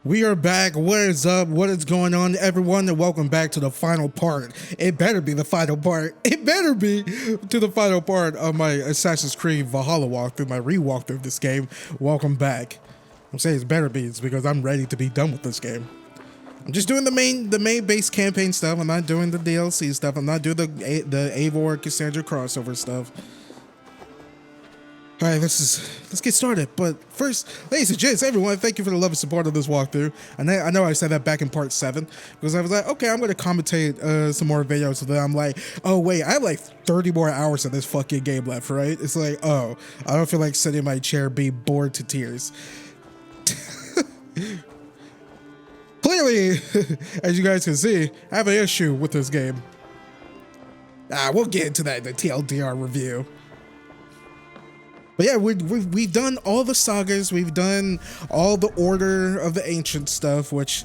We are back. What is up? What is going on, everyone? And welcome back to the final part. It better be the final part. It better be to the final part of my Assassin's Creed Valhalla walkthrough, my re-walkthrough of this game. Welcome back. I'm saying it better be. It's because I'm ready to be done with this game. I'm just doing the main base campaign stuff. I'm not doing the DLC stuff. I'm not doing the Eivor Cassandra crossover stuff. All right, let's get started. But first, ladies and gents, everyone, thank you for the love and support of this walkthrough. And I know I said that back in part 7 because I was like, okay, I'm going to commentate some more videos. So then I'm like, oh wait, I have like 30 more hours of this fucking game left, right? It's like, oh, I don't feel like sitting in my chair being bored to tears. Clearly, as you guys can see, I have an issue with this game. We'll get into that in the TLDR review. But yeah, we've done all the sagas, we've done all the Order of the Ancient stuff, which,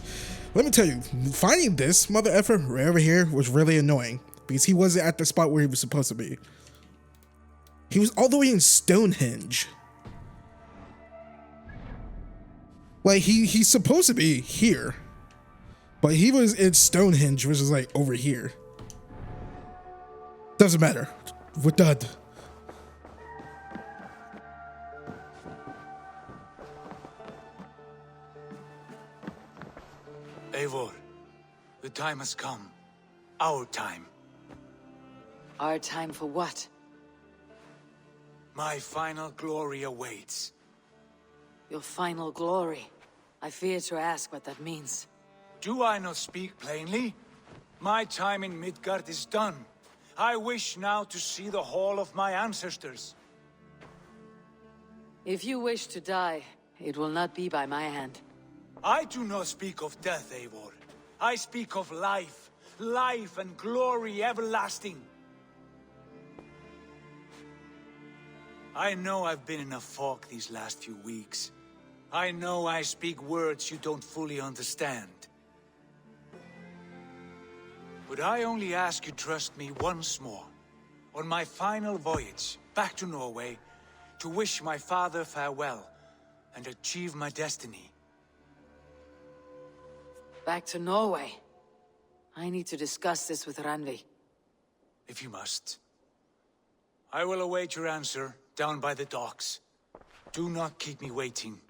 let me tell you, finding this mother effer right over here was really annoying, because he wasn't at the spot where he was supposed to be. He was all the way in Stonehenge. Like, he's supposed to be here, but he was in Stonehenge, which is like over here. Doesn't matter, we're done. Eivor, the time has come. Our time. Our time for what? My final glory awaits. Your final glory. I fear to ask what that means. Do I not speak plainly? My time in Midgard is done. I wish now to see the hall of my ancestors. If you wish to die, it will not be by my hand. I do not speak of death, Eivor. I speak of life. Life and glory everlasting. I know I've been in a fog these last few weeks. I know I speak words you don't fully understand. But I only ask you trust me once more. On my final voyage back to Norway, to wish my father farewell and achieve my destiny. Back to Norway. I need to discuss this with Randvi. If you must. I will await your answer down by the docks. Do not keep me waiting.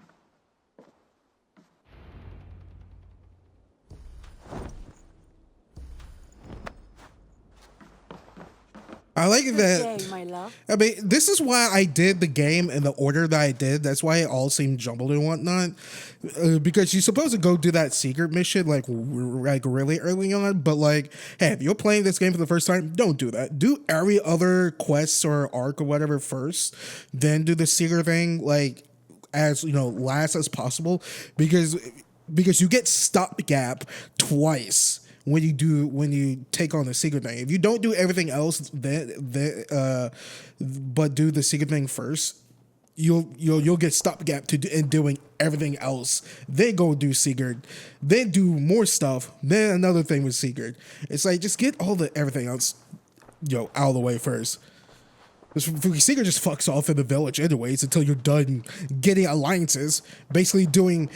I like that. Good day, my love. I mean, this is why I did the game in the order that I did. That's why it all seemed jumbled and whatnot. Because you're supposed to go do that secret mission like really early on. But like, hey, if you're playing this game for the first time, don't do that. Do every other quest or arc or whatever first. Then do the secret thing like as last as possible. Because you get stopgap twice. When you take on the secret thing, if you don't do everything else, but do the secret thing first, you'll get stopgap in doing everything else. Then go do Sigurd, then do more stuff, then another thing with Sigurd. It's like just get everything else, out of the way first. Sigurd just fucks off in the village anyways until you're done getting alliances, basically doing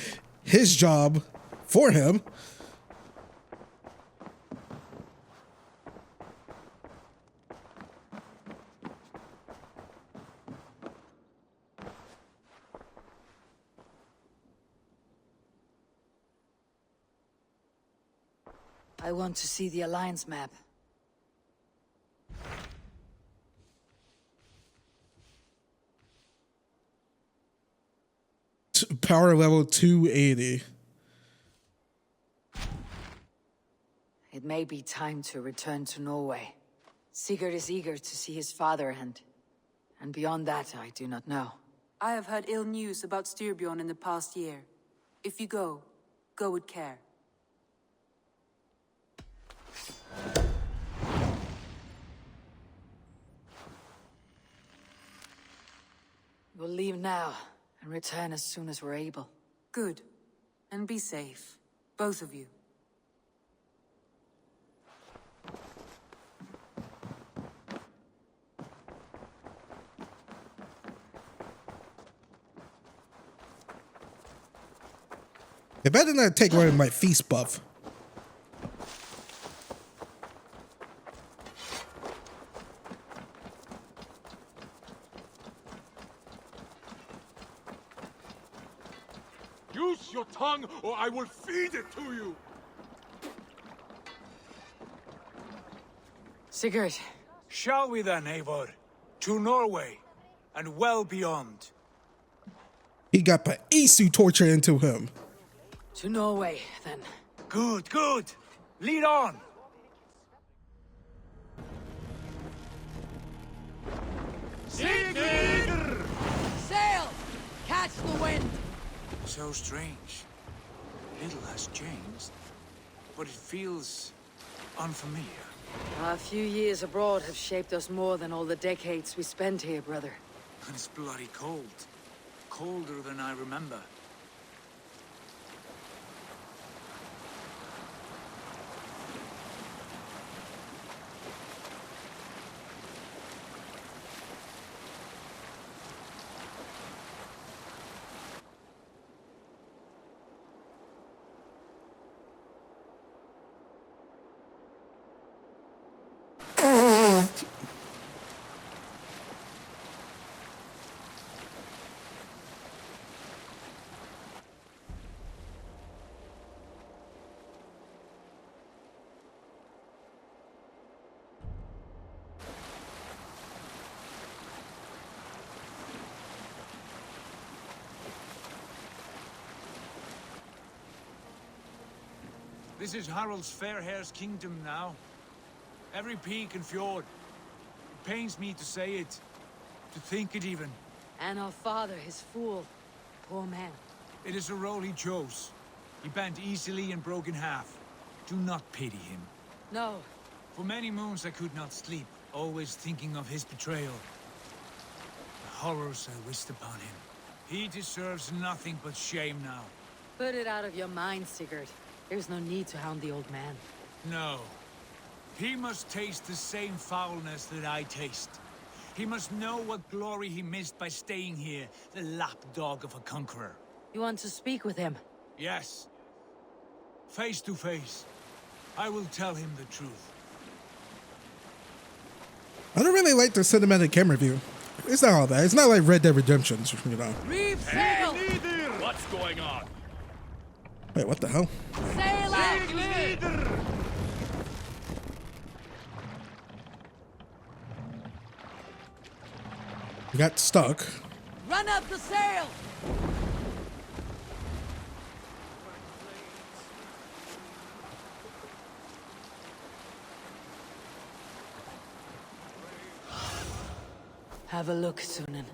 his job for him. I want to see the Alliance map. Power level 280. It may be time to return to Norway. Sigurd is eager to see his father and beyond that I do not know. I have heard ill news about Styrbjorn in the past year. If you go with care. We'll leave now and return as soon as we're able. Good. And be safe. Both of you. They better not take away my feast buff. Use your tongue, or I will feed it to you! Sigurd, Shall we then, Eivor? To Norway, and well beyond. He got Isu torture into him. to Norway, then. Good, good. Lead on. Sigurd! Sail! Catch the wind! So strange. Little has changed, but it feels unfamiliar. A few years abroad have shaped us more than all the decades we spent here, brother. And it's bloody cold. Colder than I remember. This is Harald's Fairhair's kingdom now. Every peak and fjord. It pains me to say it, to think it even. And our father, his fool. Poor man. It is a role he chose. He bent easily and broke in half. Do not pity him. No. For many moons I could not sleep, always thinking of his betrayal. The horrors I wished upon him. He deserves nothing but shame now. Put it out of your mind, Sigurd. There's no need to hound the old man. No. He must taste the same foulness that I taste. He must know what glory he missed by staying here, the lapdog of a conqueror. You want to speak with him? Yes. Face to face. I will tell him the truth. I don't really like the cinematic camera view. It's not all that. It's not like Red Dead Redemption, you know. Reef sail! What's going on? Wait, what the hell? Sail out! We got stuck. Run up the sail! Have a look, Sunan.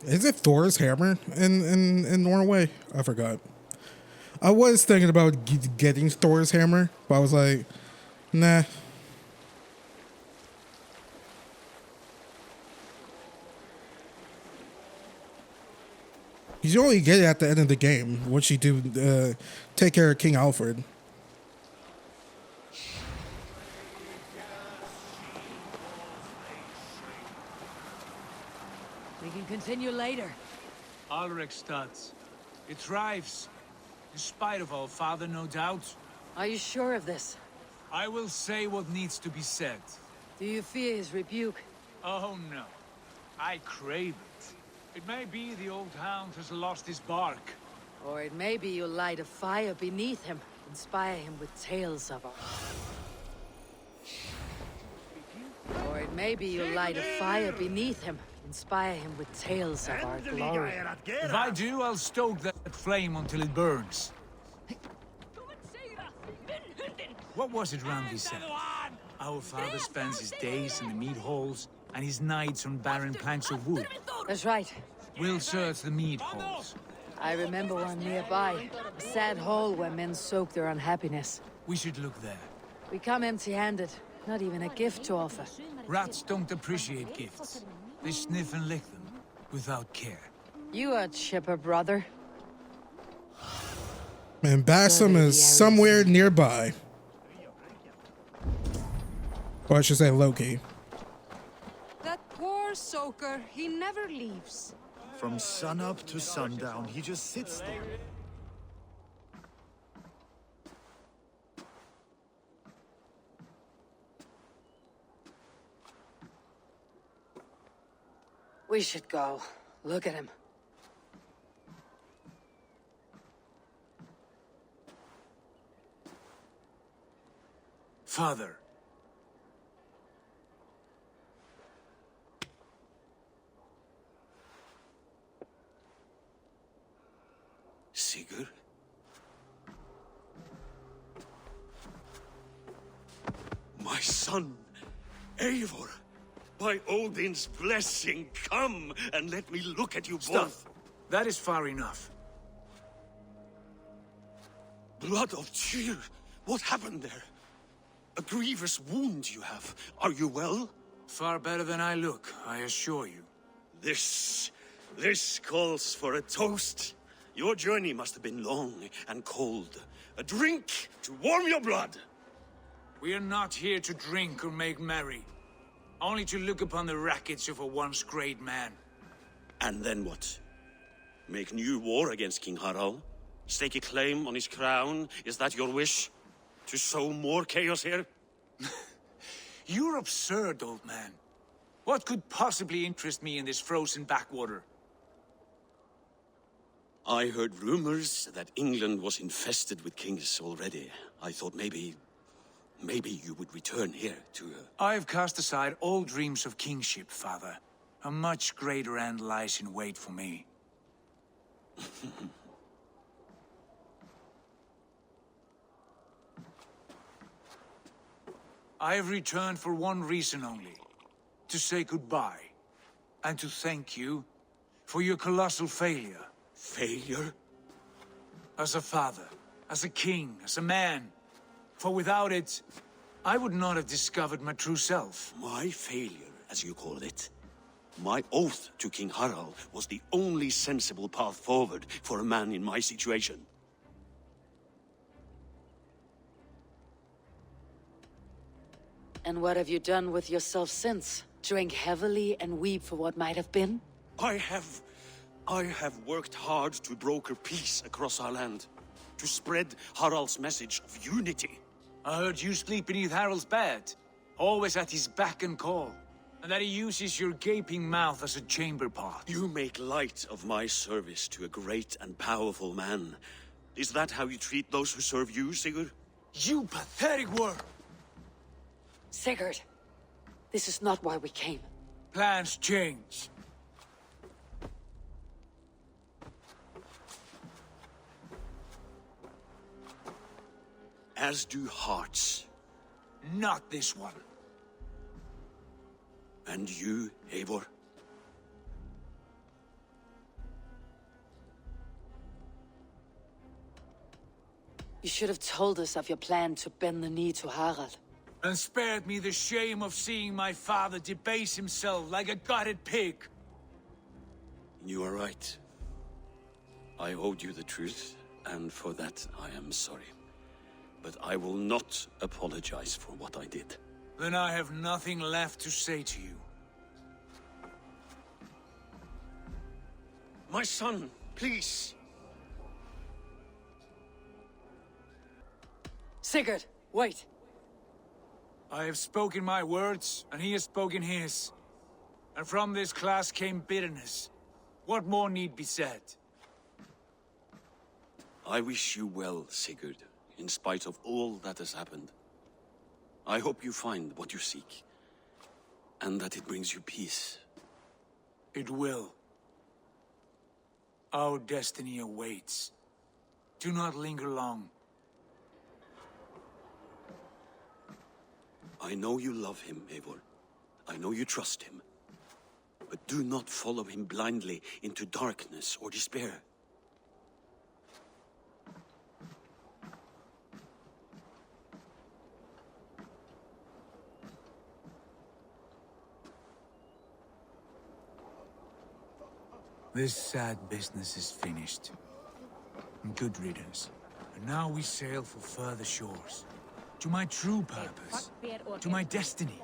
Is it Thor's hammer in Norway? I forgot. I was thinking about getting Thor's hammer, but I was like, nah. You only get it at the end of the game once you do take care of King Alfred. We can continue later. Alrekstad. It thrives. In spite of our father, no doubt. Are you sure of this? I will say what needs to be said. Do you fear his rebuke? Oh no. I crave it. It may be the old hound has lost his bark. Or it may be you'll light a fire beneath him, inspire him with tales of our... Or it may be you'll light a fire beneath him, inspire him with tales of our glory. If I do, I'll stoke that flame until it burns. What was it Randi said? Our father spends his days in the mead halls and his nights on barren planks of wood. That's right. We'll search the mead halls. I remember one nearby. A sad hole where men soak their unhappiness. We should look there. We come empty-handed. Not even a gift to offer. Rats don't appreciate gifts. They sniff and lick them, without care. You are chipper, brother. And Basim is somewhere nearby. Or I should say Loki. That poor soaker, he never leaves. From sunup to sundown, he just sits there. We should go. Look at him. Father. Sigurd? My son, Eivor! By Odin's blessing, come and let me look at you both. That is far enough. Blood of Tyr! What happened there? A grievous wound you have. Are you well? Far better than I look, I assure you. This calls for a toast. Your journey must have been long and cold. A drink to warm your blood. We are not here to drink or make merry. Only to look upon the wreckage of a once great man. And then what? Make new war against King Harald? Stake a claim on his crown? Is that your wish? To sow more chaos here? You're absurd, old man. What could possibly interest me in this frozen backwater? I heard rumors that England was infested with kings already. I thought maybe you would return here to... I've cast aside all dreams of kingship, father. A much greater end lies in wait for me. I have returned for one reason only. To say goodbye. And to thank you for your colossal failure. Failure? As a father, as a king, as a man. For without it, I would not have discovered my true self. My failure, as you called it. My oath to King Harald was the only sensible path forward for a man in my situation. And what have you done with yourself since? Drink heavily and weep for what might have been? I have worked hard to broker peace across our land. To spread Harald's message of unity. I heard you sleep beneath Harald's bed. Always at his beck and call. And that he uses your gaping mouth as a chamber pot. You make light of my service to a great and powerful man. Is that how you treat those who serve you, Sigurd? You pathetic worm! Sigurd, this is not why we came. Plans change. As do hearts. Not this one. And you, Eivor? You should have told us of your plan to bend the knee to Harald. And spared me the shame of seeing my father debase himself like a gutted pig. You are right. I owed you the truth, and for that I am sorry. But I will not apologize for what I did. Then I have nothing left to say to you. My son, please. Sigurd, wait. I have spoken my words, and he has spoken his. And from this class came bitterness. What more need be said? I wish you well, Sigurd, in spite of all that has happened. I hope you find what you seek, and that it brings you peace. It will. Our destiny awaits. Do not linger long. I know you love him, Eivor. I know you trust him. But do not follow him blindly into darkness or despair. This sad business is finished. Good riddance. And now we sail for further shores. To my true purpose. To my destiny.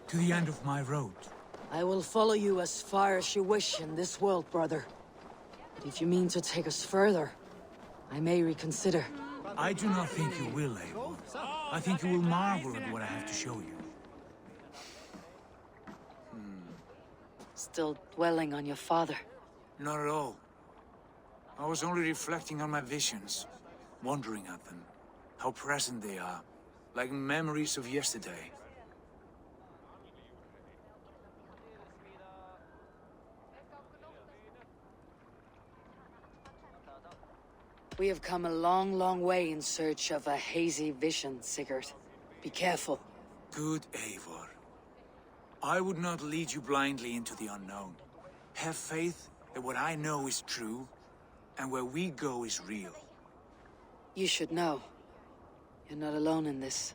To the end of my road. I will follow you as far as you wish in this world, brother. But if you mean to take us further, I may reconsider. I do not think you will, Eivor. I think you will marvel at what I have to show you. Still dwelling on your father. Not at all. I was only reflecting on my visions, wondering at them. How present they are, like memories of yesterday. We have come a long, long way in search of a hazy vision, Sigurd. Be careful. Good Eivor. I would not lead you blindly into the unknown. Have faith that what I know is true, and where we go is real. You should know. You're not alone in this.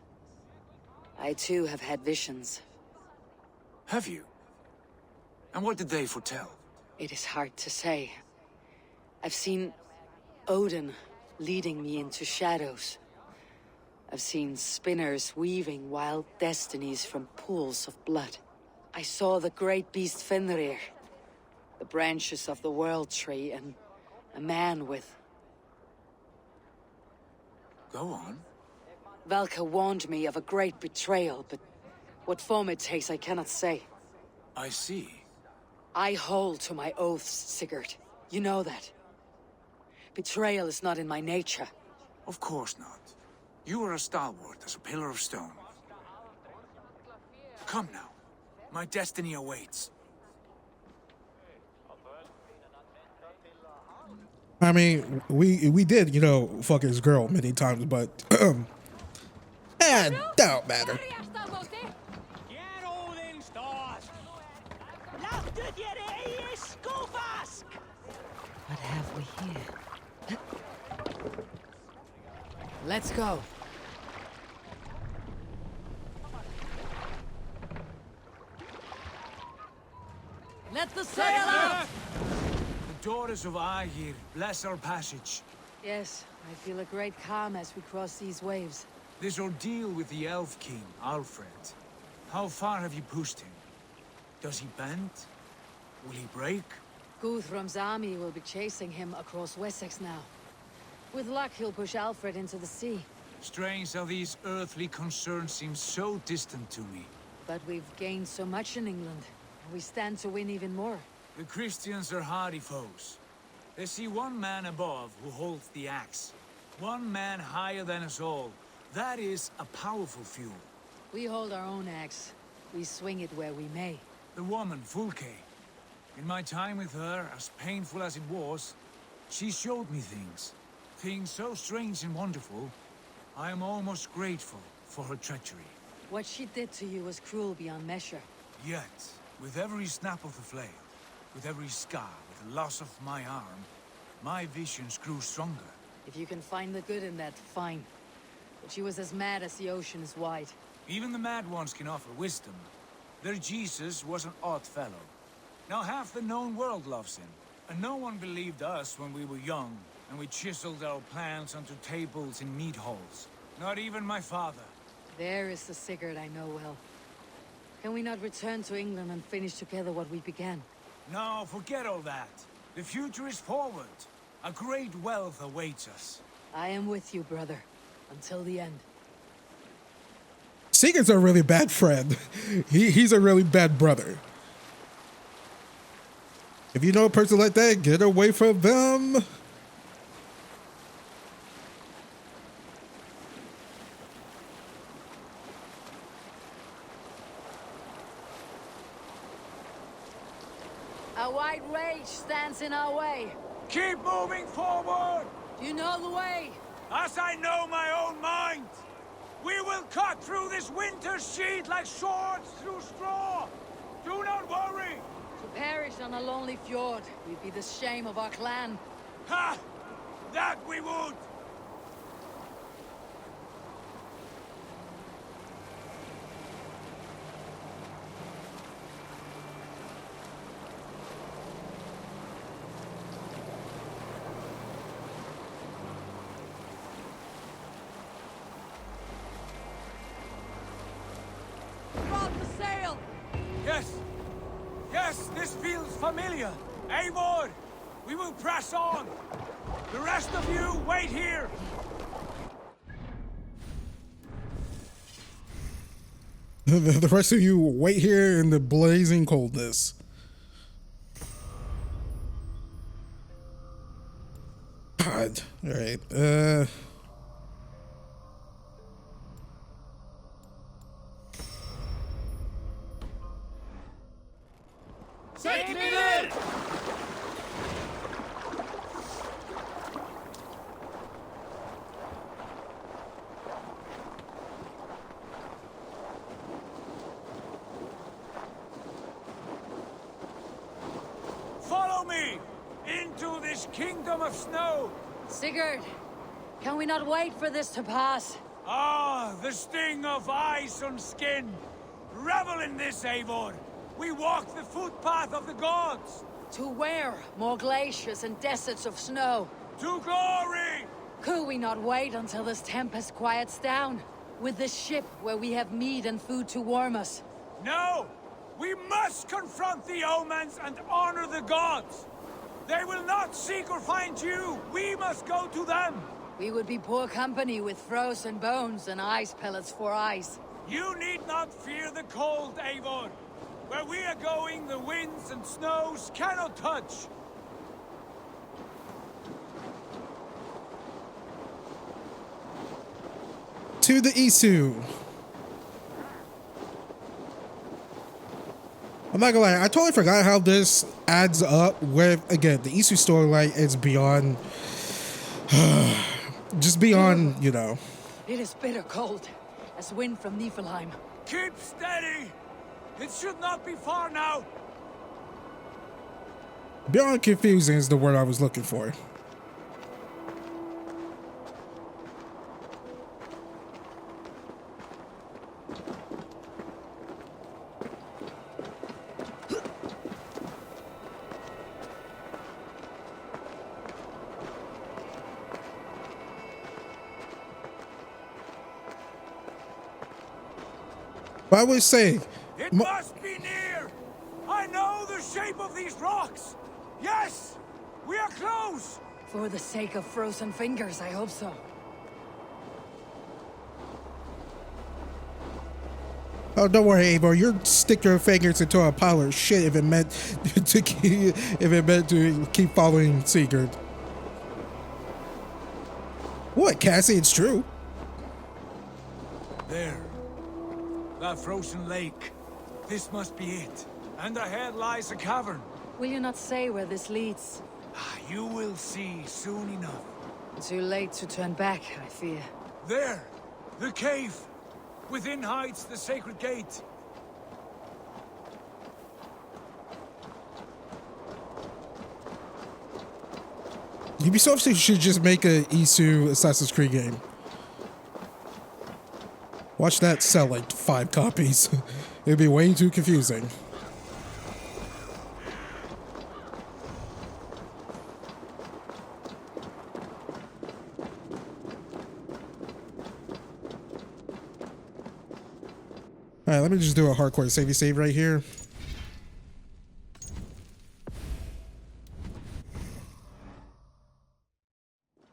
I too have had visions. Have you? And what did they foretell? It is hard to say. I've seen Odin leading me into shadows. I've seen spinners weaving wild destinies from pools of blood. I saw the great beast Fenrir, the branches of the World Tree, and a man with... Go on. Valka warned me of a great betrayal, but what form it takes I cannot say. I see. I hold to my oaths, Sigurd. You know that. Betrayal is not in my nature. Of course not. You are as stalwart as a pillar of stone. Come now. My destiny awaits. I mean, we did, you know, fuck his girl many times, but don't matter. What have we here? Let's go. Let the sail out! The daughters of Aegir, bless our passage. Yes, I feel a great calm as we cross these waves. This ordeal with the Elf King, Alfred. How far have you pushed him? Does he bend? Will he break? Guthrum's army will be chasing him across Wessex now. With luck, he'll push Alfred into the sea. Strange how these earthly concerns seem so distant to me. But we've gained so much in England. We stand to win even more. The Christians are hardy foes. They see one man above who holds the axe. One man higher than us all. That is a powerful fuel. We hold our own axe. We swing it where we may. The woman, Fulke. In my time with her, as painful as it was, she showed me things. Things so strange and wonderful, I am almost grateful for her treachery. What she did to you was cruel beyond measure. Yet, with every snap of the flail, with every scar, with the loss of my arm, my visions grew stronger. If you can find the good in that, fine. But she was as mad as the ocean is wide. Even the mad ones can offer wisdom. Their Jesus was an odd fellow. Now half the known world loves him. And no one believed us when we were young, and we chiseled our plans onto tables in mead halls. Not even my father. There is the Sigurd I know well. Can we not return to England and finish together what we began? No, forget all that. The future is forward. A great wealth awaits us. I am with you, brother. Until the end. Sigurd's a really bad friend. He's a really bad brother. If you know a person like that, get away from them. A white rage stands in our way. Keep moving forward! Do you know the way? As I know my own mind! We will cut through this winter's sheet like swords through straw! Do not worry! To perish on a lonely fjord would be the shame of our clan. Ha! That we would! Drop the sail! Yes! This feels familiar. Eivor, we will press on. The rest of you, wait here. The rest of you wait here in the blazing coldness. God. All right. Take me there! Follow me into this kingdom of snow. Sigurd, can we not wait for this to pass? Ah, the sting of ice on skin. Revel in this, Eivor. We walk the footpath of the gods. To where? More glaciers and deserts of snow. To glory! Could we not wait until this tempest quiets down? With this ship where we have meat and food to warm us? No! We must confront the omens and honor the gods! They will not seek or find you! We must go to them! We would be poor company with frozen bones and ice pellets for eyes. You need not fear the cold, Eivor. Where we are going, the winds and snows cannot touch. To the Isu. I'm not gonna lie, I totally forgot how this adds up with, again, the Isu storyline is beyond, just beyond, you know. It is bitter cold, as wind from Niflheim. Keep steady! It should not be far now! Beyond confusing is the word I was looking for. I would say it must be near! I know the shape of these rocks! Yes! We are close! For the sake of frozen fingers, I hope so. Oh, don't worry, Eivor. You'll stick your fingers into a pile of shit if it meant to keep following Sigurd. What, Cassie? It's true. There. That frozen lake. This must be it. And ahead lies a cavern. Will you not say where this leads? You will see soon enough. Too late to turn back, I fear. There! The cave! Within hides the sacred gate. Ubisoft should just make a Isu Assassin's Creed game. Watch that sell like 5 copies. It'd be way too confusing. Alright, let me just do a hardcore save right here.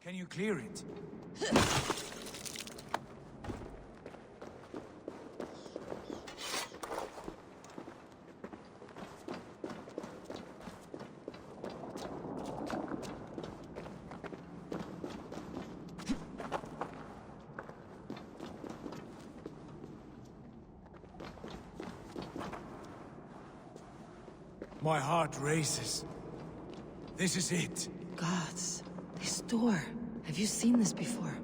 Can you clear it? My heart races. This is it. Gods, this door. Have you seen this before?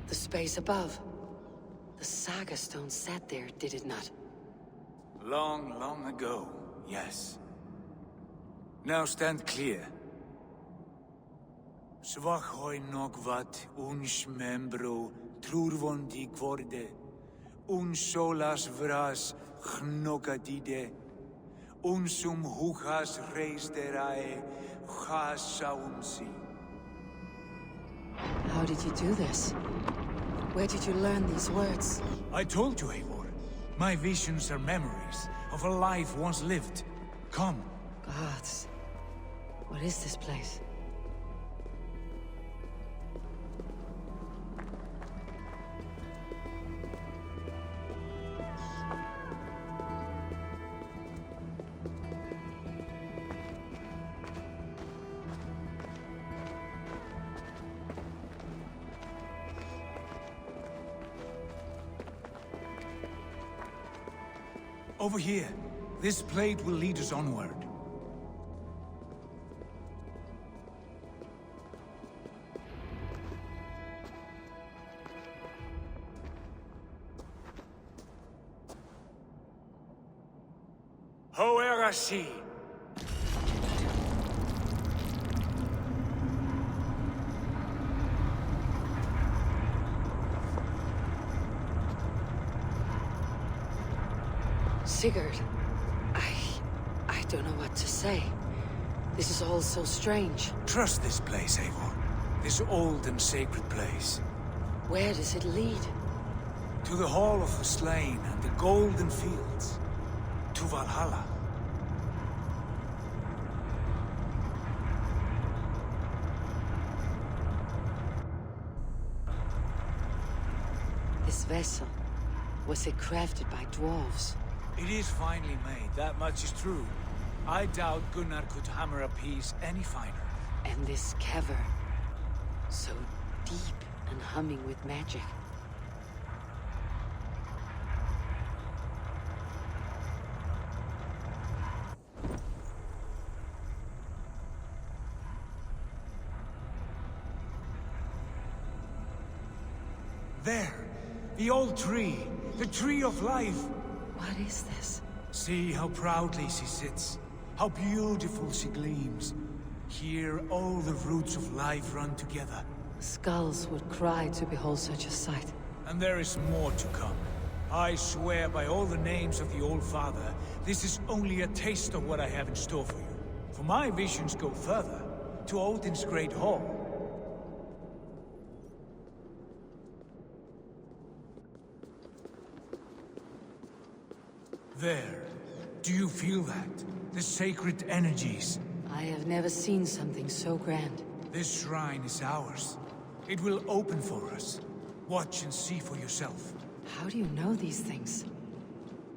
The space above. The saga stone sat there, did it not? Long, long ago, yes. Now stand clear. Svachoi nogvat uns membro trurvondi kvorde. Un solas vras gnokadide. Unsum huchas reisderae chasaunsi. How did you do this? Where did you learn these words? I told you, Eivor. My visions are memories of a life once lived. Come. Gods. What is this place? Over here. This plate will lead us onward. Hoerasi. Sigurd, I don't know what to say. This is all so strange. Trust this place, Eivor. This old and sacred place. Where does it lead? To the Hall of the Slain and the Golden Fields. To Valhalla. This vessel, was it crafted by dwarves? It is finely made, that much is true. I doubt Gunnar could hammer a piece any finer. And this cavern, so deep and humming with magic. There! The old tree! The tree of life! What is this? See how proudly she sits. How beautiful she gleams. Here all the roots of life run together. Skulls would cry to behold such a sight. And there is more to come. I swear by all the names of the Old Father, this is only a taste of what I have in store for you. For my visions go further, to Odin's great hall. There. Do you feel that? The sacred energies. I have never seen something so grand. This shrine is ours. It will open for us. Watch and see for yourself. How do you know these things?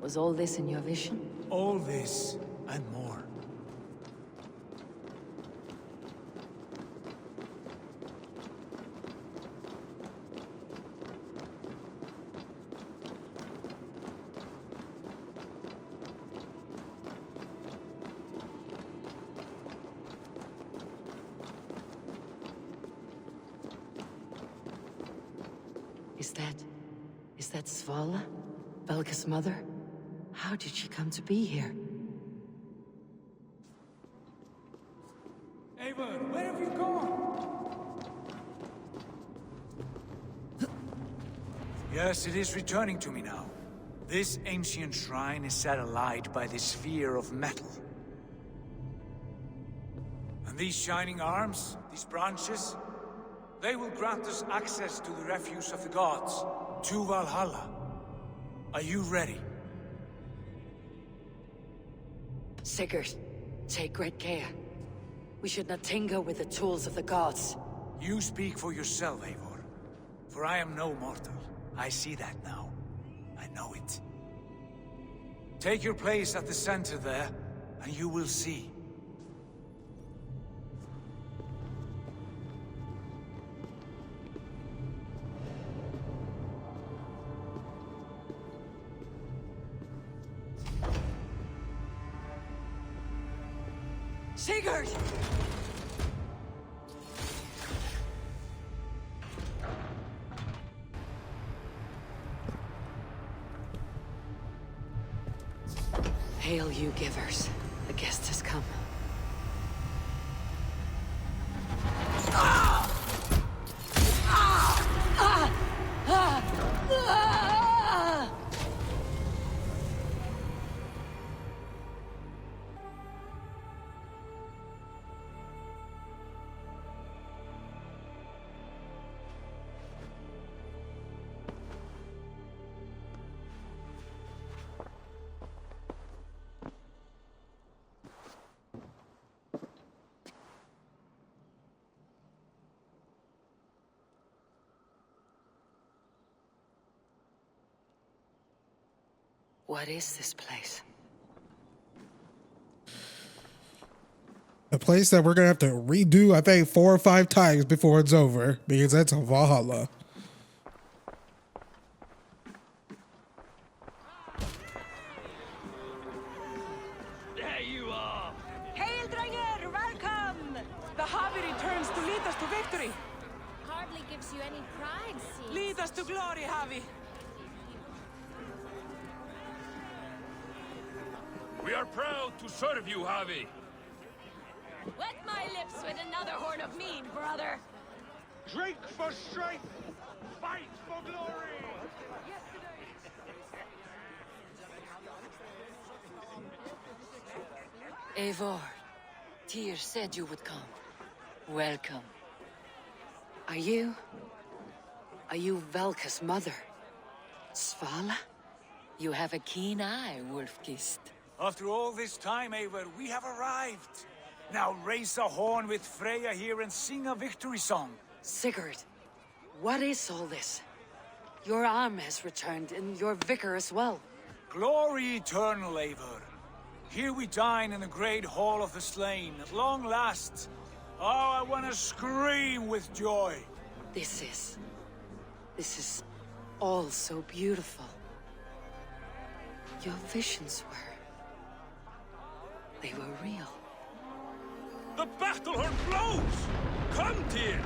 Was all this in your vision? All this and more. Is that Svala? Belga's mother? How did she come to be here? Eivor, where have you gone? Yes, it is returning to me now. This ancient shrine is set alight by this sphere of metal. And these shining arms, these branches, they will grant us access to the refuse of the gods, to Valhalla. Are you ready? Sigurd, take great care. We should not tinker with the tools of the gods. You speak for yourself, Eivor. For I am no mortal. I see that now. I know it. Take your place at the center there, and you will see. Sigurd! Hail, you givers. The guest has come. What is this place? A place that we're gonna have to redo, I think, 4 or 5 times before it's over, because that's a Valhalla. There you are! Hail, Dranger! Welcome! The Havi returns to lead us to victory. Hardly gives you any pride, seems. Lead us to glory, Havi. We are proud to serve you, Javi. Wet my lips with another horn of mead, brother. Drink for strength! Fight for glory! Eivor, Tyr said you would come. Welcome. Are you Valka's mother? Svala? You have a keen eye, Wolfkist. After all this time, Eivor, we have arrived. Now raise a horn with Freya here and sing a victory song. Sigurd, what is all this? Your arm has returned, and your vicar as well. Glory eternal, Eivor. Here we dine in the great hall of the slain, at long last. Oh, I want to scream with joy. This is all so beautiful. Your visions they were real. The battle horn blows! Come, Tyr!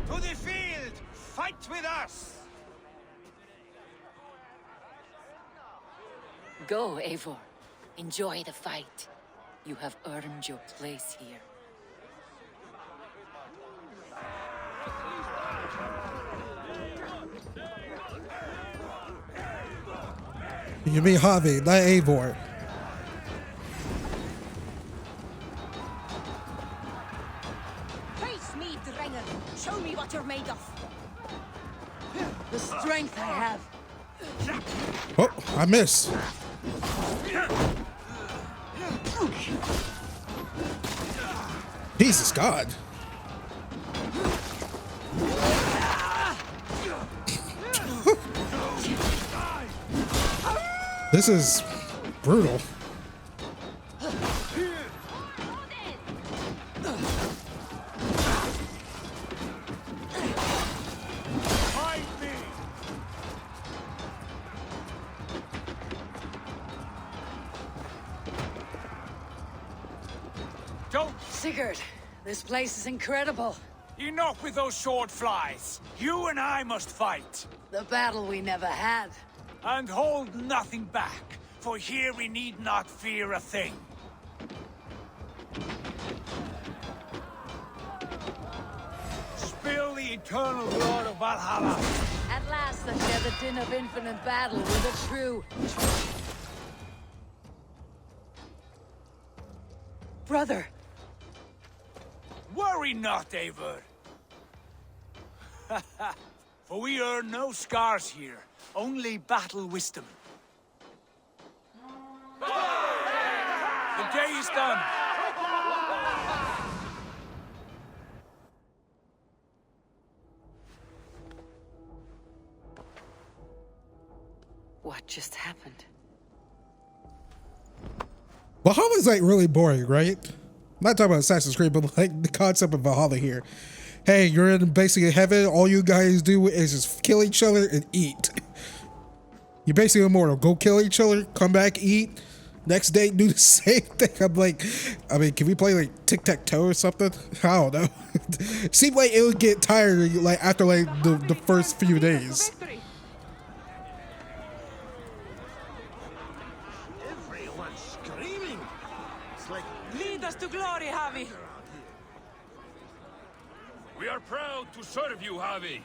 To the field! Fight with us! Go, Eivor. Enjoy the fight. You have earned your place here. You mean Javi, not Eivor. Face me, Dranger. Show me what you're made of. The strength I have. Oh, I miss. Jesus God. This is brutal. Sigurd, this place is incredible. Enough with those sword flies. You and I must fight. The battle we never had. And hold nothing back, for here we need not fear a thing. Spill the eternal blood of Valhalla. At last I share the din of infinite battle with a true... brother. Worry not, Eivor. For we earn no scars here, only battle wisdom. The day is done. What just happened? Valhalla's like really boring, right? I'm not talking about Assassin's Creed, but like the concept of Valhalla here. Hey, you're in basically heaven. All you guys do is just kill each other and eat. You're basically immortal. Go kill each other, come back, eat. Next day, do the same thing. I'm like, I mean, can we play like tic-tac-toe or something? I don't know. Seemed like it would get tired like after like the first few days. Everyone's screaming. It's like Lead us to glory, Havi. We are proud to serve you, Javi.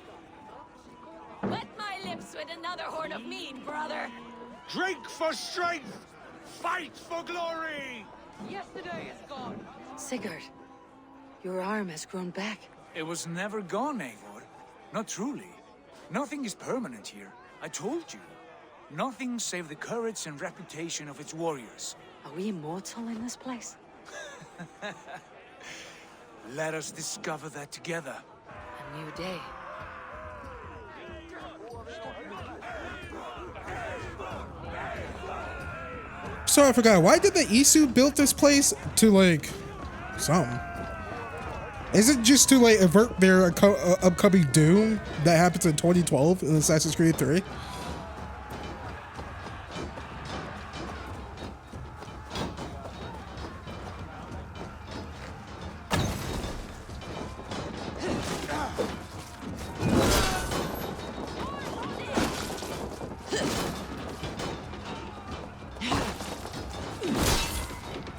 Wet my lips with another horn of mead, brother. Drink for strength! Fight for glory! Yesterday is gone. Sigurd, your arm has grown back. It was never gone, Eivor. Not truly. Nothing is permanent here. I told you. Nothing save the courage and reputation of its warriors. Are we immortal in this place? Let us discover that together. A new day. So I forgot, why did the Isu build this place to like something? Is it just to like avert their upcoming doom that happens in 2012 in Assassin's Creed 3?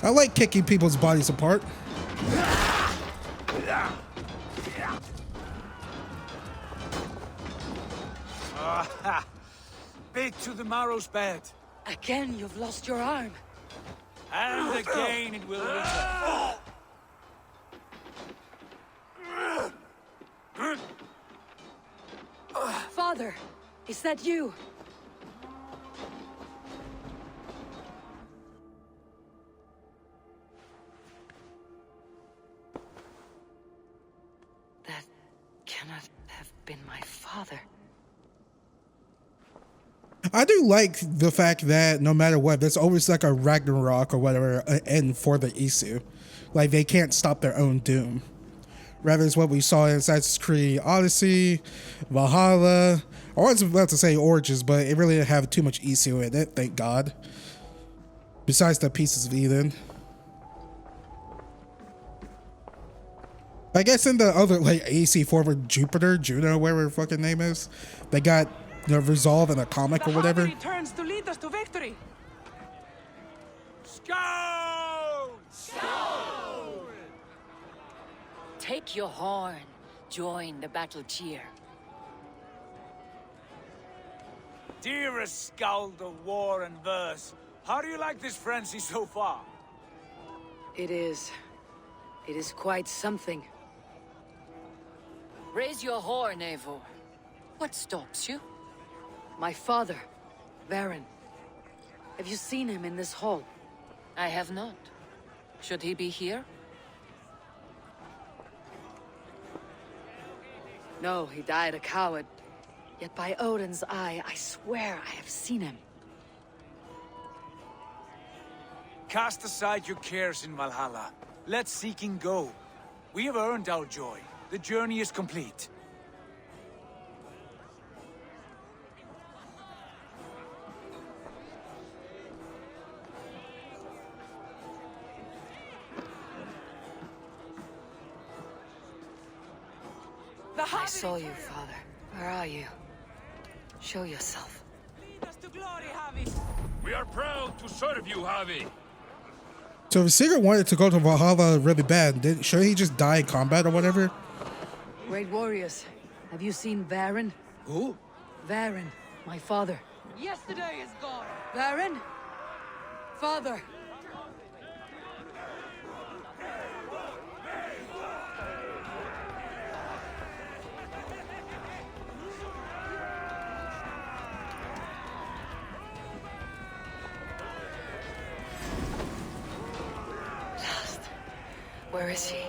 I like kicking people's bodies apart. Baytuh the marrow's bed. Again, you've lost your arm. And again it will return. Father, is that you? That cannot have been my father. I do like the fact that no matter what, there's always like a Ragnarok or whatever end for the Isu. Like they can't stop their own doom. Rather, it's what we saw in Assassin's Creed Odyssey, Valhalla. I was about to say Origins, but it really didn't have too much Isu in it, thank God. Besides the pieces of Eden. I guess in the other like AC form of Jupiter, Juno, whatever her fucking name is, they got resolve in a comic or whatever. Returns to lead us to victory. Scout! Take your horn. Join the battle cheer. Dearest Skald of war and verse, how do you like this frenzy so far? It is quite something. Raise your horn, Eivor. What stops you? My father, Baron. Have you seen him in this hall? I have not. Should he be here? No, he died a coward. Yet by Odin's eye, I swear I have seen him. Cast aside your cares in Valhalla. Let seeking go. We have earned our joy. The journey is complete. I saw you, Father. Where are you? Show yourself. Lead us to glory, Javi. We are proud to serve you, Javi. So if Sigurd wanted to go to Valhalla really bad, should he just die in combat or whatever? Great warriors. Have you seen Baron? Who? Baron, my father. Yesterday is gone. Baron? Father. Lost. Where is he?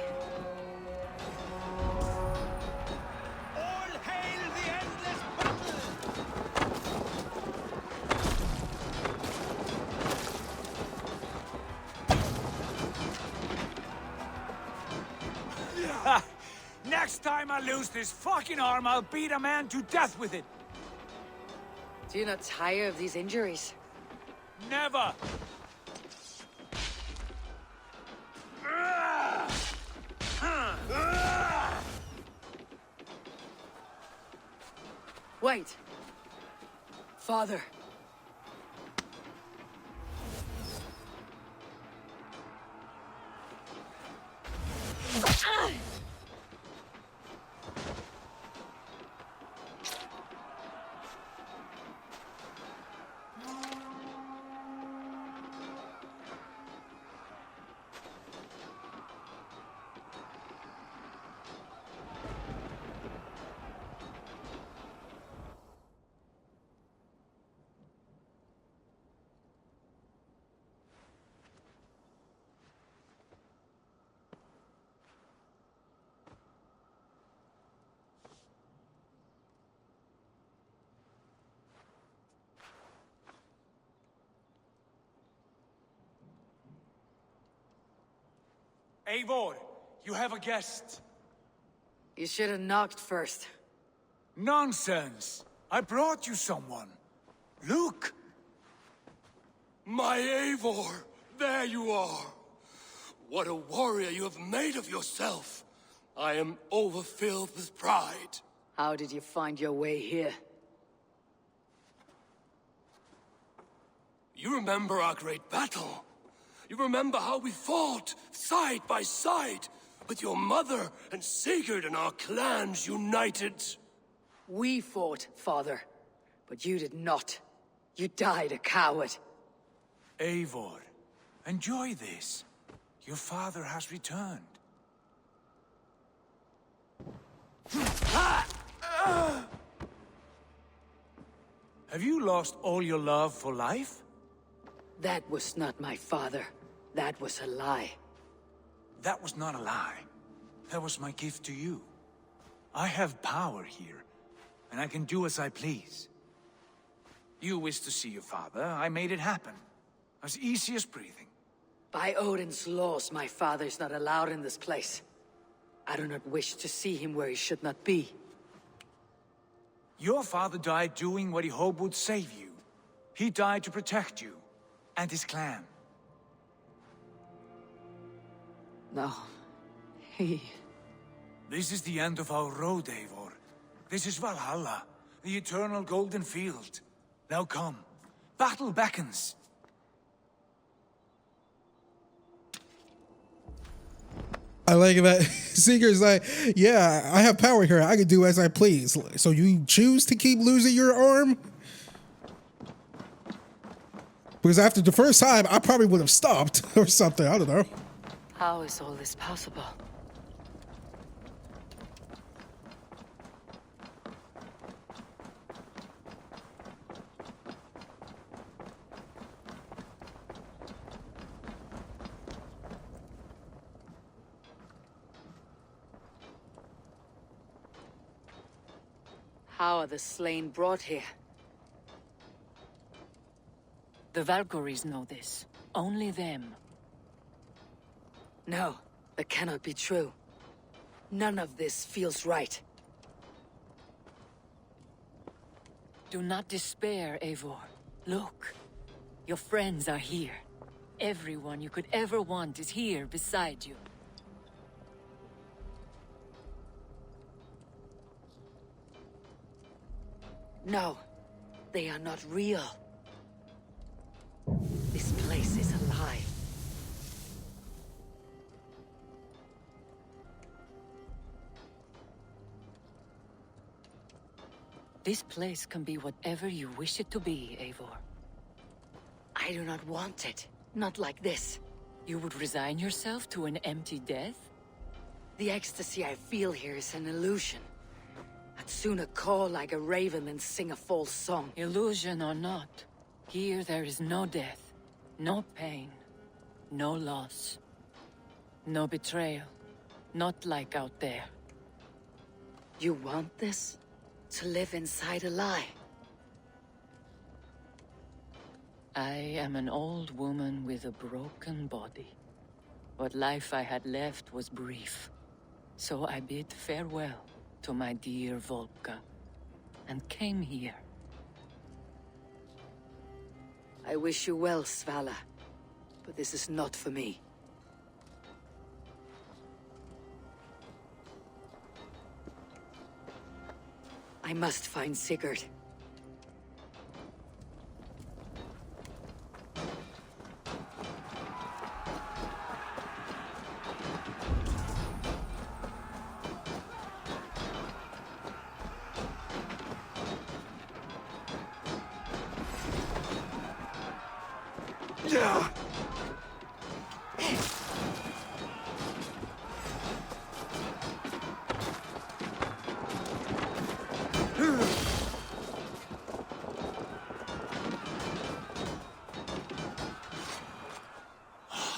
All hail the endless battle! Next time I lose this fucking arm, I'll beat a man to death with it. Do you not tire of these injuries? Never! Wait. Father. Eivor, you have a guest. You should have knocked first. Nonsense! I brought you someone. Look! My Eivor, there you are. What a warrior you have made of yourself. I am overfilled with pride. How did you find your way here? You remember our great battle? You remember how we fought, side by side, with your mother and Sigurd and our clans united? We fought, father, but you did not. You died a coward. Eivor, enjoy this. Your father has returned. Have you lost all your love for life? That was not my father. That was a lie. That was not a lie. That was my gift to you. I have power here, and I can do as I please. You wished to see your father, I made it happen. As easy as breathing. By Odin's laws, my father is not allowed in this place. I do not wish to see him where he should not be. Your father died doing what he hoped would save you. He died to protect you, and his clan. No, he... This is the end of our road, Eivor. This is Valhalla, the eternal golden field. Now come, battle beckons. I like that. Sigurd's like, yeah, I have power here. I can do as I please. So you choose to keep losing your arm? Because after the first time, I probably would have stopped or something. I don't know. How is all this possible? How are the slain brought here? The Valkyries know this. Only them. No, that cannot be true. None of this feels right. Do not despair, Eivor. Look. Your friends are here. Everyone you could ever want is here beside you. No, they are not real. This place is a lie. This place can be whatever you wish it to be, Eivor. I do not want it. Not like this. You would resign yourself to an empty death? The ecstasy I feel here is an illusion. I'd sooner call like a raven than sing a false song. Illusion or not, here there is no death, no pain, no loss, no betrayal, not like out there. You want this? To live inside a lie? I am an old woman with a broken body. What life I had left was brief, so I bid farewell to my dear Volka, and came here. I wish you well, Svala, but this is not for me. I must find Sigurd.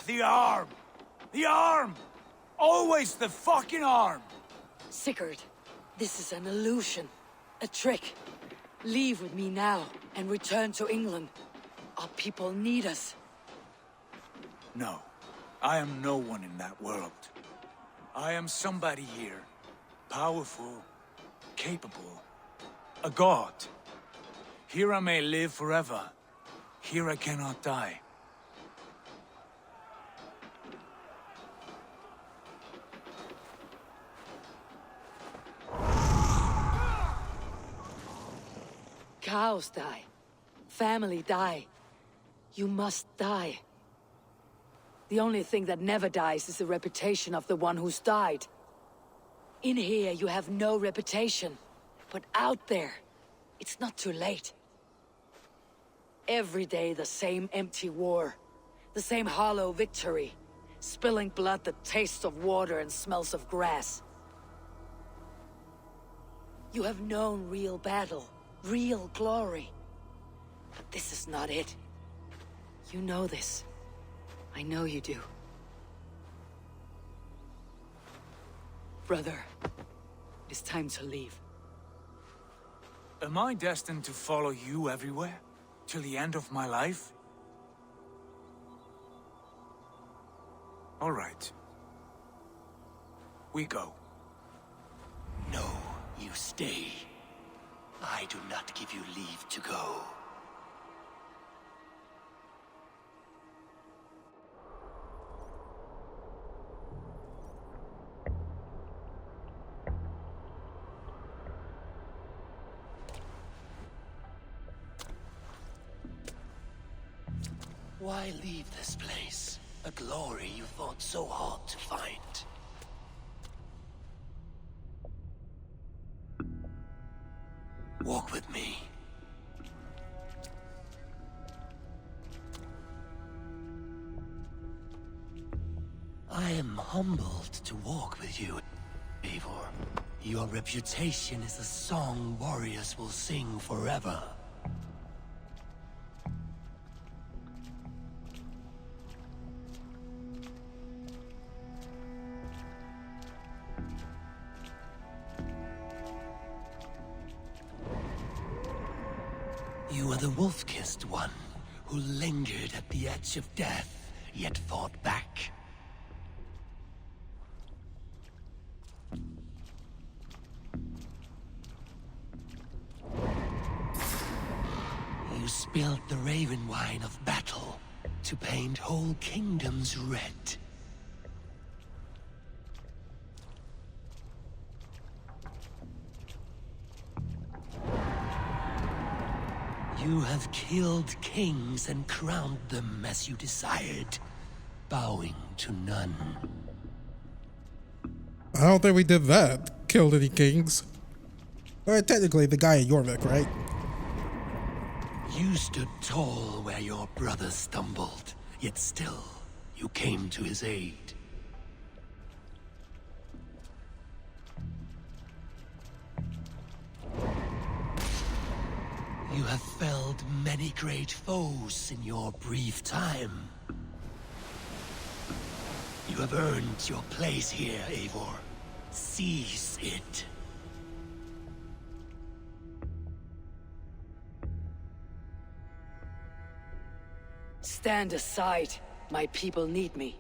The arm! The arm! Always the fucking arm! Sigurd, this is an illusion. A trick. Leave with me now and return to England. Our people need us. No. I am no one in that world. I am somebody here. Powerful, capable, a god. Here I may live forever. Here I cannot die. Cows die. Family die. You must die. The only thing that never dies is the reputation of the one who's died. In here, you have no reputation. But out there, it's not too late. Every day, the same empty war. The same hollow victory. Spilling blood that tastes of water and smells of grass. You have known real battle, real glory. But this is not it. You know this. I know you do. Brother, it is time to leave. Am I destined to follow you everywhere? Till the end of my life? All right. We go. No, you stay. I do not give you leave to go. Why leave this place? A glory you fought so hard to find. Walk with me. I am humbled to walk with you, Eivor. Your reputation is a song warriors will sing forever. You are the wolf-kissed one, who lingered at the edge of death, yet fought back. You spilled the raven wine of battle to paint whole kingdoms red. You have killed kings and crowned them as you desired, bowing to none. I don't think we did that. Killed any kings. Well, technically, the guy at Jorvik, right? You stood tall where your brother stumbled, yet still, you came to his aid. You have felled many great foes in your brief time. You have earned your place here, Eivor. Seize it. Stand aside. My people need me.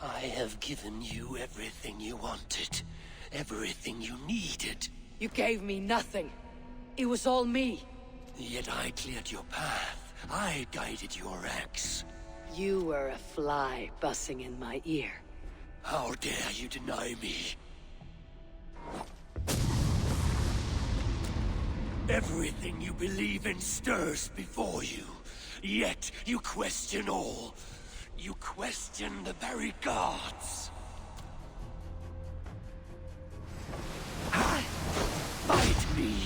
I have given you everything you wanted, everything you needed. You gave me nothing. It was all me. Yet I cleared your path. I guided your axe. You were a fly buzzing in my ear. How dare you deny me? Everything you believe in stirs before you. Yet you question all. You question the very gods. Fight me.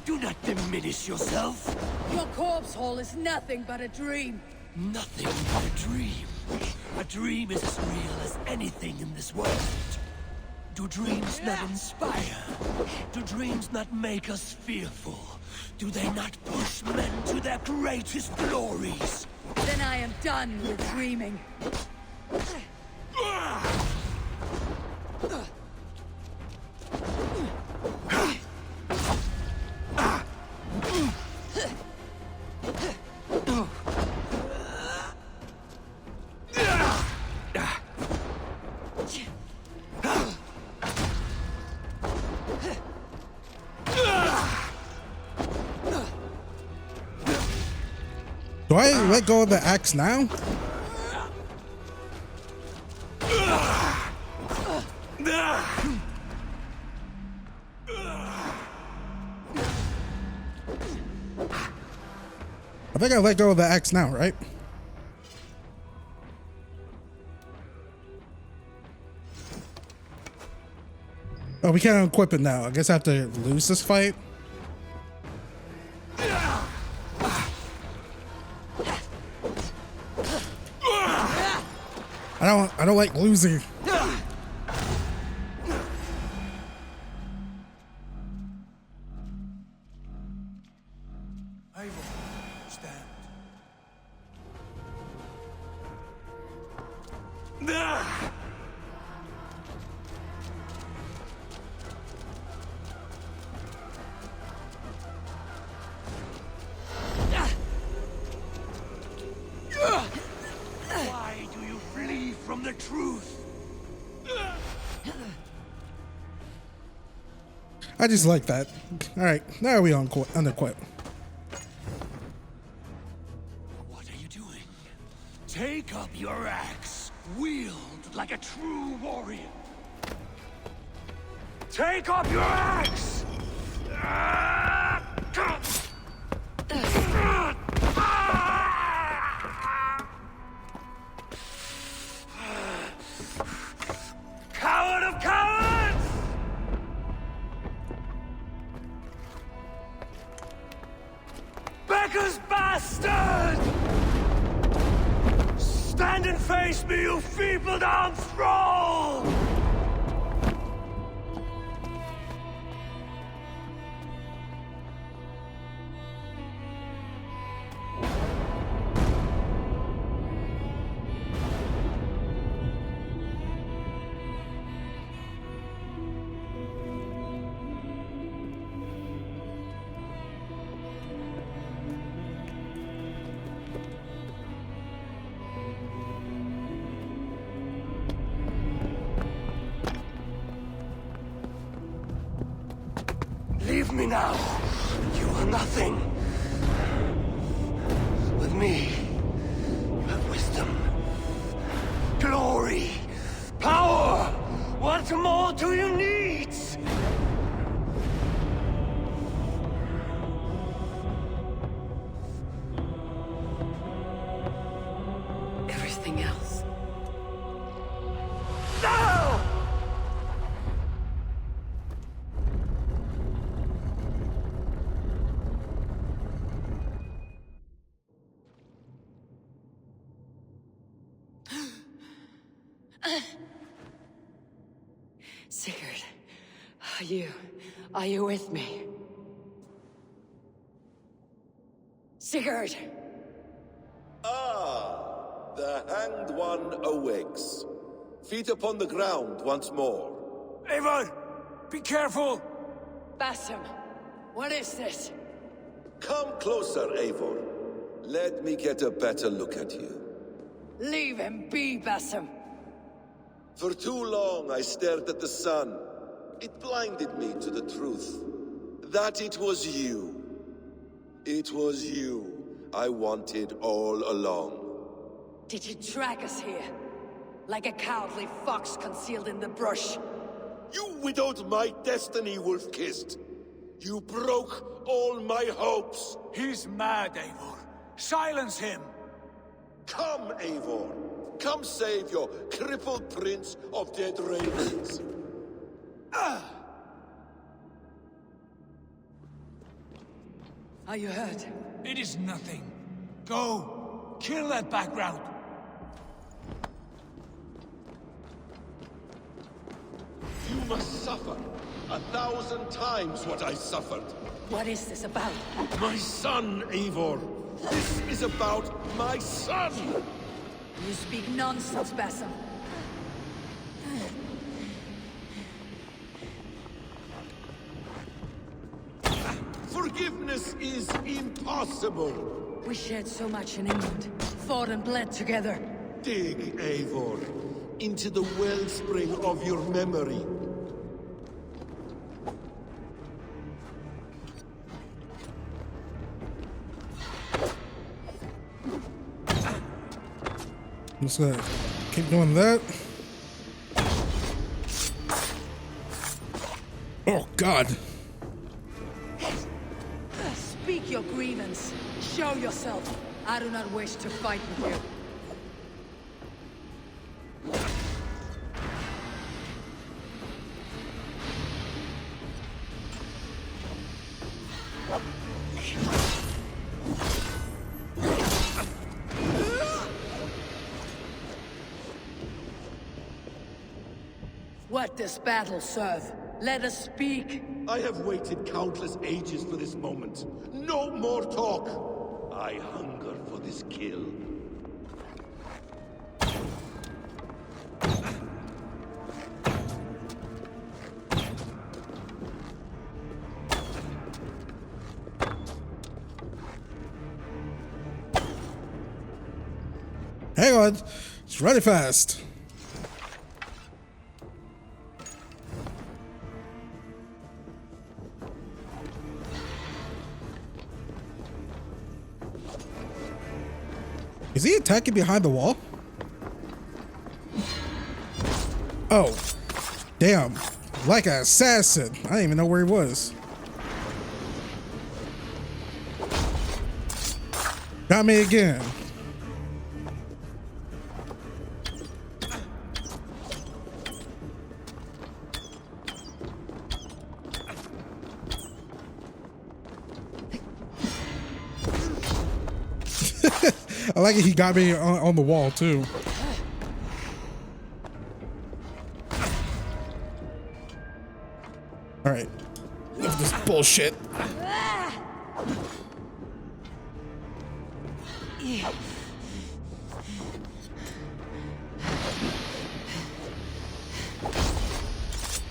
Do not diminish yourself. Your corpse hole is nothing but a dream. Nothing but a dream. A dream is as real as anything in this world. Do dreams not inspire? Do dreams not make us fearful? Do they not push men to their greatest glories? Then I am done with dreaming. Do I let go of the axe now? I think I let go of the axe now, right? Oh, we can't equip it now. I guess I have to lose this fight. I don't like losing. Stand. Why do you flee from the truth? I just like that. All right, now we unequip. What are you doing? Take up your axe. Wield like a true warrior. Take up your axe! Coward of cowards! Becker's bastard! Stand and face me, you feeble-down thrall! Leave me now. You are nothing. With me, you have wisdom, glory, power. What more do you need? Everything else. No! Sigurd, are you with me? Sigurd! Ah, the hanged one awakes. Feet upon the ground once more. Eivor! Be careful! Basim, what is this? Come closer, Eivor. Let me get a better look at you. Leave him be, Basim. For too long I stared at the sun. It blinded me to the truth. That it was you. It was you I wanted all along. Did you drag us here? Like a cowardly fox concealed in the brush? You widowed my destiny, wolf-kissed. You broke all my hopes. He's mad, Eivor. Silence him! Come, Eivor. Come save your crippled prince of dead ravens. Are you hurt? It is nothing. Go! Kill that background! You must suffer 1,000 times what I suffered. What is this about? My son, Eivor. This is about my son! You speak nonsense, Basim. Forgiveness is impossible. We shared so much in England, fought and bled together. Dig, Eivor, into the wellspring of your memory. Just gonna keep doing that. Oh, God. Speak your grievance. Show yourself. I do not wish to fight with you. What does battle serve? Let us speak. I have waited countless ages for this moment. No more talk. I hunger for this kill. Hang on. It's running fast. Is he attacking behind the wall? Oh, damn. Like an assassin. I didn't even know where he was. Got me again. I like it. He got me on the wall too. All right, enough of this bullshit.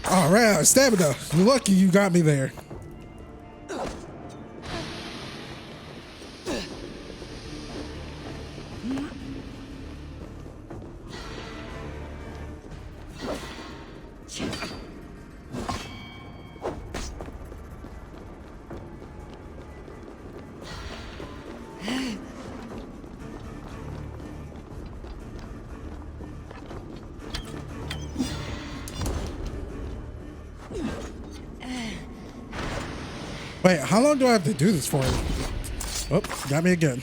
All right, stamina. You're lucky you got me there. Wait, how long do I have to do this for? Oh, got me again.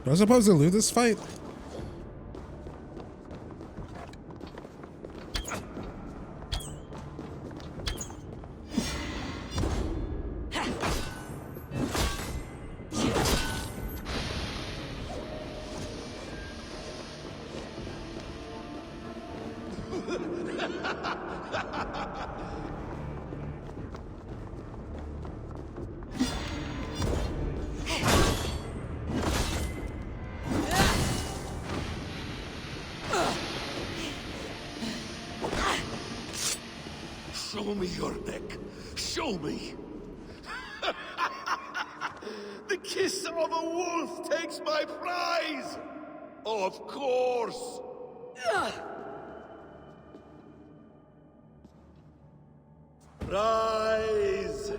Was I supposed to lose this fight? Show me your neck. Show me. The kiss of a wolf takes my prize. Of course. Rise.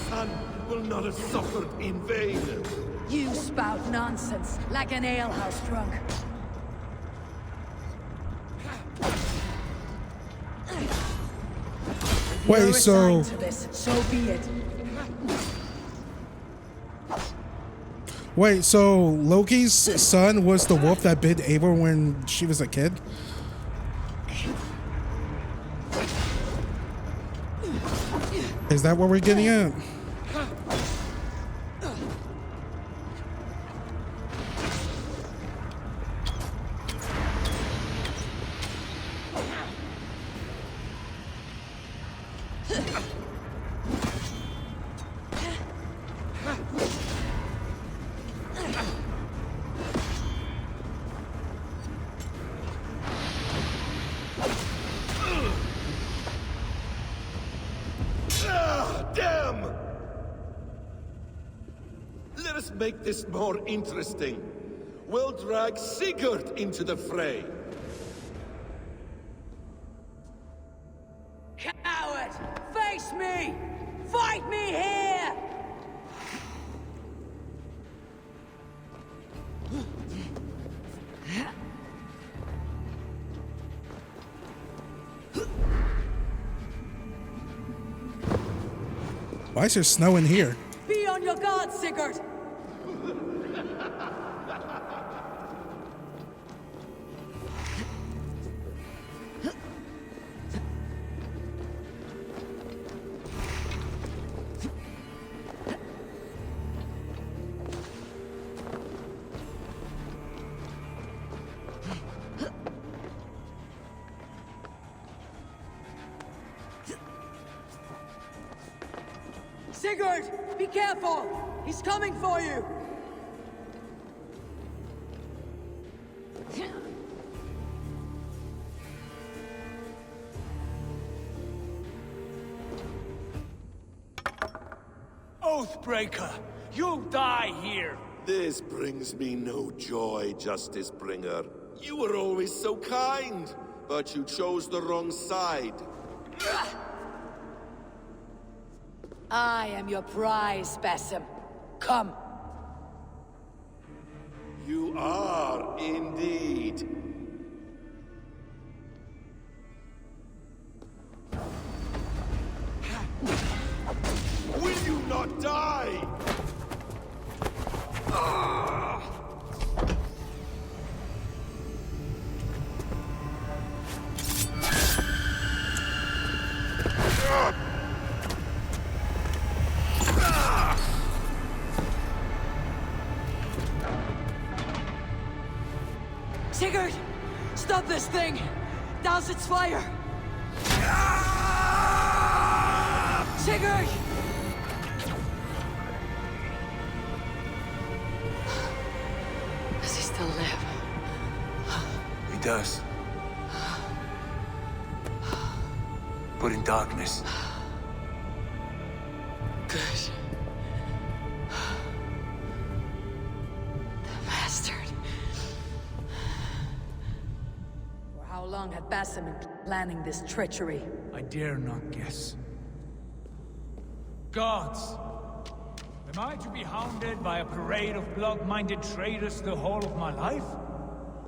Son will not have suffered in vain. You spout nonsense like an alehouse drunk. Wait, so To this, so be it. Wait, so Loki's son was the wolf that bit Eivor when she was a kid? Is that what we're getting at? Make this more interesting. We'll drag Sigurd into the fray. Coward! Face me! Fight me here! Why is there snow in here? Be on your guard, Sigurd! Sigurd! Be careful! He's coming for you! Oathbreaker! You'll die here! This brings me no joy, Justice Bringer. You were always so kind, but you chose the wrong side. I am your prize, Basim. Come. You are indeed. Will you not die? Sigurd! Stop this thing! Douse its fire! Sigurd! Does he still live? He does. But in darkness. Good. The bastard. For how long had Basim been planning this treachery? I dare not guess. Gods! Am I to be hounded by a parade of blood-minded traitors the whole of my life?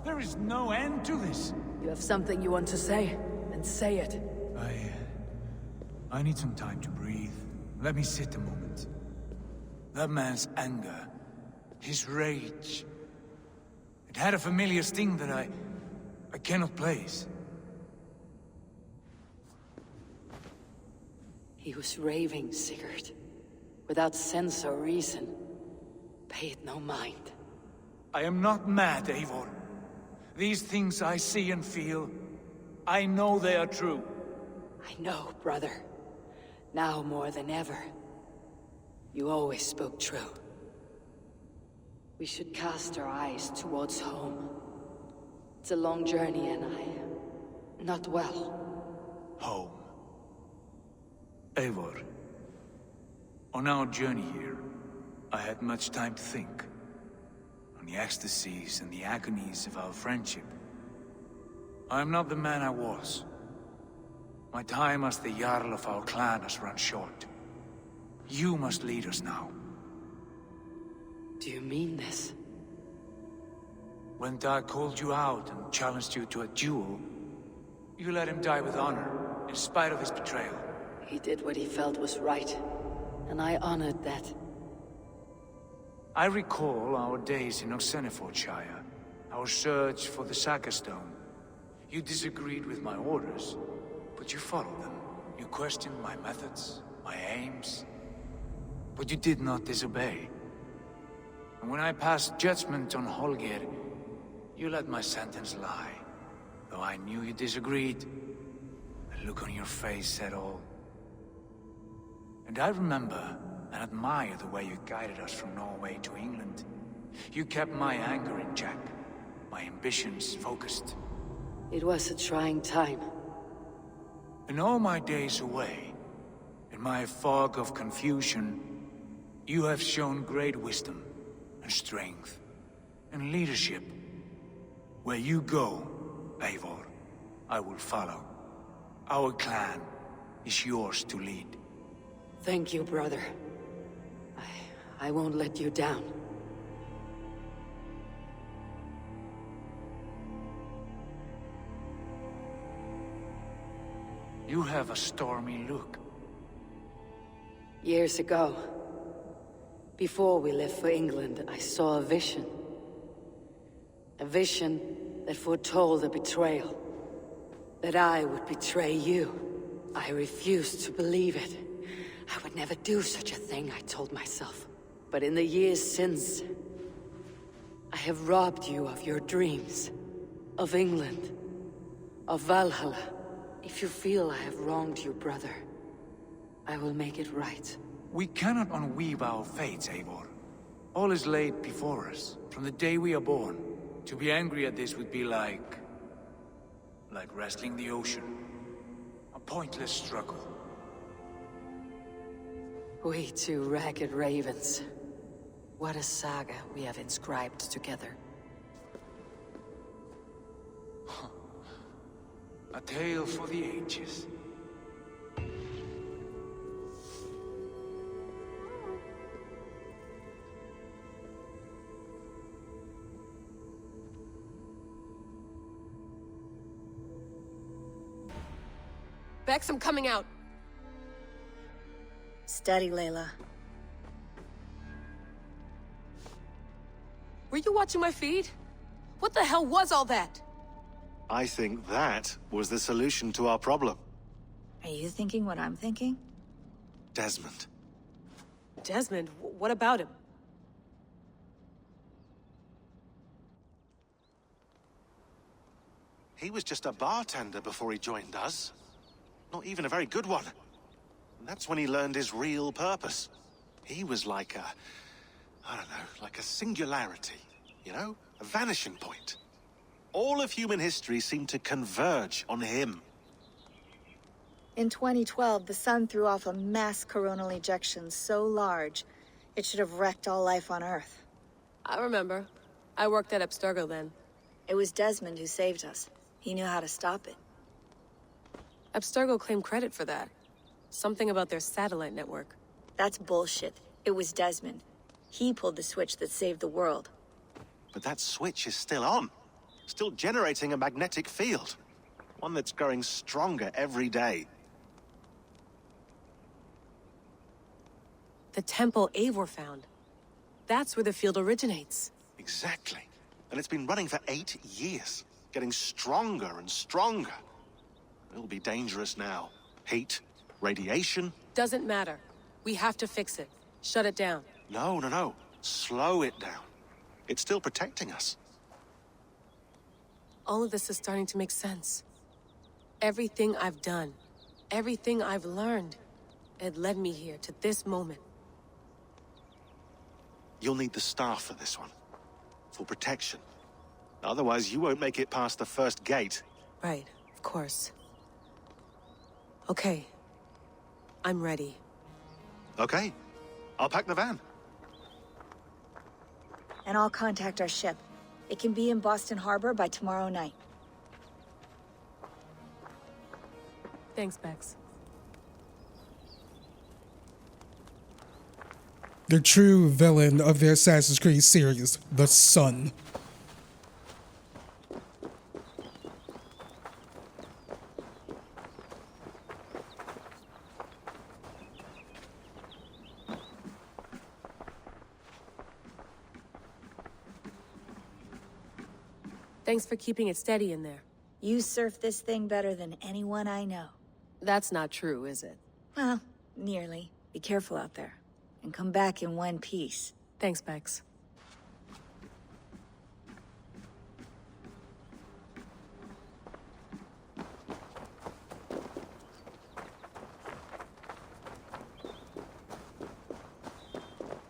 There is no end to this. You have something you want to say, then say it. I need some time to breathe. Let me sit a moment. That man's anger, his rage, it had a familiar sting that I cannot place. He was raving, Sigurd. Without sense or reason. Pay it no mind. I am not mad, Eivor. These things I see and feel, I know they are true. I know, brother. Now more than ever. You always spoke true. We should cast our eyes towards home. It's a long journey and I am not well. Home. Eivor. On our journey here, I had much time to think. On the ecstasies and the agonies of our friendship. I am not the man I was. My time as the Jarl of our clan has run short. You must lead us now. Do you mean this? When Dag called you out and challenged you to a duel, you let him die with honor, in spite of his betrayal. He did what he felt was right, and I honored that. I recall our days in Oxenfordshire, our search for the Saga Stone. You disagreed with my orders, but you followed them. You questioned my methods, my aims, but you did not disobey. And when I passed judgment on Holger, you let my sentence lie. Though I knew you disagreed, the look on your face said all. And I remember and admire the way you guided us from Norway to England. You kept my anger in check, my ambitions focused. It was a trying time. In all my days away, in my fog of confusion, you have shown great wisdom and strength and leadership. Where you go, Eivor, I will follow. Our clan is yours to lead. Thank you, brother. I won't let you down. You have a stormy look. Years ago, before we left for England, I saw a vision. A vision that foretold a betrayal. That I would betray you. I refused to believe it. I would never do such a thing, I told myself. But in the years since, I have robbed you of your dreams. Of England. Of Valhalla. If you feel I have wronged you, brother, I will make it right. We cannot unweave our fates, Eivor. All is laid before us, from the day we are born. To be angry at this would be like wrestling the ocean. A pointless struggle. We two ragged ravens. What a saga we have inscribed together. A tale for the ages. Bex, I'm coming out. Steady, Leila. Were you watching my feed? What the hell was all that? I think that was the solution to our problem. Are you thinking what I'm thinking? Desmond. Desmond? What about him? He was just a bartender before he joined us. Not even a very good one. And that's when he learned his real purpose. He was like a... I don't know, like a singularity, you know? A vanishing point. All of human history seemed to converge on him. In 2012, the sun threw off a mass coronal ejection so large, it should have wrecked all life on Earth. I remember. I worked at Abstergo then. It was Desmond who saved us. He knew how to stop it. Abstergo claimed credit for that. Something about their satellite network. That's bullshit. It was Desmond. He pulled the switch that saved the world. But that switch is still on. Still generating a magnetic field. One that's growing stronger every day. The temple Eivor found. That's where the field originates. Exactly. And it's been running for 8 years. Getting stronger and stronger. It'll be dangerous now. Heat, radiation. Doesn't matter. We have to fix it. Shut it down. No. Slow it down. It's still protecting us. All of this is starting to make sense. Everything I've done, everything I've learned, it led me here to this moment. You'll need the staff for this one. For protection. Otherwise, you won't make it past the first gate. Right, of course. Okay. I'm ready. Okay. I'll pack the van. And I'll contact our ship. It can be in Boston Harbor by tomorrow night. Thanks, Bex. The true villain of the Assassin's Creed series, the Sun. Thanks for keeping it steady in there. You surf this thing better than anyone I know. That's not true, is it? Well, nearly. Be careful out there. And come back in one piece. Thanks, Bex.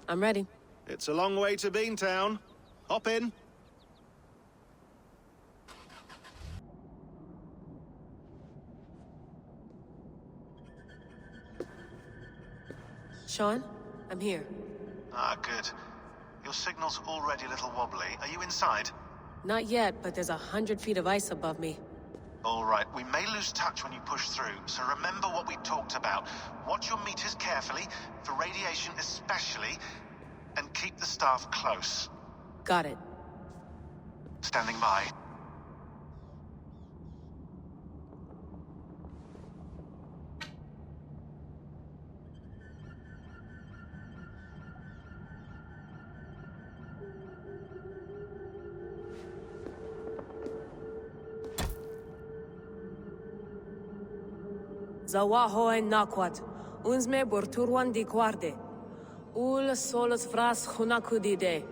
I'm ready. It's a long way to Beantown. Hop in. Sean, I'm here. Ah, good. Your signal's already a little wobbly. Are you inside? Not yet, but there's 100 feet of ice above me. All right, we may lose touch when you push through, so remember what we talked about. Watch your meters carefully, for radiation especially, and keep the staff close. Got it. Standing by. Zawaho en nakwat. Unsme borturwan di guarde. Ul solos vras hunakudide.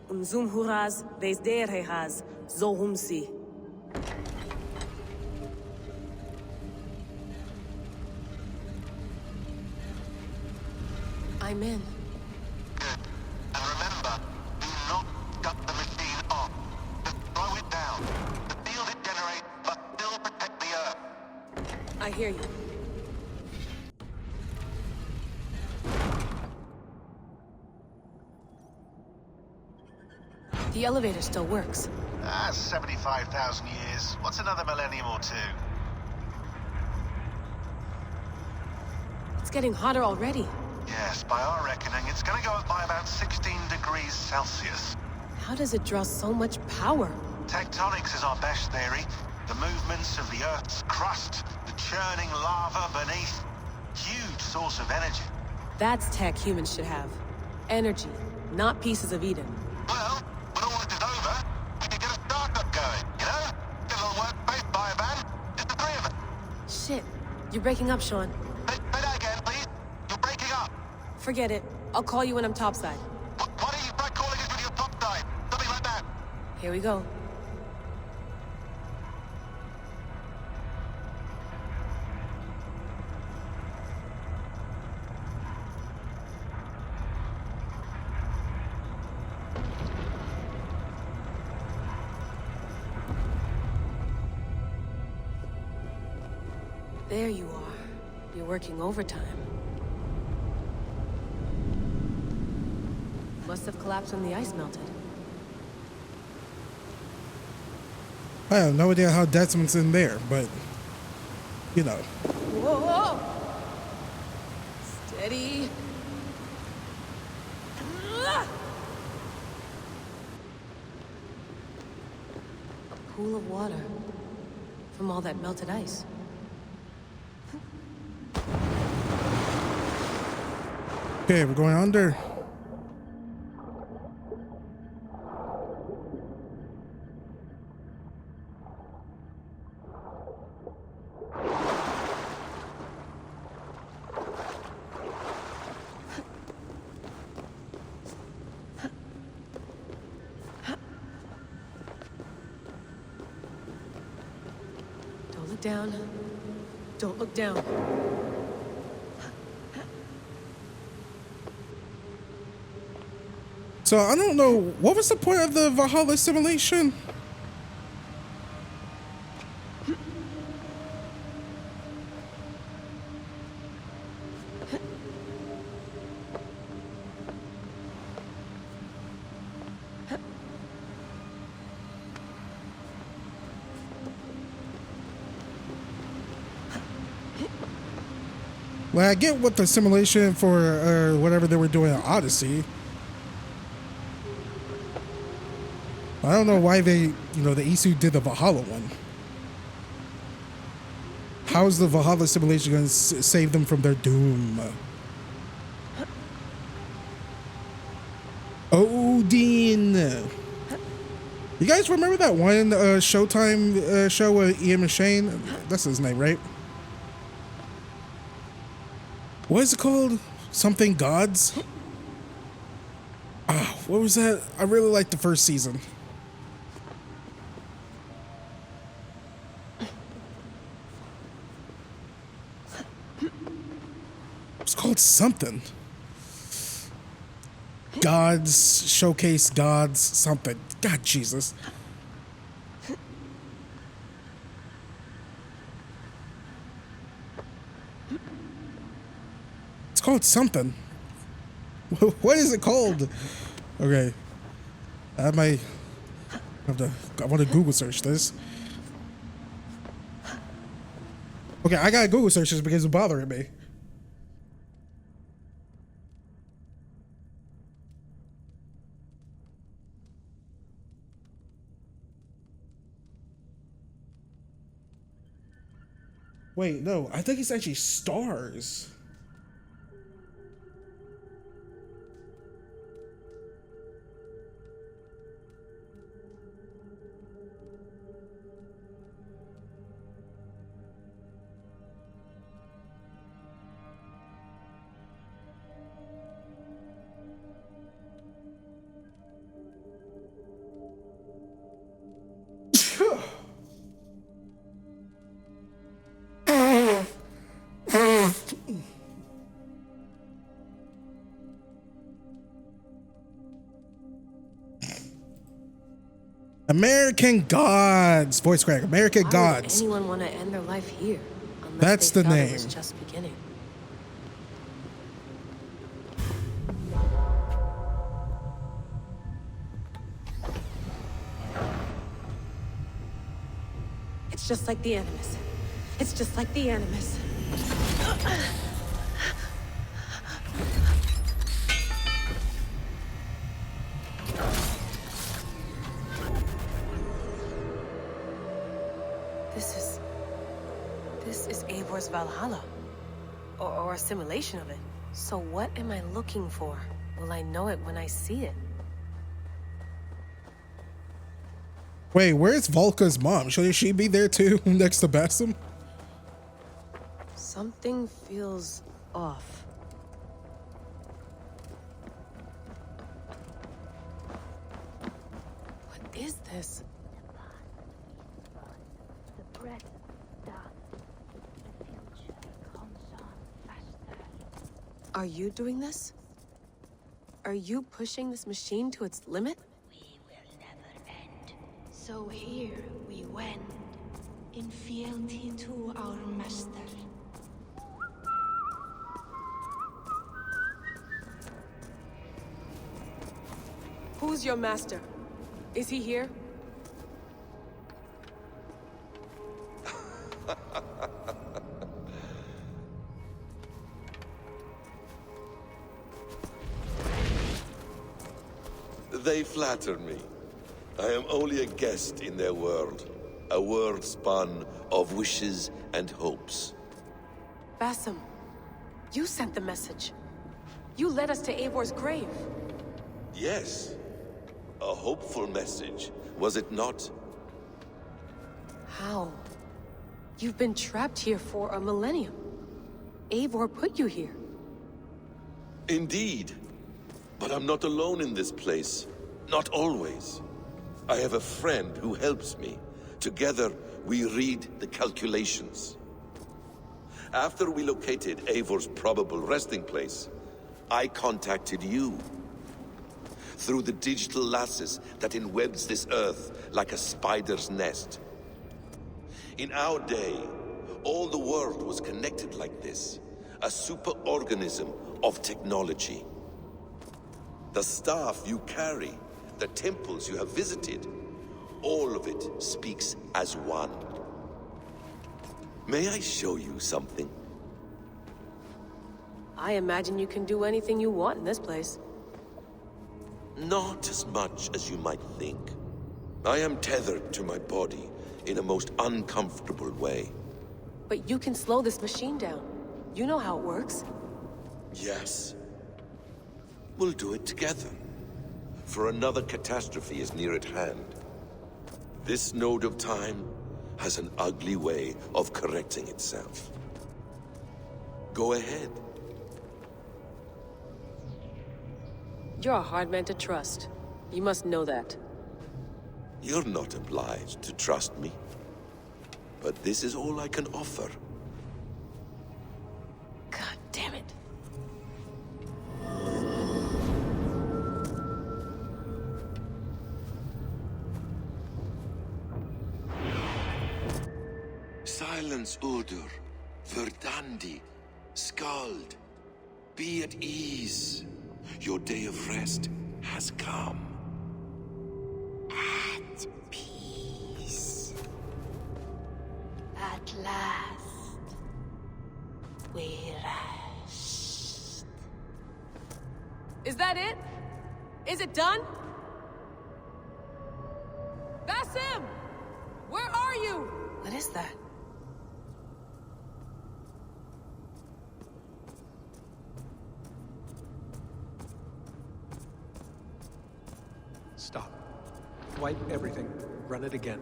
Unzum huraz, des derehaz, zohumsi. I'm in. Good. And remember, do not shut the machine off. Just slow it down. The field it generates must still protect the Earth. I hear you. The elevator still works. 75,000 years. What's another millennium or two? It's getting hotter already. Yes, by our reckoning, it's gonna go up by about 16 degrees Celsius. How does it draw so much power? Tectonics is our best theory. The movements of the Earth's crust, the churning lava beneath. Huge source of energy. That's tech humans should have. Energy, not pieces of Eden. Well, when all this is over, we can get a startup going, you know? Get a little workspace, buy a van, just the three of us. Shit, you're breaking up, Sean. Say that again, please. You're breaking up. Forget it. I'll call you when I'm topside. Why don't you try calling us with your top side? Something like that. Here we go. There you are. You're working overtime. Must have collapsed when the ice melted. I have no idea how Desmond's in there, but you know. Whoa! Steady. A pool of water from all that melted ice. Okay, we're going under. Don't look down. Don't look down. So I don't know, what was the point of the Valhalla simulation? Well, I get what the simulation for whatever they were doing in Odyssey. I don't know why they, the Isu did the Valhalla one. How is the Valhalla simulation going to save them from their doom? Odin! You guys remember that one Showtime show with Ian McShane? That's his name, right? What is it called? Something Gods? What was that? I really liked the first season. It's called something. Gods, Showcase Gods, something. God, Jesus. It's called something. What is it called? Okay. I want to Google search this. Okay, I gotta Google search this because it's bothering me. Wait, no, I think it's actually stars. American Gods. Voice crack. American Gods. Why would anyone want to end their life here? Unless That's they the thought name. It was just beginning. It's just like the Animus. It's just like the Animus. This is Eivor's Valhalla. Or a simulation of it. So what am I looking for? Will I know it when I see it? Wait, where's Volka's mom? Should she be there too, next to Basim? Something feels off. What is this? The breath starts. The future comes on faster. Are you doing this? Are you pushing this machine to its limit? We will never end. So here we wend, in fealty to our master. Who's your master? Is he here? They flatter me. I am only a guest in their world. A world spun of wishes and hopes. Basim, you sent the message. You led us to Eivor's grave. Yes. A hopeful message, was it not? How? You've been trapped here for a millennium. Eivor put you here. Indeed. But I'm not alone in this place. Not always. I have a friend who helps me. Together, we read the calculations. After we located Eivor's probable resting place, I contacted you. Through the digital lasses that enwebs this earth like a spider's nest. In our day, all the world was connected like this. A superorganism of technology. The staff you carry, the temples you have visited, all of it speaks as one. May I show you something? I imagine you can do anything you want in this place. Not as much as you might think. I am tethered to my body in a most uncomfortable way. But you can slow this machine down. You know how it works. Yes. We'll do it together. For another catastrophe is near at hand. This node of time has an ugly way of correcting itself. Go ahead. You're a hard man to trust. You must know that. You're not obliged to trust me. But this is all I can offer. God damn it. Silence, Udur. Verdandi. Skald. Be at ease. Your day of rest has come. At peace. At last, we rest. Is that it? Is it done? Basim! Where are you? What is that? Stop. Wipe everything. Run it again.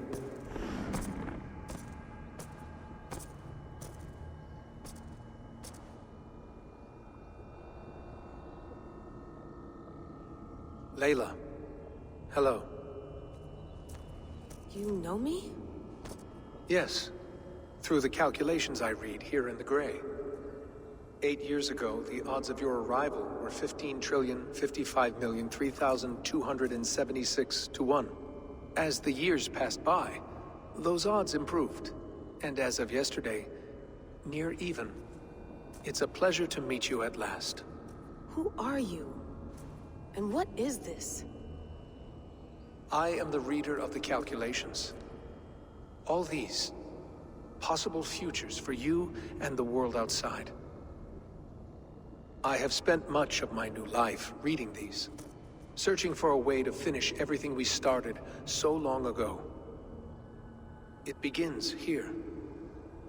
Leila. Hello. You know me? Yes. Through the calculations I read here in the gray. 8 years ago, the odds of your arrival were 15,055,003,276 to 1. As the years passed by, those odds improved. And as of yesterday, near even. It's a pleasure to meet you at last. Who are you? And what is this? I am the reader of the calculations. All these, possible futures for you and the world outside. I have spent much of my new life reading these, searching for a way to finish everything we started so long ago. It begins here.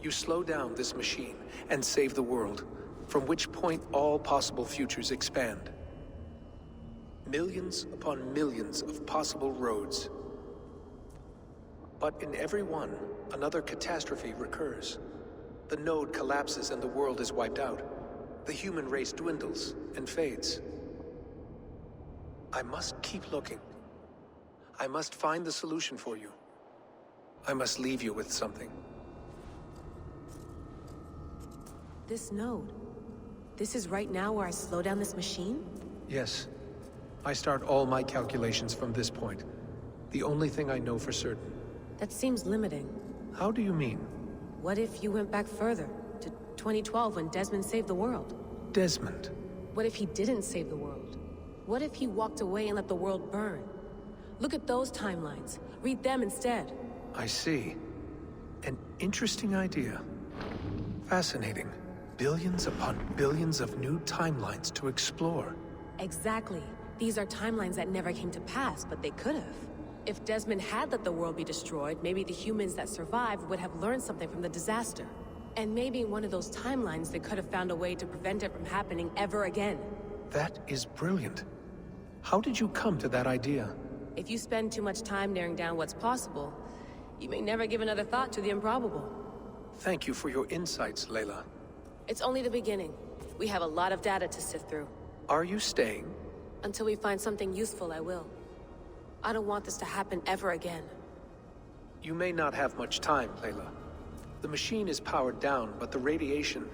You slow down this machine and save the world, from which point all possible futures expand. Millions upon millions of possible roads. But in every one, another catastrophe recurs. The node collapses and the world is wiped out. The human race dwindles and fades. I must keep looking. I must find the solution for you. I must leave you with something. This node. This is right now where I slow down this machine? Yes. I start all my calculations from this point. The only thing I know for certain. That seems limiting. How do you mean? What if you went back further, to 2012 when Desmond saved the world? Desmond? What if he didn't save the world? What if he walked away and let the world burn? Look at those timelines. Read them instead. I see. An interesting idea. Fascinating. Billions upon billions of new timelines to explore. Exactly. These are timelines that never came to pass, but they could have. If Desmond had let the world be destroyed, maybe the humans that survived would have learned something from the disaster. And maybe in one of those timelines they could have found a way to prevent it from happening ever again. That is brilliant. How did you come to that idea? If you spend too much time narrowing down what's possible, you may never give another thought to the improbable. Thank you for your insights, Leila. It's only the beginning. We have a lot of data to sift through. Are you staying? Until we find something useful, I will. I don't want this to happen ever again. You may not have much time, Leila. The machine is powered down, but the radiation,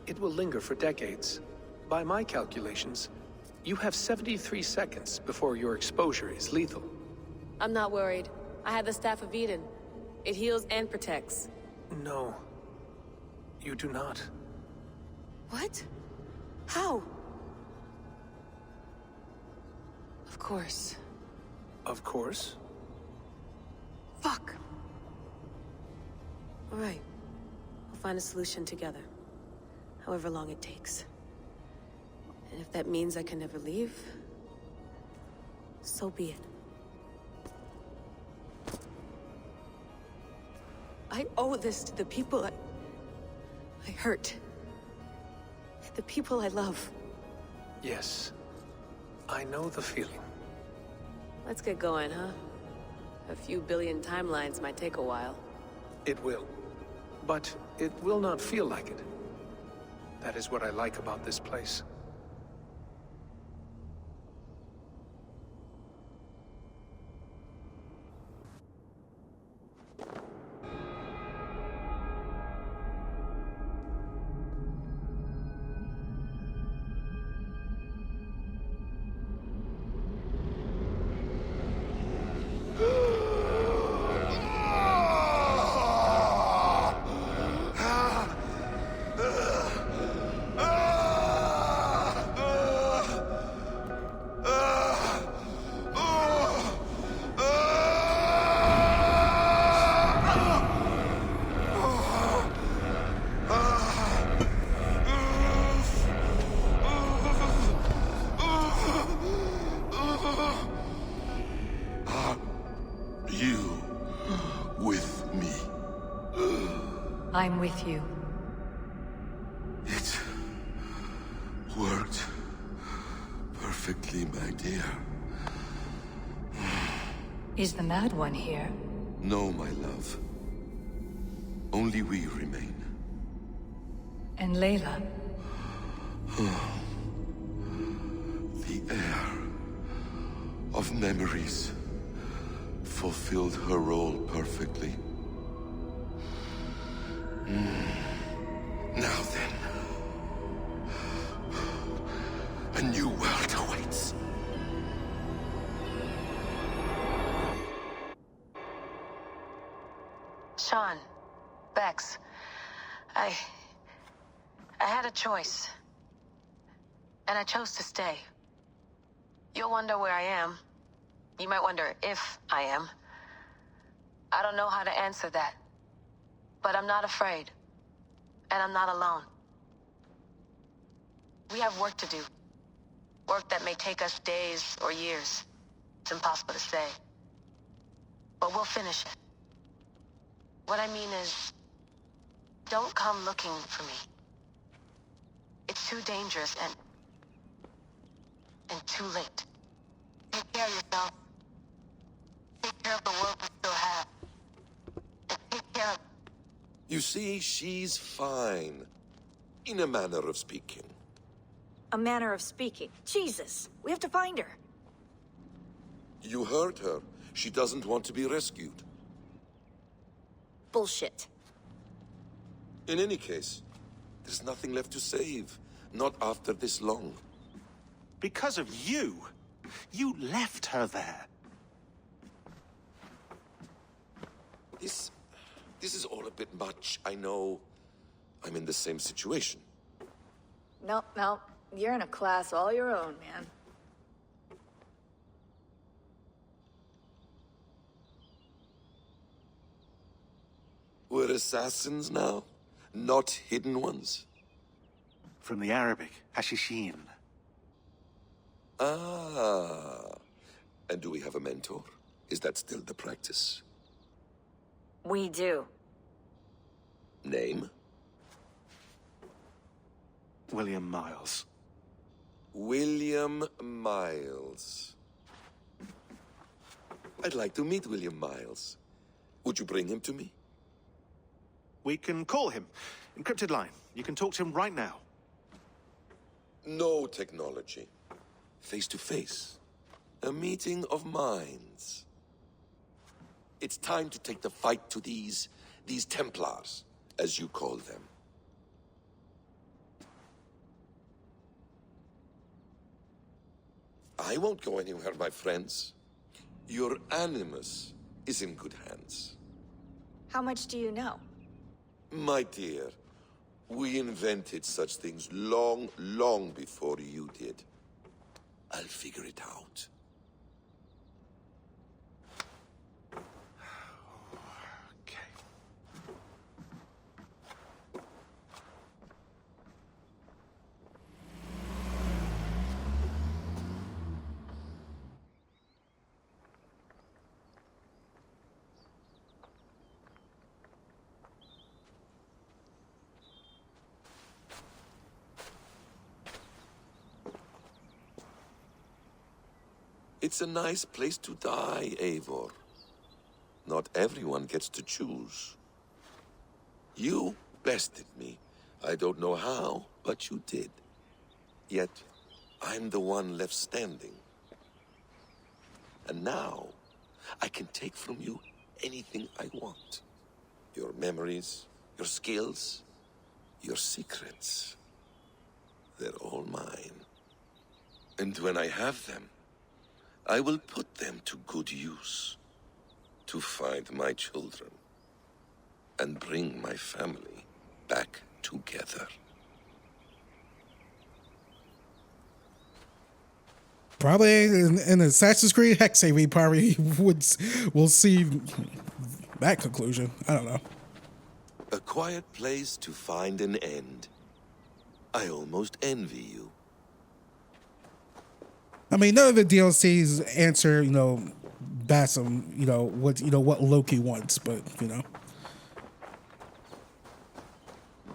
it will linger for decades. By my calculations, you have 73 seconds before your exposure is lethal. I'm not worried. I have the Staff of Eden. It heals and protects. No. You do not. What? How? Of course. Of course? Fuck! All right. We'll find a solution together. However long it takes. And if that means I can never leave, so be it. I owe this to the people I hurt. The people I love. Yes. I know the feeling. Let's get going, huh? A few billion timelines might take a while. It will. But it will not feel like it. That is what I like about this place. You with me? I'm with you. It worked perfectly, my dear. Is the Mad One here? No, my love. Only we remain. And Leila? The air of memories fulfilled her role perfectly. Now then, a new world awaits. Sean, Bex, I had a choice. And I chose to stay. You'll wonder where I am. You might wonder if I am. I don't know how to answer that. But I'm not afraid. And I'm not alone. We have work to do. Work that may take us days or years. It's impossible to say. But we'll finish it. What I mean is, don't come looking for me. It's too dangerous and too late. Take care of yourself. Take care of the world we still have. And take care of... You see, she's fine. In a manner of speaking. A manner of speaking. Jesus, we have to find her. You heard her. She doesn't want to be rescued. Bullshit. In any case, there's nothing left to save. Not after this long. Because of you. You left her there. This is all a bit much, I know. I'm in the same situation. No. You're in a class all your own, man. We're assassins now? Not hidden ones? From the Arabic, Hashishin. Ah. And do we have a mentor? Is that still the practice? We do. Name? William Miles. William Miles. I'd like to meet William Miles. Would you bring him to me? We can call him. Encrypted line. You can talk to him right now. No technology. Face to face. A meeting of minds. It's time to take the fight to these Templars, as you call them. I won't go anywhere, my friends. Your animus is in good hands. How much do you know? My dear, we invented such things long, long before you did. I'll figure it out. It's a nice place to die, Eivor. Not everyone gets to choose. You bested me. I don't know how, but you did. Yet, I'm the one left standing. And now, I can take from you anything I want. Your memories, your skills, your secrets. They're all mine. And when I have them, I will put them to good use. To find my children. And bring my family back together. Probably in Assassin's Creed Hexe, we probably will see that conclusion. I don't know. A quiet place to find an end. I almost envy you. I mean, none of the DLCs answer, Basim, what Loki wants, but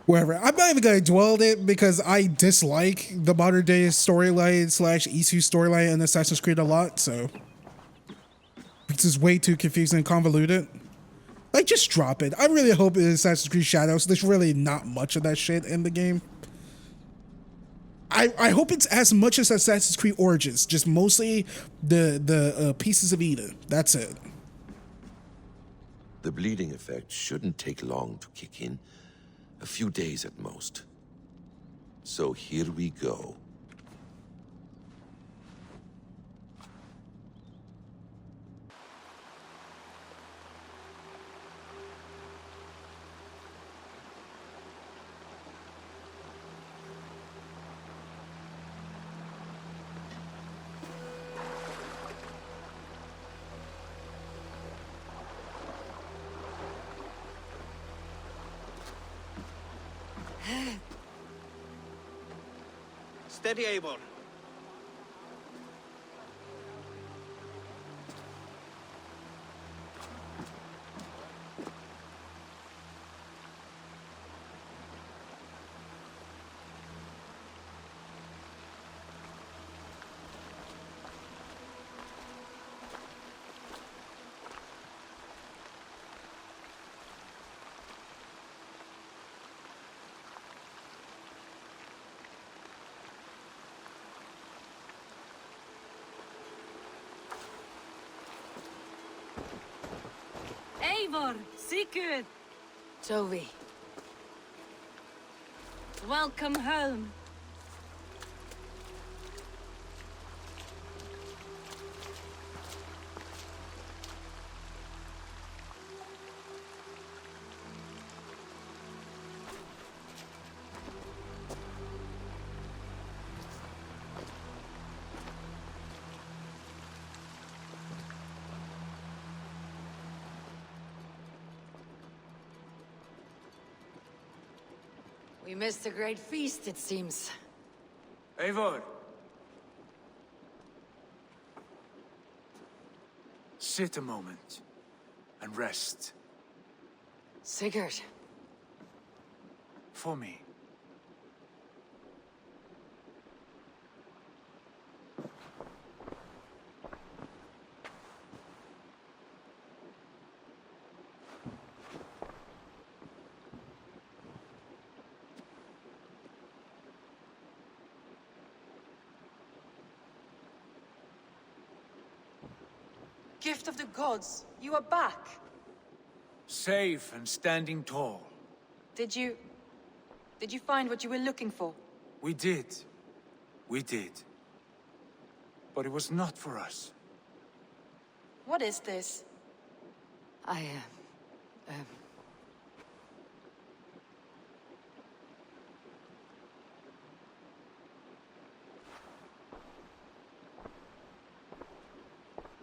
whatever. I'm not even gonna dwell on it because I dislike the modern day storyline / Isu storyline in Assassin's Creed a lot, so it's just way too confusing and convoluted. Like, just drop it. I really hope in Assassin's Creed Shadows there's really not much of that shit in the game. I hope it's as much as Assassin's Creed Origins, just mostly the pieces of Eden. That's it. The bleeding effect shouldn't take long to kick in. A few days at most. So here we go. Steady, Eivor. Eivor, Sigurd. Toby. Welcome home. We missed a great feast, it seems. Eivor. Sit a moment and rest. Sigurd. For me. Gift of the gods, you are back. Safe and standing tall. Did you find what you were looking for? We did. We did. But it was not for us. What is this?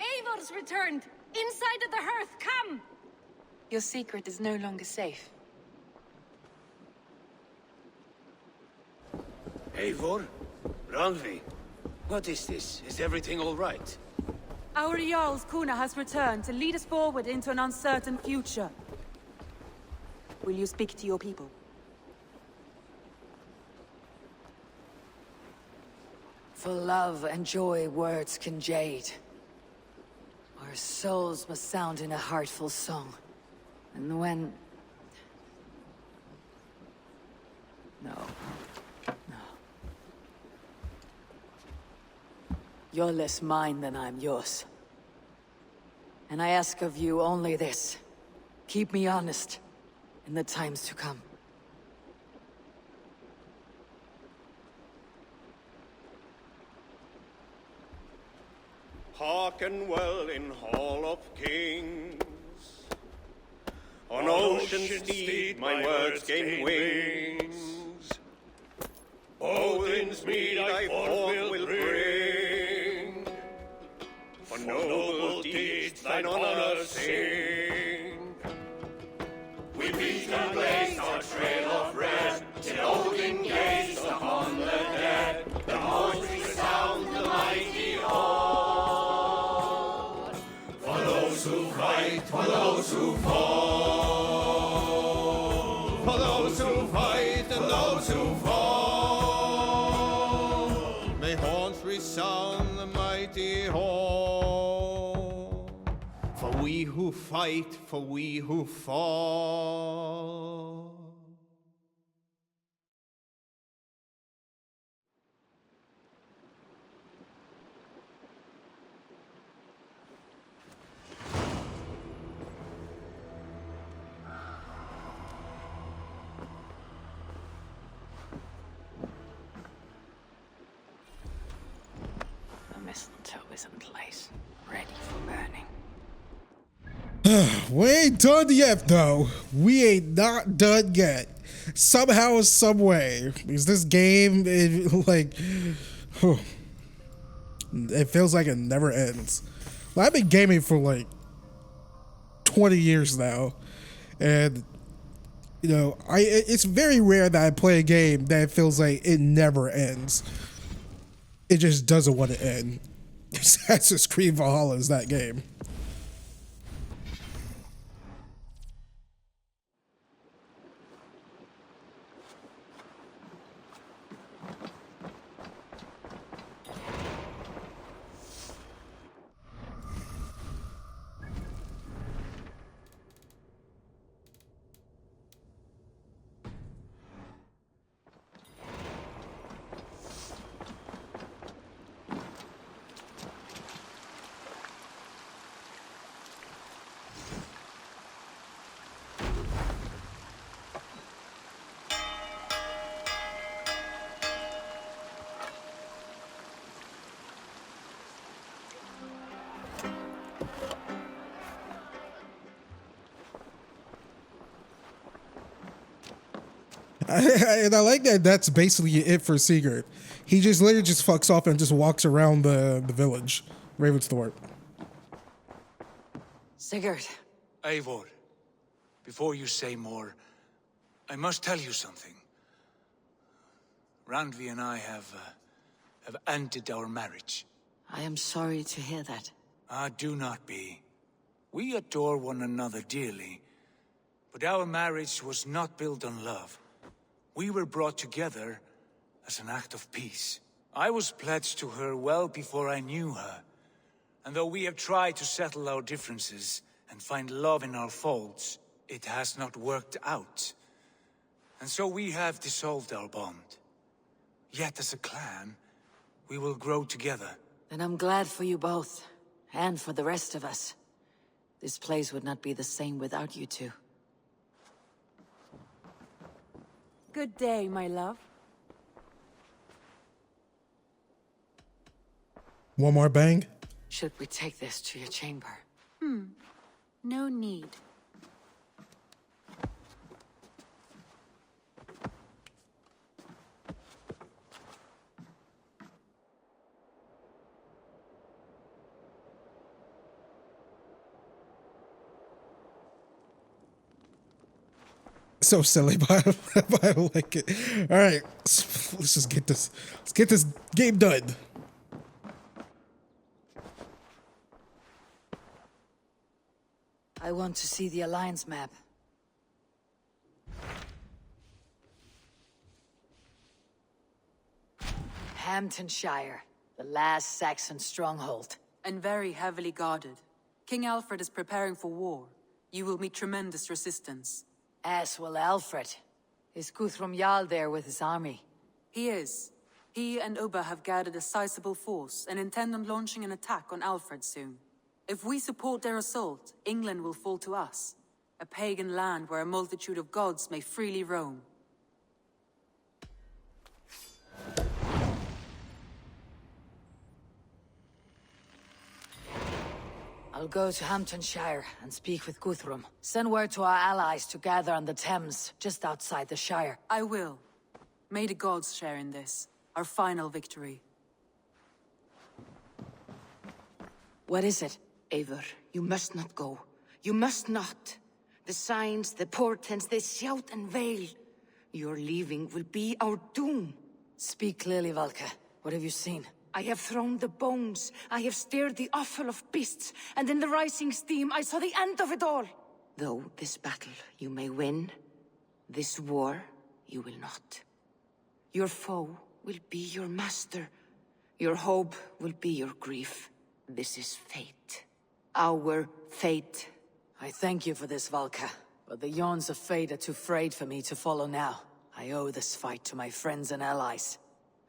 Eivor's returned! Inside of the hearth, come! Your secret is no longer safe. Eivor? Rangvi? What is this? Is everything all right? Our Jarl's Kuna has returned to lead us forward into an uncertain future. Will you speak to your people? For love and joy, words can jade. Or souls must sound in a heartful song. And when... No. You're less mine than I'm yours. And I ask of you only this. Keep me honest in the times to come. Hearken well in Hall of Kings. On ocean steed my words gain wings. Odin's mead I forth will bring. For noble deeds thine honor sing. We beat and blaze our trail of red, till Odin gazed upon the dead. The voice resound the mighty hall. For those who fight, for those who fall. For those who fight and those who fall. May horns resound the mighty hall. For we who fight, for we who fall. The mistletoe is in place, ready for burning. We ain't done yet, though. We ain't not done yet. Somehow, some way, because this game, it feels like it never ends. Well, I've been gaming for like 20 years now, and you know, it's very rare that I play a game that feels like it never ends. It just doesn't want to end. Assassin's Creed Valhalla is that game. And I like that that's basically it for Sigurd. He just literally just fucks off and just walks around the village, Ravensthorpe. Sigurd. Eivor, before you say more, I must tell you something. Randvi and I have ended our marriage. I am sorry to hear that. Ah, do not be. We adore one another dearly, but our marriage was not built on love. We were brought together as an act of peace. I was pledged to her well before I knew her, and though we have tried to settle our differences and find love in our faults, it has not worked out. And so we have dissolved our bond. Yet as a clan, we will grow together. Then I'm glad for you both, and for the rest of us. This place would not be the same without you two. Good day, my love. One more bang? Should we take this to your chamber? No need. So silly, but I like it. All right, let's just get this. Let's get this game done. I want to see the Alliance map. Hamtunscire, the last Saxon stronghold. And very heavily guarded. King Alfred is preparing for war. You will meet tremendous resistance. As will Alfred. Is Guthrum Jarl there with his army? He is. He and Ubba have gathered a sizable force and intend on launching an attack on Alfred soon. If we support their assault, England will fall to us. A pagan land where a multitude of gods may freely roam. I'll go to Hamtunscire and speak with Guthrum. Send word to our allies to gather on the Thames, just outside the Shire. I will. May the gods share in this, our final victory. What is it? Eivor, you must not go. You must not. The signs, the portents, they shout and wail. Your leaving will be our doom. Speak clearly, Valka. What have you seen? I have thrown the bones. I have stirred the offal of beasts. And in the rising steam, I saw the end of it all. Though this battle you may win, this war you will not. Your foe will be your master. Your hope will be your grief. This is fate. Our fate. I thank you for this, Valka. But the yawns of fate are too frayed for me to follow now. I owe this fight to my friends and allies.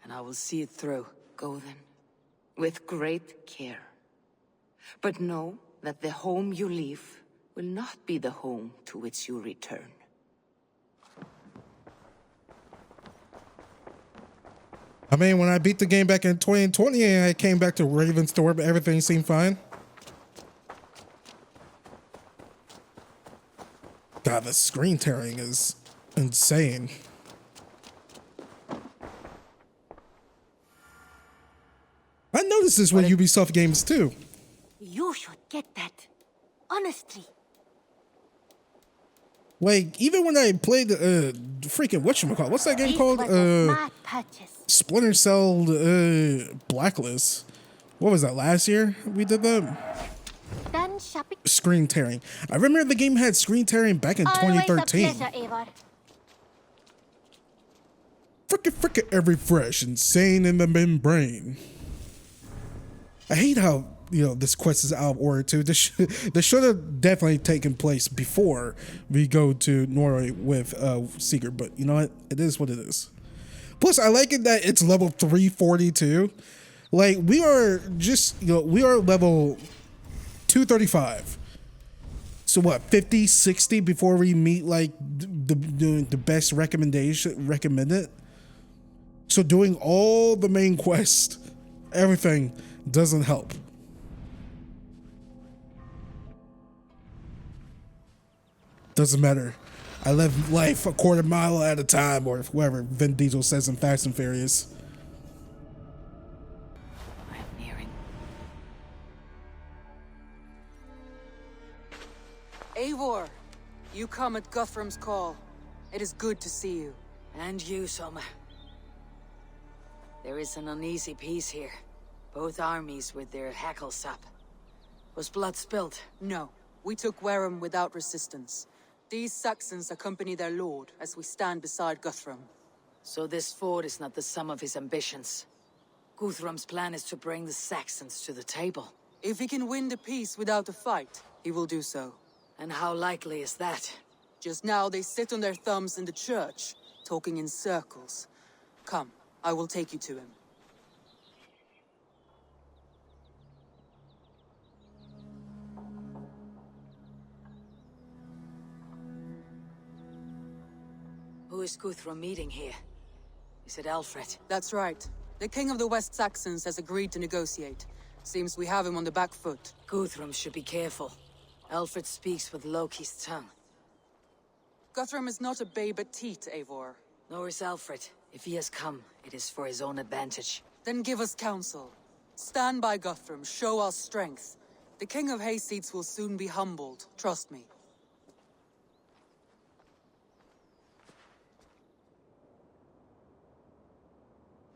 And I will see it through. Go then, with great care. But know that the home you leave will not be the home to which you return. I mean, when I beat the game back in 2020 and I came back to Ravensthorpe, everything seemed fine. God, the screen tearing is insane. I noticed this with Ubisoft games too. You should get that. Honestly. Like, even when I played freaking whatchamacallit, what's that game called? Splinter Cell Blacklist. What was that, last year we did that? Done shopping. Screen tearing. I remember the game had screen tearing back in 2013. Always a pleasure, Eivor. Frickin' every fresh, insane in the membrane. I hate how, you know, this quest is out of order too. This should have definitely taken place before we go to Norway with Sigurd, but you know what? It is what it is. Plus, I like it that it's level 342. Like, we are just, you know, we are level 235. So what, 50, 60 before we meet like the best recommended? So doing all the main quests, everything doesn't help. Doesn't matter. I live life a quarter mile at a time, or whatever Vin Diesel says in Fast and Furious. I'm nearing. Eivor, you come at Guthrum's call. It is good to see you. And you, Soma. There is an uneasy peace here. Both armies with their hackles up. Was blood spilled? No. We took Wareham without resistance. These Saxons accompany their lord as we stand beside Guthrum. So this fort is not the sum of his ambitions. Guthrum's plan is to bring the Saxons to the table. If he can win the peace without a fight, he will do so. And how likely is that? Just now they sit on their thumbs in the church, talking in circles. Come, I will take you to him. Who is Guthrum meeting here? Is it Alfred? That's right. The king of the West Saxons has agreed to negotiate. Seems we have him on the back foot. Guthrum should be careful. Alfred speaks with Loki's tongue. Guthrum is not a babe at teat, Eivor. Nor is Alfred. If he has come, it is for his own advantage. Then give us counsel. Stand by Guthrum, show our strength. The king of Hayseeds will soon be humbled, trust me.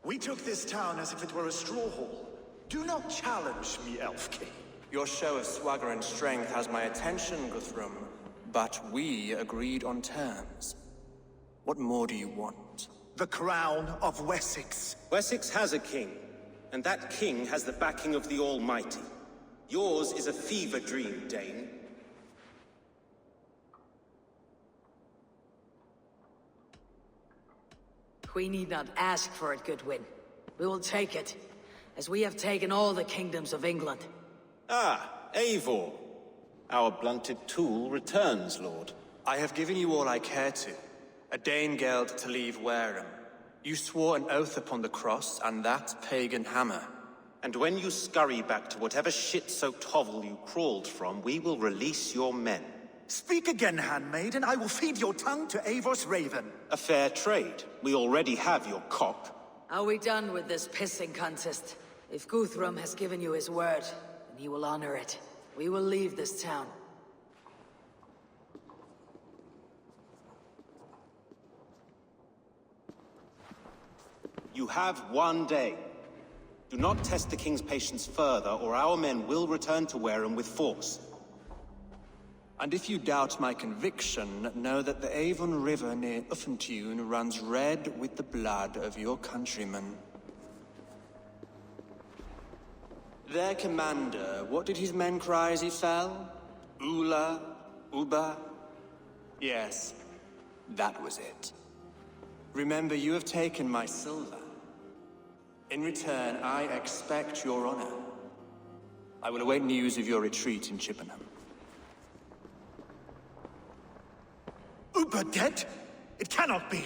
We took this town as if it were a straw hall. Do not challenge me, Elf King. Your show of swagger and strength has my attention, Guthrum. But we agreed on terms. What more do you want? The crown of Wessex. Wessex has a king, and that king has the backing of the Almighty. Yours is a fever dream, Dane. We need not ask for it, Goodwin. We will take it, as we have taken all the kingdoms of England. Ah, Eivor. Our blunted tool returns, Lord. I have given you all I care to. A Danegeld to leave Wareham. You swore an oath upon the cross, and that pagan hammer. And when you scurry back to whatever shit-soaked hovel you crawled from, we will release your men. Speak again, handmaid, and I will feed your tongue to Eivor's raven. A fair trade. We already have your cock. Are we done with this pissing contest? If Guthrum has given you his word, then he will honor it. We will leave this town. You have 1 day. Do not test the king's patience further, or our men will return to Wareham with force. And if you doubt my conviction, know that the Avon River near Uffentune runs red with the blood of your countrymen. Their commander, what did his men cry as he fell? Ula? Uba? Yes, that was it. Remember, you have taken my silver. In return, I expect your honor. I will await news of your retreat in Chippenham. Uber dead? It cannot be.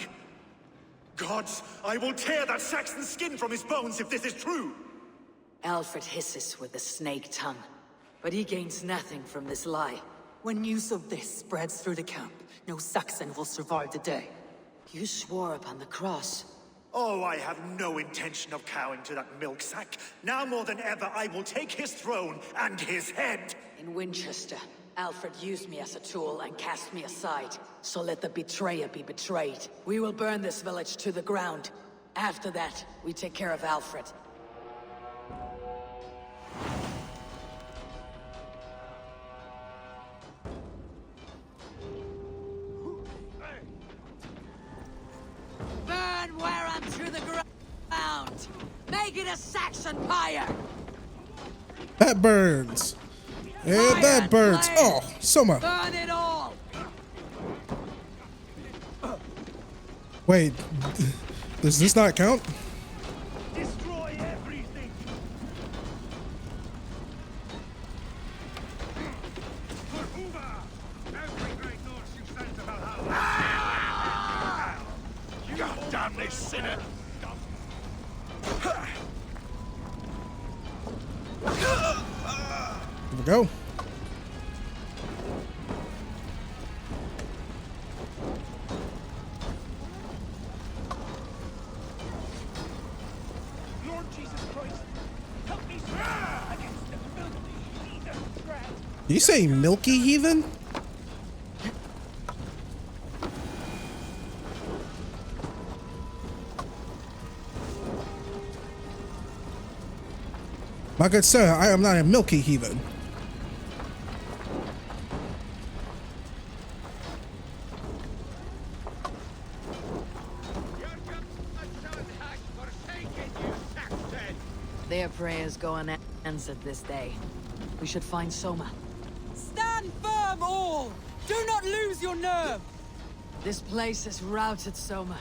Gods, I will tear that Saxon's skin from his bones if this is true. Alfred hisses with a snake tongue, but he gains nothing from this lie. When news of this spreads through the camp, no Saxon will survive the day. You swore upon the cross. Oh, I have no intention of cowing to that milk sack. Now more than ever, I will take his throne and his head. In Winchester, Alfred used me as a tool and cast me aside. So let the betrayer be betrayed. We will burn this village to the ground. After that, we take care of Alfred. Burn Wareham to the ground! Make it a Saxon pyre! That burns. And that burns. Oh, Soma. Burn it all! Wait, does this not count? Destroy everything! For Uva! Every great Norse you sent to Valhalla! God damn this sinner! Here we go. Lord Jesus Christ, help me against the filthy heathen threat! You say milky heathen? My good sir, I am not a milky heathen. Their prayers go unanswered this day. We should find Soma. Stand firm, all! Do not lose your nerve! This place has routed Soma.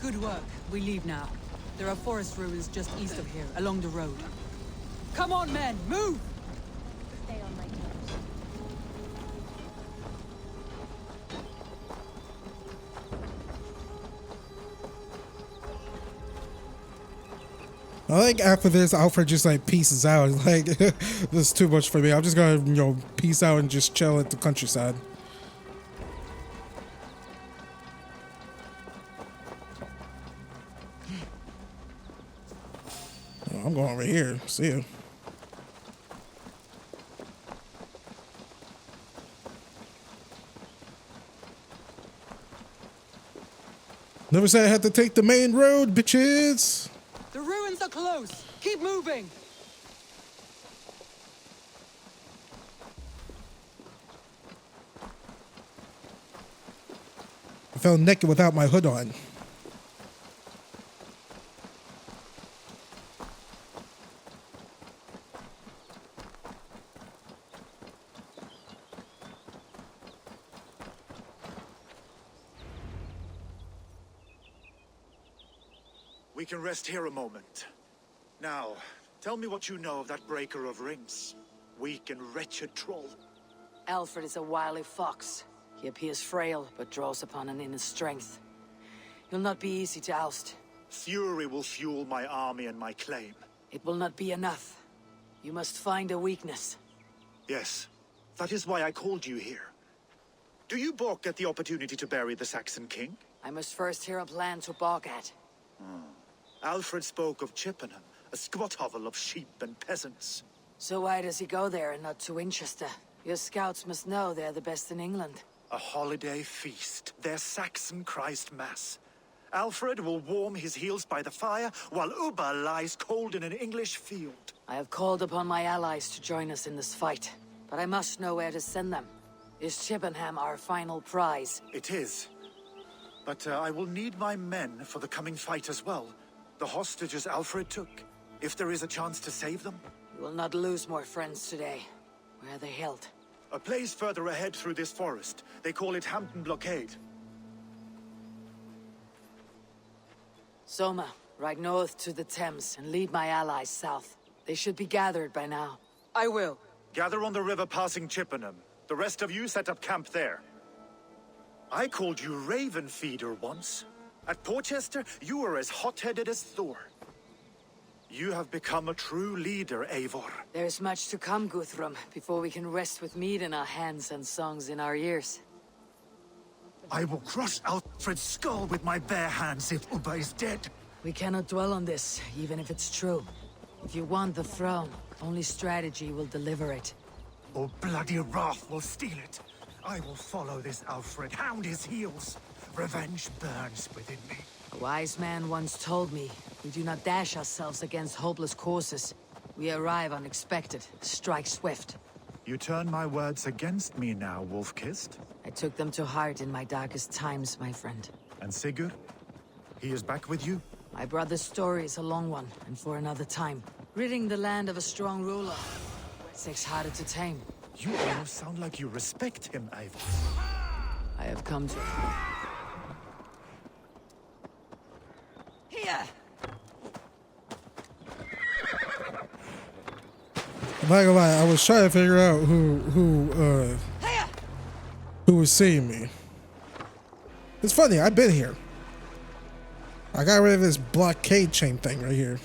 Good work. We leave now. There are forest ruins just east of here, along the road. Come on, men! Move! Stay on my toes. I think after this, Alfred just like pieces out. Like, this is too much for me. I'm just gonna, you know, peace out and just chill at the countryside. Oh, I'm going over here. See you. Never said I had to take the main road, bitches. The ruins are close! Keep moving! I fell naked without my hood on. We can rest here a moment. Now, tell me what you know of that breaker of rings. Weak and wretched troll. Alfred is a wily fox. He appears frail, but draws upon an inner strength. He'll not be easy to oust. Fury will fuel my army and my claim. It will not be enough. You must find a weakness. Yes, that is why I called you here. Do you balk at the opportunity to bury the Saxon king? I must first hear a plan to balk at. Alfred spoke of Chippenham, a squat hovel of sheep and peasants. So why does he go there and not to Winchester? Your scouts must know they're the best in England. A holiday feast, their Saxon Christ Mass. Alfred will warm his heels by the fire, while Ubba lies cold in an English field. I have called upon my allies to join us in this fight, but I must know where to send them. Is Chippenham our final prize? It is. But I will need my men for the coming fight as well. The hostages Alfred took. If there is a chance to save them. You will not lose more friends today. Where are they held? A place further ahead through this forest. They call it Hampton Blockade. Soma, ride north to the Thames and lead my allies south. They should be gathered by now. I will. Gather on the river passing Chippenham. The rest of you set up camp there. I called you Raven Feeder once. At Porchester, you were as hot-headed as Thor. You have become a true leader, Eivor. There's much to come, Guthrum, before we can rest with meat in our hands and songs in our ears. I will crush Alfred's skull with my bare hands if Ubba is dead. We cannot dwell on this, even if it's true. If you want the throne, only strategy will deliver it. Or bloody wrath will steal it. I will follow this Alfred, hound his heels. Revenge burns within me. A wise man once told me, we do not dash ourselves against hopeless courses. We arrive unexpected, strike swift. You turn my words against me now, Wolf-Kissed? I took them to heart in my darkest times, my friend. And Sigurd? He is back with you? My brother's story is a long one, and for another time. Ridding the land of a strong ruler takes harder to tame. You almost sound like you respect him, Eivor. I have come to... Here! I'm not gonna lie, I was trying to figure out who was seeing me. It's funny, I've been here. I got rid of this blockade chain thing right here.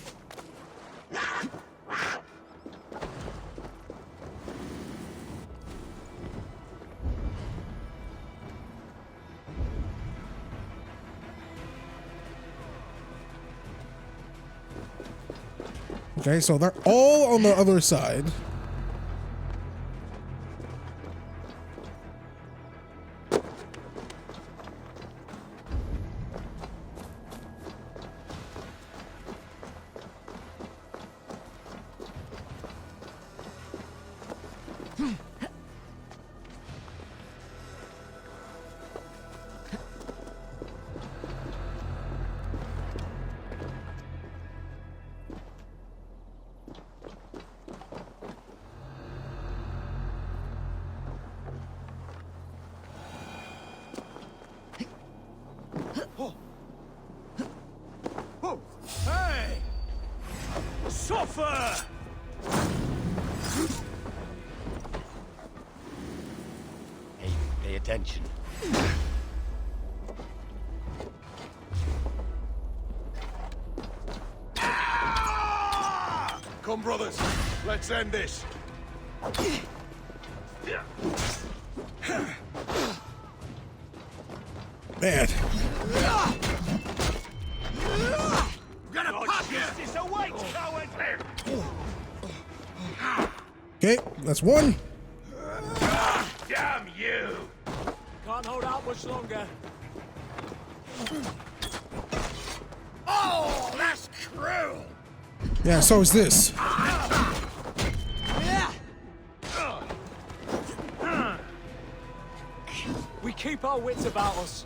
Okay, so they're all on the other side. Hey! Suffer! Hey, pay attention. Come, brothers. Let's end this. Bad. Gonna pop you! This away, coward! Okay, that's one. Damn you! Can't hold out much longer. Oh, that's cruel! Yeah, so is this. We keep our wits about us.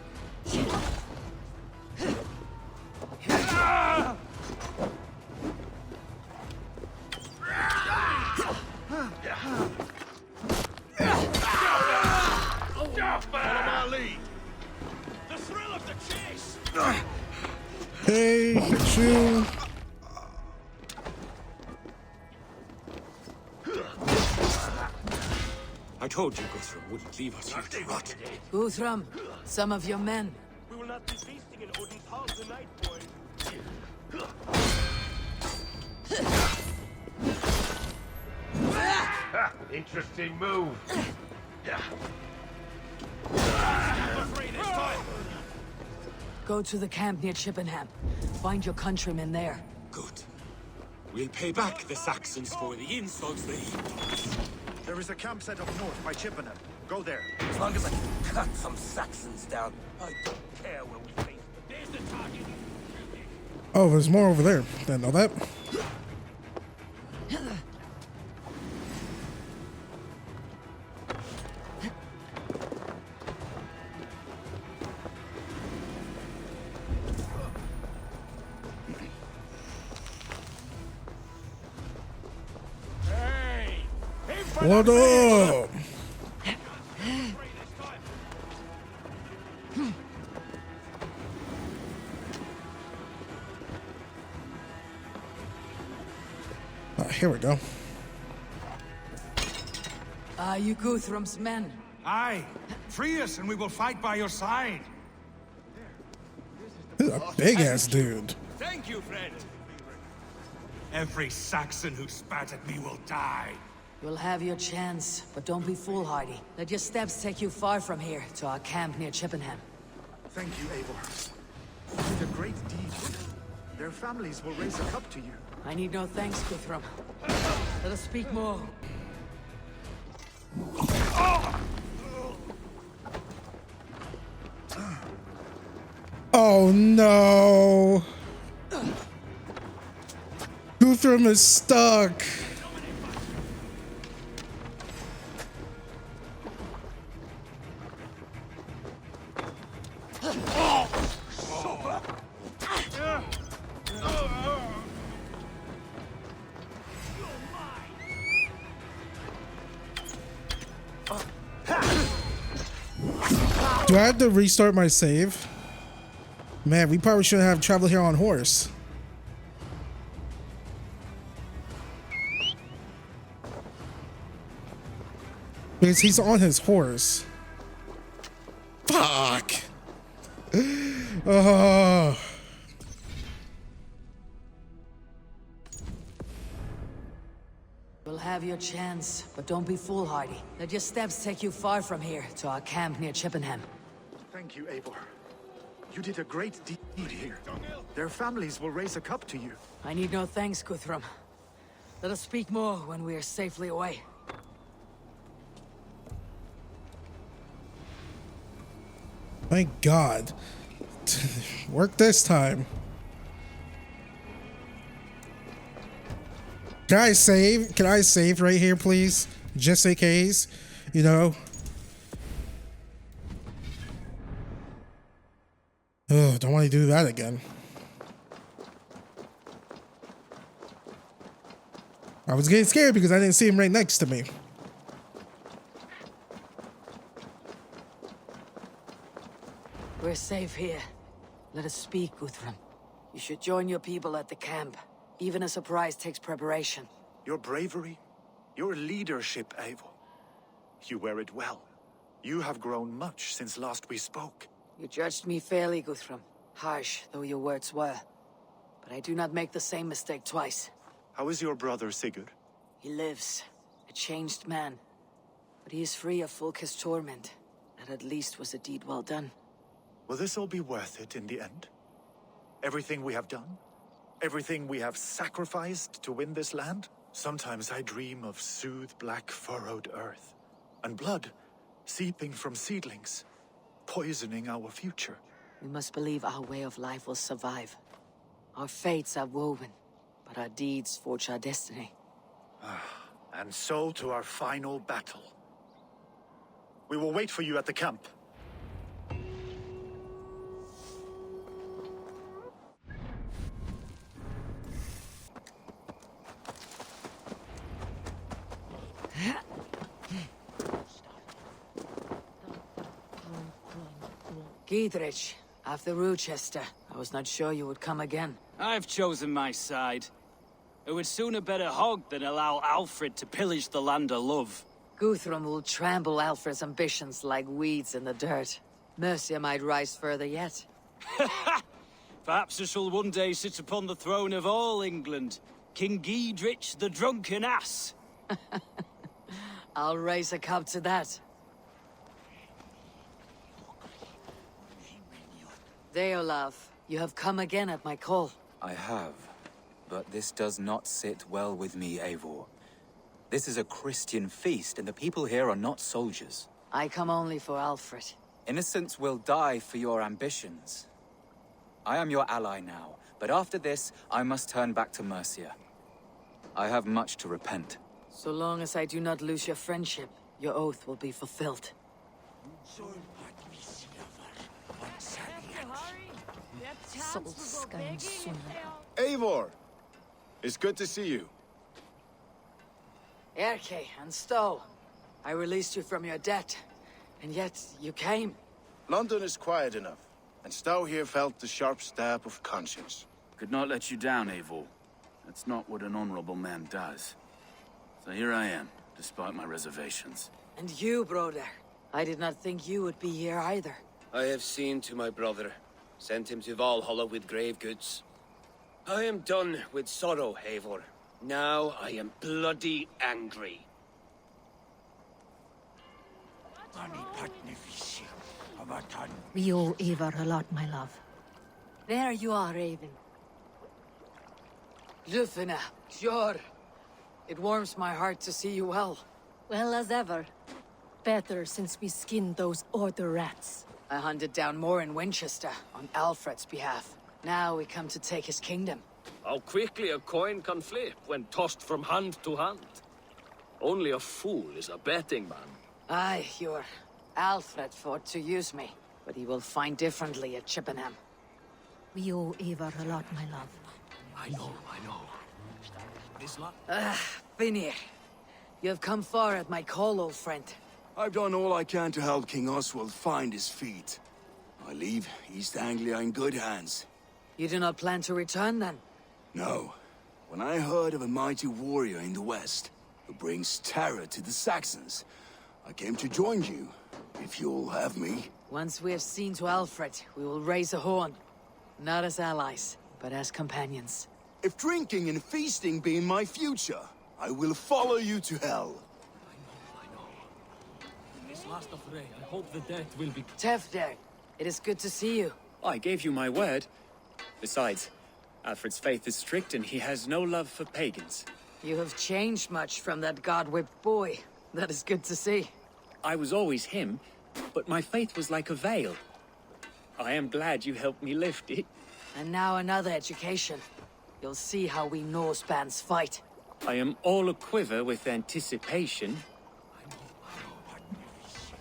Follow my lead. The thrill of the chase! Hey. Get you. I told you Guthrum wouldn't leave us here to rot. Guthrum, some of your men. We will not be feasting in Odin's hall tonight, boys. Interesting move. Go to the camp near Chippenham. Find your countrymen there. Good. We'll pay back the Saxons for the insults they heaped. There is a camp set up north by Chippenham. Go there. As long as I can cut some Saxons down, I don't care where we face. There's the target. Oh, there's more over there. Didn't know that. What up? Here we go. Are you Guthrum's men? Aye. Free us and we will fight by your side. This is a big ass dude. Thank you, friend. Every Saxon who spat at me will die. You'll have your chance, but don't be foolhardy. Let your steps take you far from here, to our camp near Chippenham. Thank you, Eivor. You did a great deed. Their families will raise a cup to you. I need no thanks, Guthrum. Let us speak more. Oh no! Guthrum is stuck. Do I have to restart my save? Man, we probably shouldn't have traveled here on horse. Because he's on his horse. Fuck. You'll have your chance, but don't be foolhardy. Let your steps take you far from here, to our camp near Chippenham. Thank you, Eivor. You did a great deed here. Their families will raise a cup to you. I need no thanks, Guthrum. Let us speak more when we are safely away. Thank God. Work this time. Can I save? Can I save right here, please? Just in case, you know. Ugh, don't want to do that again. I was getting scared because I didn't see him right next to me. We're safe here. Let us speak, Guthrum. You should join your people at the camp. Even a surprise takes preparation. Your bravery, your leadership, Eivor. You wear it well. You have grown much since last we spoke. You judged me fairly, Guthrum. Harsh though your words were. But I do not make the same mistake twice. How is your brother, Sigurd? He lives, a changed man. But he is free of Fulke's torment. That at least was a deed well done. Will this all be worth it in the end? Everything we have done? Everything we have sacrificed to win this land? Sometimes I dream of soothed black furrowed earth. And blood seeping from seedlings, poisoning our future. We must believe our way of life will survive. Our fates are woven, but our deeds forge our destiny. And so to our final battle. We will wait for you at the camp. Giedrich, after Rochester, I was not sure you would come again. I've chosen my side. I would sooner bet a hog than allow Alfred to pillage the land of love. Guthrum will trample Alfred's ambitions like weeds in the dirt. Mercia might rise further yet. Perhaps I shall one day sit upon the throne of all England. King Giedrich the drunken ass. I'll raise a cup to that. Deolav, you have come again at my call. I have, but this does not sit well with me, Eivor. This is a Christian feast, and the people here are not soldiers. I come only for Alfred. Innocents will die for your ambitions. I am your ally now, but after this, I must turn back to Mercia. I have much to repent. So long as I do not lose your friendship, your oath will be fulfilled. Eivor! It's good to see you. Erke and Stowe, I released you from your debt, and yet you came. London is quiet enough, and Stowe here felt the sharp stab of conscience. Could not let you down, Eivor. That's not what an honorable man does. So here I am, despite my reservations. And you, brother. I did not think you would be here either. I have seen to my brother, sent him to Valhalla with grave goods. I am done with sorrow, Eivor. Now I am bloody angry. We owe Eivor a lot, my love. There you are, Raven. Lufina, sure. It warms my heart to see you well. Well as ever. Better since we skinned those Order rats. I hunted down more in Winchester, on Alfred's behalf. Now we come to take his kingdom. How quickly a coin can flip when tossed from hand to hand. Only a fool is a betting man. Aye, your Alfred fought to use me, but he will find differently at Chippenham. We owe Eivor a lot, my love. I know. Finir. You have come far at my call, old friend. I've done all I can to help King Oswald find his feet. I leave East Anglia in good hands. You do not plan to return, then? No. When I heard of a mighty warrior in the west, who brings terror to the Saxons, I came to join you, if you'll have me. Once we have seen to Alfred, we will raise a horn. Not as allies, but as companions. If drinking and feasting be in my future, I will follow you to hell. I know. In this last affray, I hope the death will be... Tefder, it is good to see you. I gave you my word. Besides, Alfred's faith is strict and he has no love for pagans. You have changed much from that god-whipped boy. That is good to see. I was always him, but my faith was like a veil. I am glad you helped me lift it. And now another education. You'll see how we Norsebans fight. I am all a-quiver with anticipation.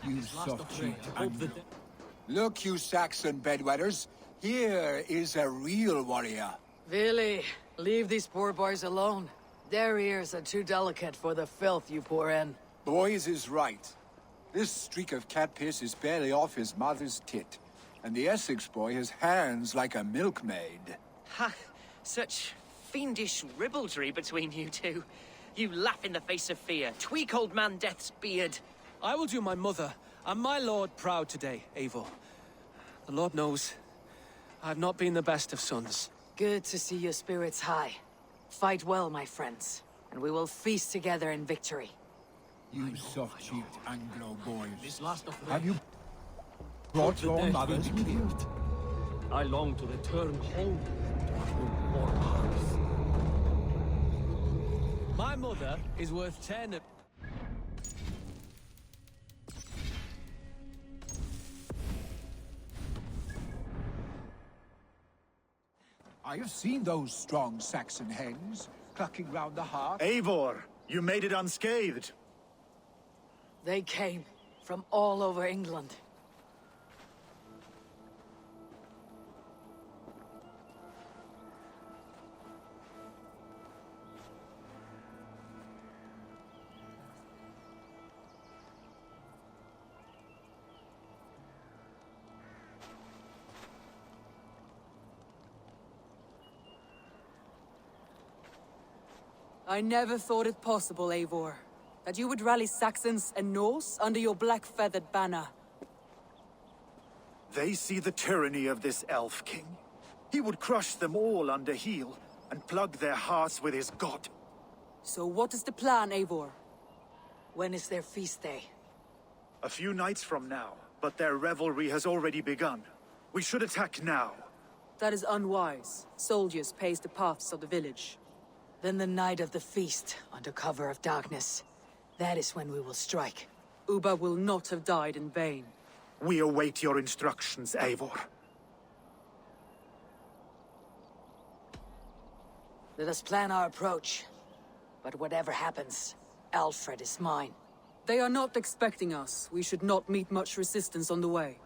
You soft-cheeked Look, you Saxon bedwetters. Here is a real warrior. Vili, leave these poor boys alone. Their ears are too delicate for the filth you pour in. Boys is right. This streak of cat piss is barely off his mother's tit. And the Essex boy has hands like a milkmaid. Ha! Such fiendish ribaldry between you two. You laugh in the face of fear, tweak old man Death's beard. I will do my mother and my lord proud today, Eivor. The Lord knows, I've not been the best of sons. Good to see your spirits high. Fight well, my friends, and we will feast together in victory. You soft-cheeked Anglo boys. This last of Have you brought your mother's gift? I long to return home to our warm hearths. My mother is worth 10 of... I have seen those strong Saxon hens clucking round the hearth. Eivor, you made it unscathed. They came from all over England. I never thought it possible, Eivor, that you would rally Saxons and Norse under your black-feathered banner. They see the tyranny of this elf king. He would crush them all under heel and plug their hearts with his god. So what is the plan, Eivor? When is their feast day? A few nights from now, but their revelry has already begun. We should attack now. That is unwise. Soldiers pace the paths of the village. Then the night of the feast, under cover of darkness. That is when we will strike. Ubba will not have died in vain. We await your instructions, Eivor. Let us plan our approach. But whatever happens, Alfred is mine. They are not expecting us. We should not meet much resistance on the way.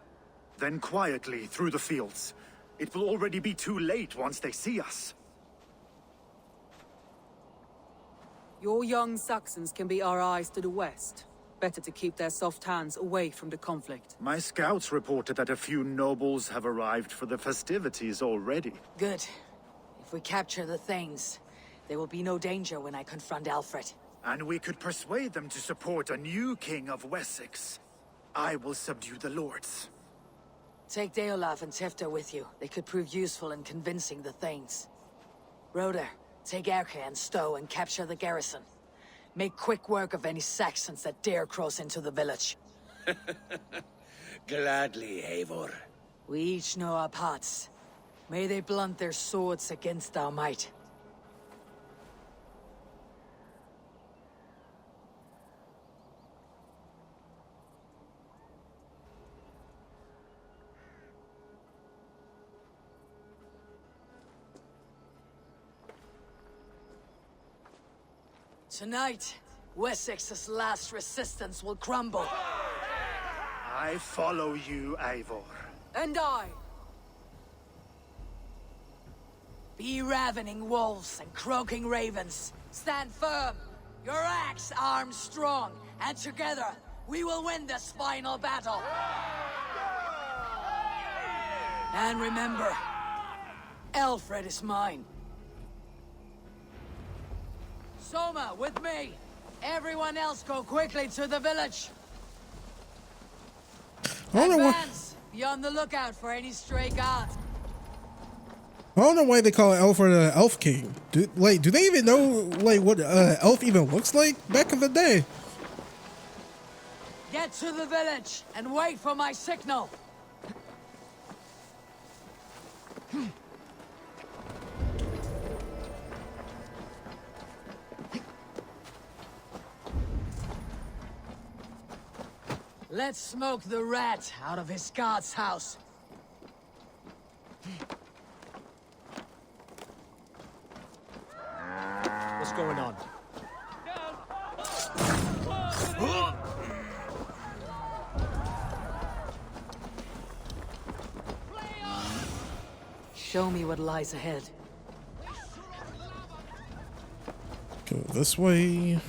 Then quietly through the fields. It will already be too late once they see us. Your young Saxons can be our eyes to the west. Better to keep their soft hands away from the conflict. My scouts reported that a few nobles have arrived for the festivities already. Good. If we capture the Thanes, there will be no danger when I confront Alfred. And we could persuade them to support a new king of Wessex. I will subdue the lords. Take Deolaf and Tifta with you. They could prove useful in convincing the Thanes. Roder, take Erke and Stowe and capture the garrison. Make quick work of any Saxons that dare cross into the village. Gladly, Eivor. We each know our parts. May they blunt their swords against our might. Tonight, Wessex's last resistance will crumble. I follow you, Eivor. And I. Be ravening wolves and croaking ravens. Stand firm. Your axe armed strong. And together, we will win this final battle. And remember, Alfred is mine. Soma, with me! Everyone else go quickly to the village! Advance! Be on the lookout for any stray guards. I don't know why they call Alfred an elf king. Do they even know what elf even looks like back in the day? Get to the village and wait for my signal. Let's smoke the rat out of his guard's house. What's going on? Show me what lies ahead. Go this way.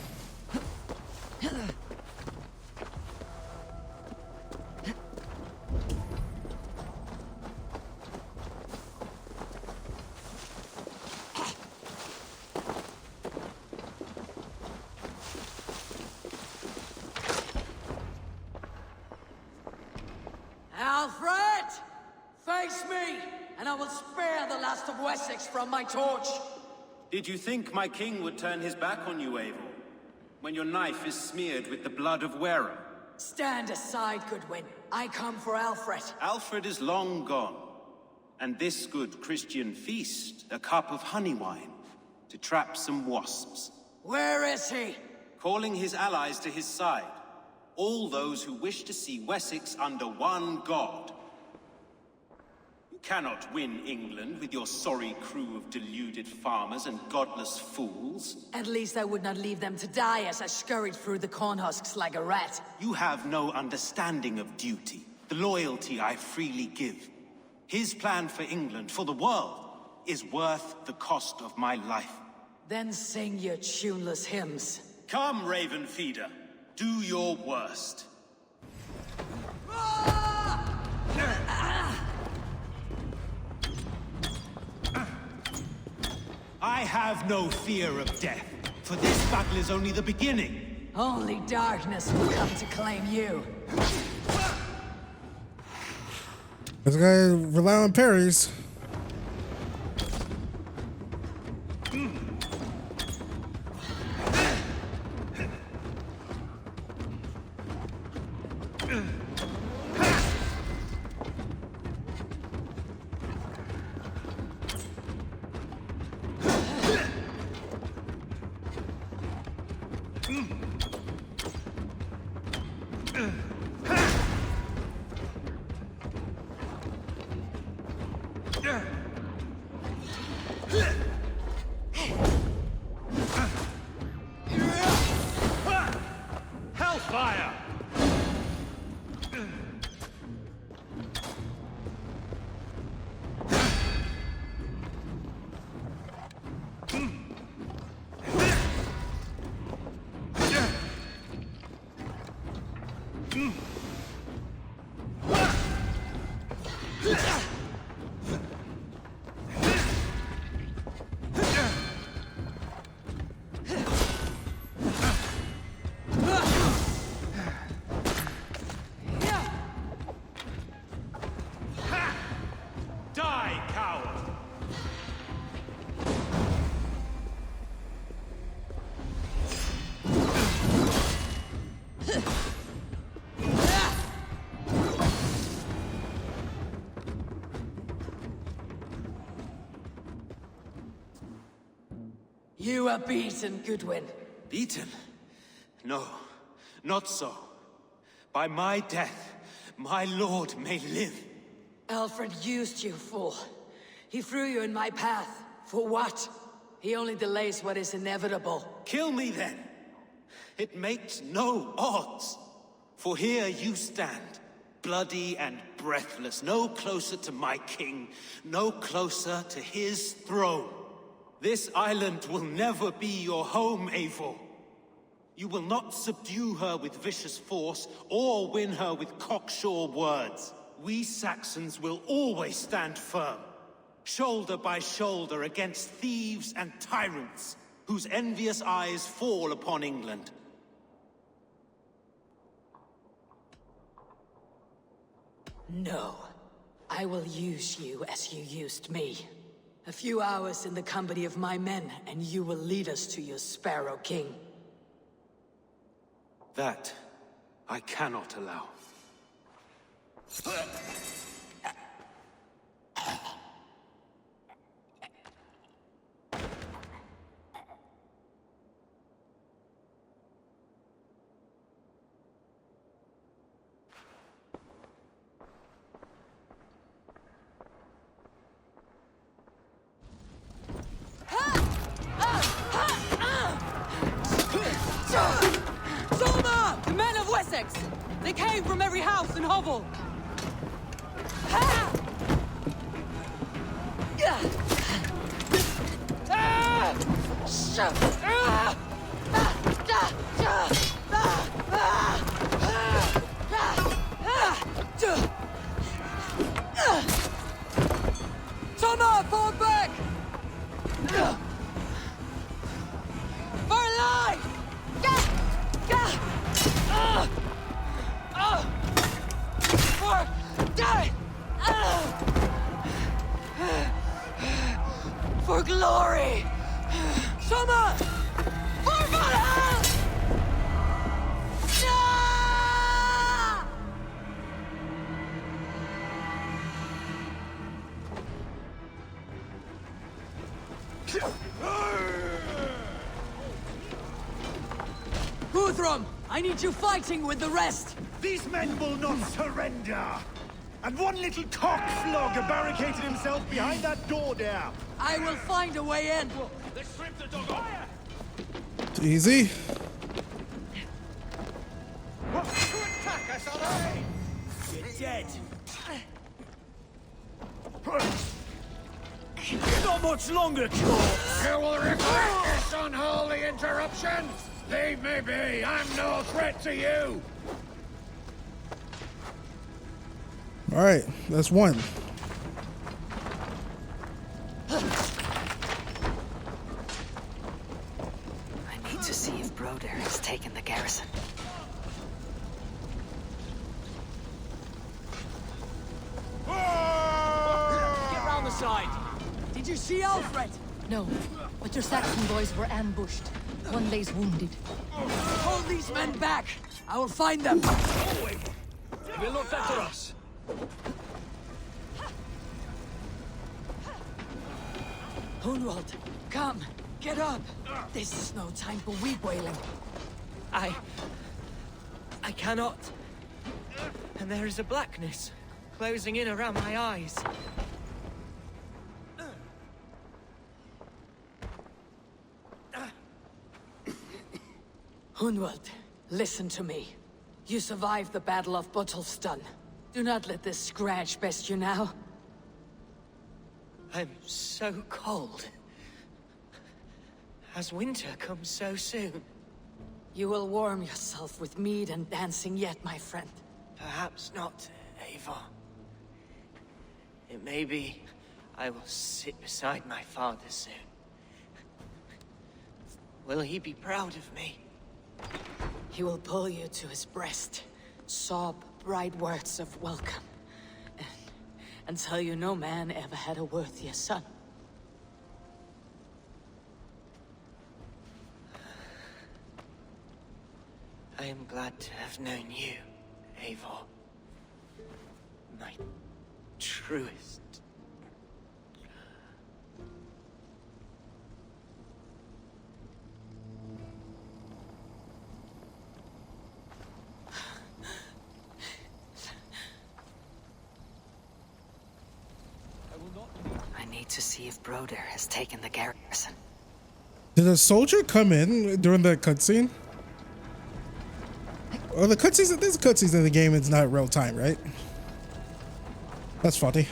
Alfred! Face me, and I will spare the last of Wessex from my torch. Did you think my king would turn his back on you, Eivor? When your knife is smeared with the blood of Wearer? Stand aside, Goodwin. I come for Alfred. Alfred is long gone. And this good Christian feast, a cup of honey wine, to trap some wasps. Where is he? Calling his allies to his side. All those who wish to see Wessex under one god. You cannot win England with your sorry crew of deluded farmers and godless fools. At least I would not leave them to die as I scurried through the corn husks like a rat. You have no understanding of duty, the loyalty I freely give. His plan for England, for the world, is worth the cost of my life. Then sing your tuneless hymns. Come, Raven Feeder. Do your worst. I have no fear of death. For this battle is only the beginning. Only darkness will come to claim you. This guy rely on parries. Hellfire! Die, coward! You are beaten, Goodwin. Beaten? No, not so. By my death, my lord may live. Alfred used you, fool. He threw you in my path. For what? He only delays what is inevitable. Kill me then. It makes no odds. For here you stand, bloody and breathless, no closer to my king, no closer to his throne. This island will never be your home, Eivor. You will not subdue her with vicious force, or win her with cocksure words. We Saxons will always stand firm, shoulder by shoulder against thieves and tyrants, whose envious eyes fall upon England. No. I will use you as you used me. A few hours in the company of my men, and you will lead us to your Sparrow King. That I cannot allow. Solma! The men of Wessex! They came from every house and hovel! Solma, fall back! For life! For die! For glory! Summer! For Valhalla! Guthrum, I need you fighting with the rest! These men will not surrender! And one little cockflogger barricaded himself behind that door there! I will find a way in! They stripped the dog off! It's easy. To attack us, are they? You're dead. Not much longer, corpse! You will regret this unholy interruption! Leave me be! I'm no threat to you! All right, that's one. I to see if Broder has taken the garrison. Get round the side! Did you see Alfred? No, but your Saxon boys were ambushed. One lays wounded. Hold these men back! I will find them! They will look after us. Hunwald, come! Get up! This is no time for weep wailing. I cannot. And there is a blackness closing in around my eyes. Hunwald, listen to me. You survived the Battle of Botolfston. Do not let this scratch best you now. I'm so cold. Has winter come so soon? You will warm yourself with mead and dancing yet, my friend. Perhaps not, Eivor. It may be I will sit beside my father soon. Will he be proud of me? He will pull you to his breast, sob bright words of welcome, and tell you no man ever had a worthier son. I am glad to have known you, Eivor. My truest. I need to see if Broder has taken the garrison. Did a soldier come in during the cutscene? Oh, the cutscenes. There's cutscenes in the game. It's not real time, right? That's funny.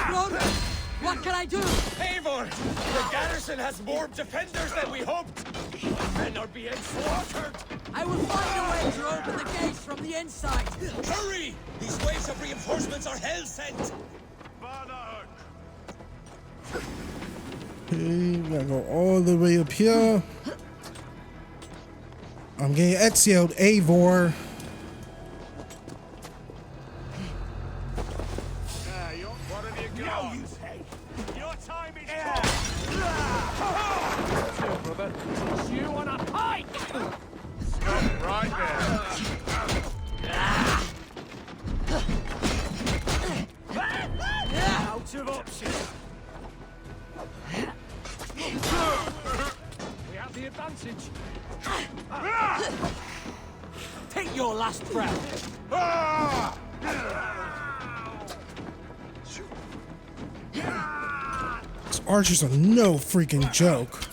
Broder, what can I do? Eivor! The garrison has more defenders than we hoped! Men are being slaughtered! I will find a way to open the gates from the inside! Hurry! These waves of reinforcements are hell-sent! Okay, gotta go all the way up here. I'm getting exiled, Eivor. What have you got? You say? Your time is Brother, you on a pike! Stop right there! Out of options! We have the advantage. Take your last breath. These archers are no freaking joke.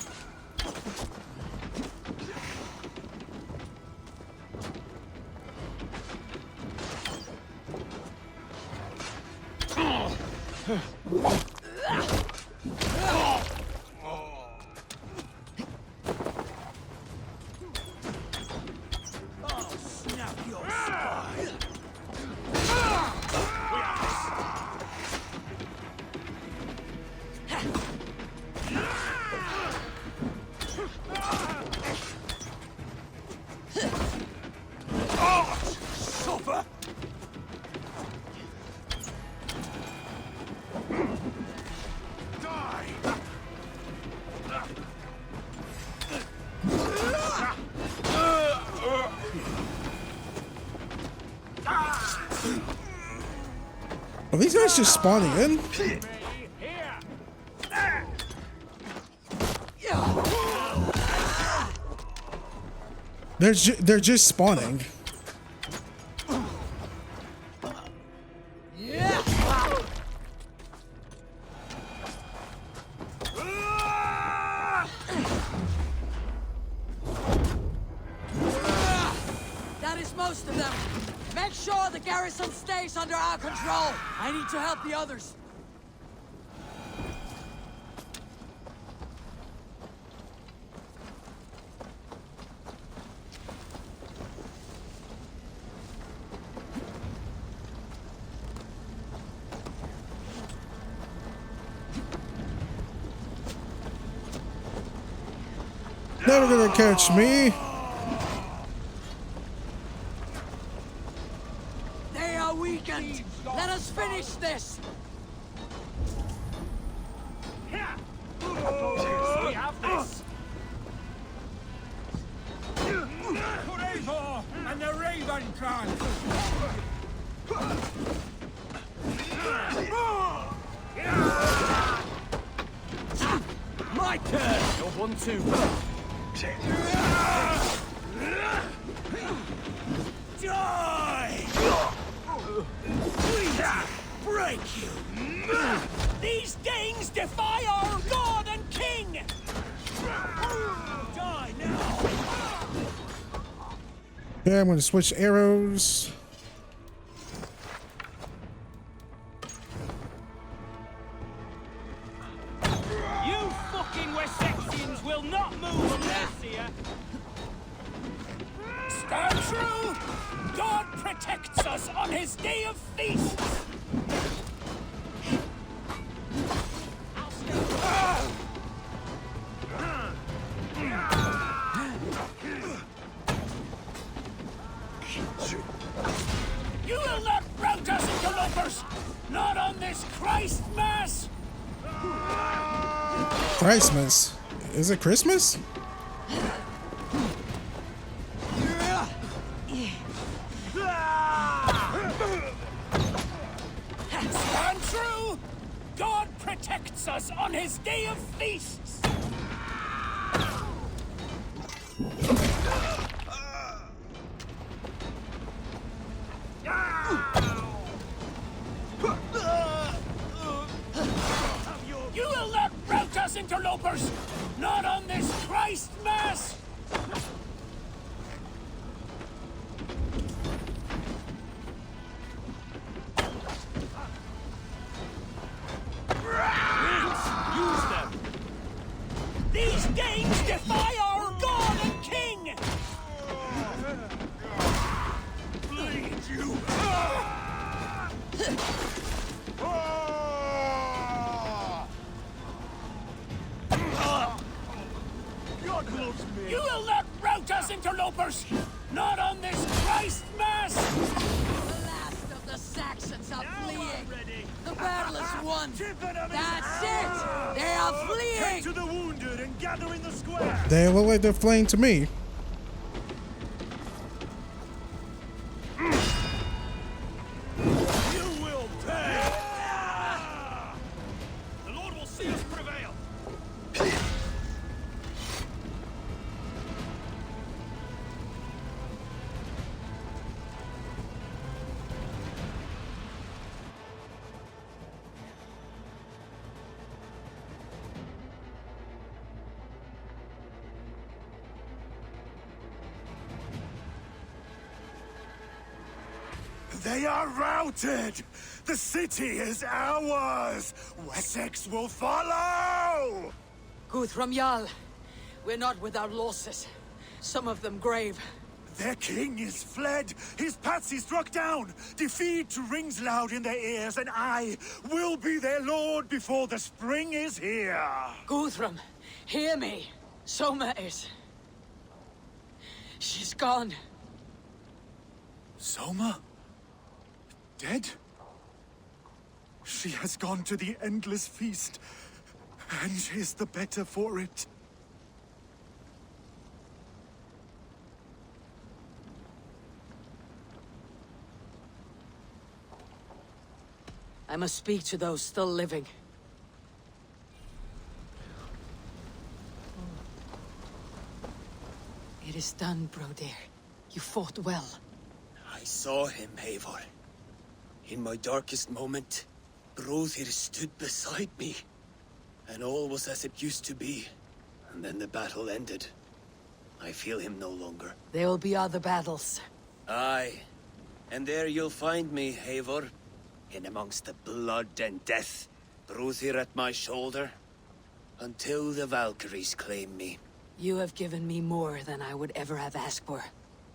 Are these guys just spawning in? They're just spawning. That is most of them. Make sure the garrison stays under our control. I need to help the others. Never gonna catch me. They are weakened. Let us finish this. We have this. Forever and the Raven clan. My turn! You're 1-2. Die! We break you! These Danes defy our god and king! Die now! Yeah, I'm gonna switch arrows. You fucking Wessexians will not move from Mercia! Stand true! God protects us on his day of feast! You will not rout us, interlopers! Not on this Christ Mass! Christmas? Is it Christmas? Stand true! God protects us on his day of feasts! You will not rout us, interlopers! Not on this Christ Mass! Use them! These Danes defy our god and king! Bleed you! God loves me! You will not rout us, interlopers! Not on this Christ Mass! The last of the Saxons are fleeing. The battle is won. That's it. They are fleeing. Tend to the wounded and gather in the square. They look like they're fleeing to me. You will pay. The Lord will see us prevail. They are routed! The city is ours! Wessex will follow! Guthrum Jarl, we're not without losses. Some of them grave. Their king is fled! His patsy struck down! Defeat rings loud in their ears, and I will be their lord before the spring is here! Guthrum, hear me. Soma is... She's gone. Soma? Dead? She has gone to the endless feast, and is the better for it. I must speak to those still living. It is done, Broder. You fought well. I saw him, Eivor. In my darkest moment, Brothir stood beside me. And all was as it used to be. And then the battle ended. I feel him no longer. There will be other battles. Aye. And there you'll find me, Eivor. In amongst the blood and death. Brothir at my shoulder. Until the Valkyries claim me. You have given me more than I would ever have asked for.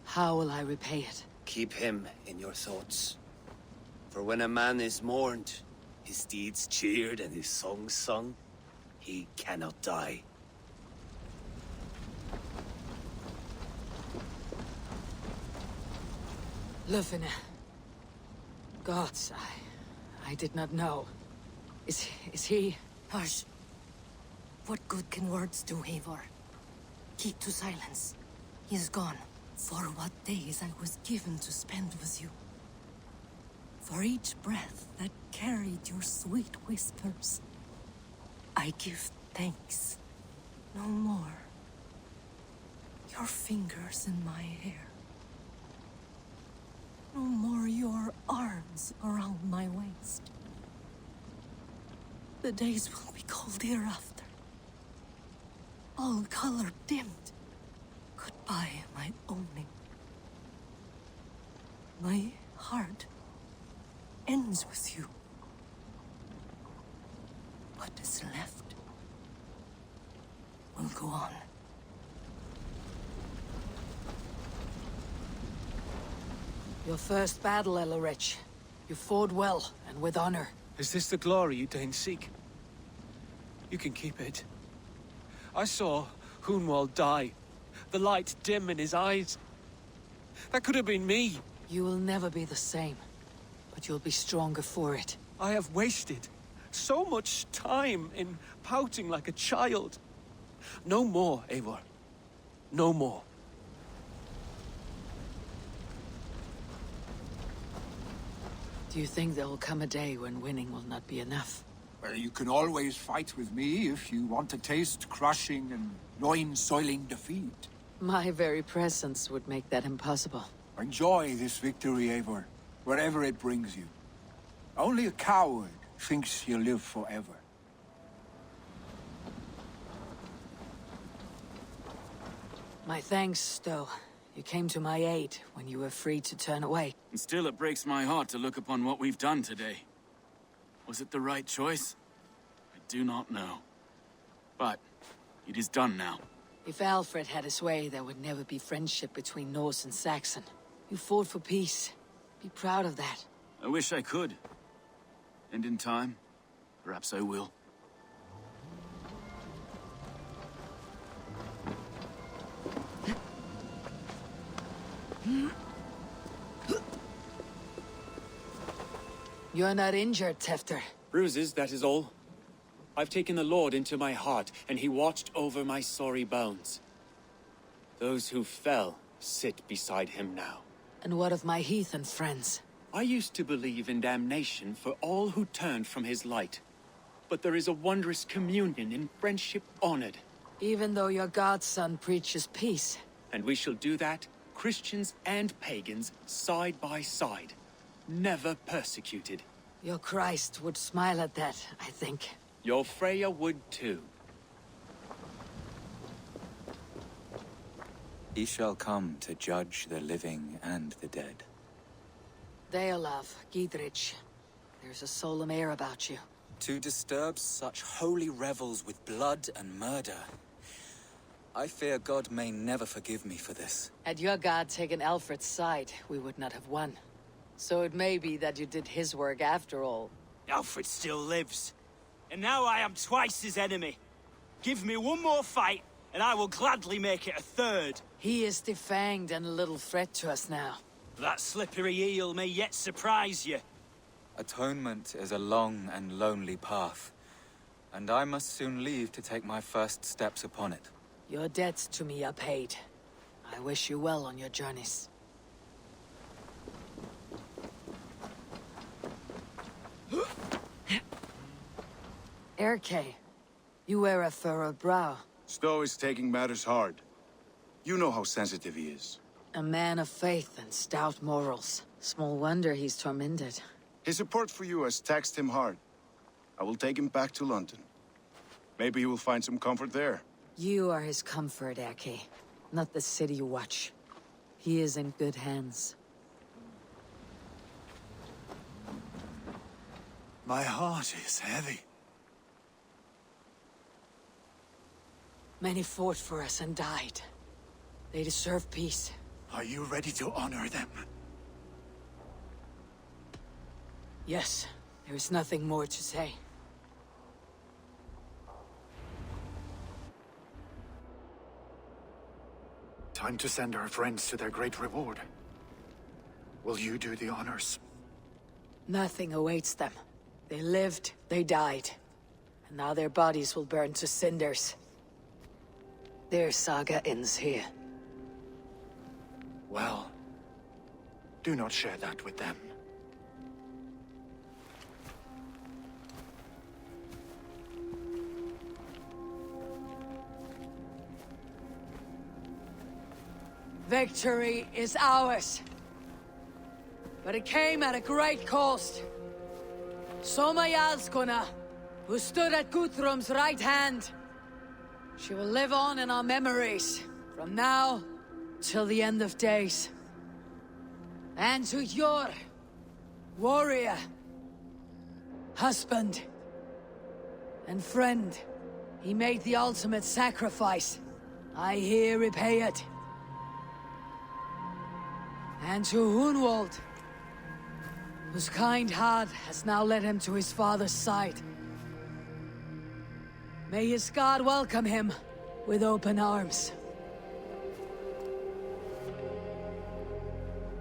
How will I repay it? Keep him in your thoughts. For when a man is mourned, his deeds cheered and his songs sung, he cannot die. Lufine. Gods, I did not know. Is he... Hush. What good can words do, Eivor? Keep to silence. He is gone. For what days I was given to spend with you. For each breath that carried your sweet whispers. I give thanks. No more. Your fingers in my hair. No more your arms around my waist. The days will be cold hereafter. All color dimmed. Goodbye, my owning. My heart ends with you. What is left will go on. Your first battle, Elorich. You fought well, and with honor. Is this the glory you deign seek? You can keep it. I saw Hunwald die. The light dim in his eyes. That could have been me. You will never be the same, but you'll be stronger for it. I have wasted so much time in pouting like a child. No more, Eivor. No more. Do you think there will come a day when winning will not be enough? Well, you can always fight with me if you want to taste crushing and loin-soiling defeat. My very presence would make that impossible. Enjoy this victory, Eivor, wherever it brings you. Only a coward thinks he'll live forever. My thanks, though. You came to my aid when you were free to turn away. And still it breaks my heart to look upon what we've done today. Was it the right choice? I do not know. But it is done now. If Alfred had his way, there would never be friendship between Norse and Saxon. You fought for peace. Be proud of that. I wish I could. And in time, perhaps I will. You're not injured, Tefter. Bruises, that is all. I've taken the Lord into my heart, and he watched over my sorry bones. Those who fell sit beside him now. And what of my heathen friends? I used to believe in damnation for all who turned from his light. But there is a wondrous communion in friendship honored. Even though your godson preaches peace. And we shall do that, Christians and pagans, side by side. Never persecuted. Your Christ would smile at that, I think. Your Freya would too. He shall come to judge the living and the dead. Deolav, Gidrich, there's a solemn air about you. To disturb such holy revels with blood and murder. I fear God may never forgive me for this. Had your god taken Alfred's side, we would not have won. So it may be that you did his work after all. Alfred still lives. And now I am twice his enemy. Give me one more fight, and I will gladly make it a third. He is defanged and a little threat to us now. That slippery eel may yet surprise you. Atonement is a long and lonely path, and I must soon leave to take my first steps upon it. Your debts to me are paid. I wish you well on your journeys. Erke, you wear a furrowed brow. Stowe is taking matters hard. You know how sensitive he is. A man of faith and stout morals. Small wonder he's tormented. His support for you has taxed him hard. I will take him back to London. Maybe he will find some comfort there. You are his comfort, Erke. Not the city you watch. He is in good hands. My heart is heavy. Many fought for us and died. They deserve peace. Are you ready to honor them? Yes, there is nothing more to say. Time to send our friends to their great reward. Will you do the honors? Nothing awaits them. They lived, they died. And now their bodies will burn to cinders. Their saga ends here. Well, do not share that with them. Victory is ours. But it came at a great cost. Soma Jarlskona, who stood at Guthrum's right hand. She will live on in our memories, from now till the end of days. And to your warrior, husband, and friend, he made the ultimate sacrifice. I here repay it. And to Hunwald, whose kind heart has now led him to his father's side. May his God welcome him with open arms.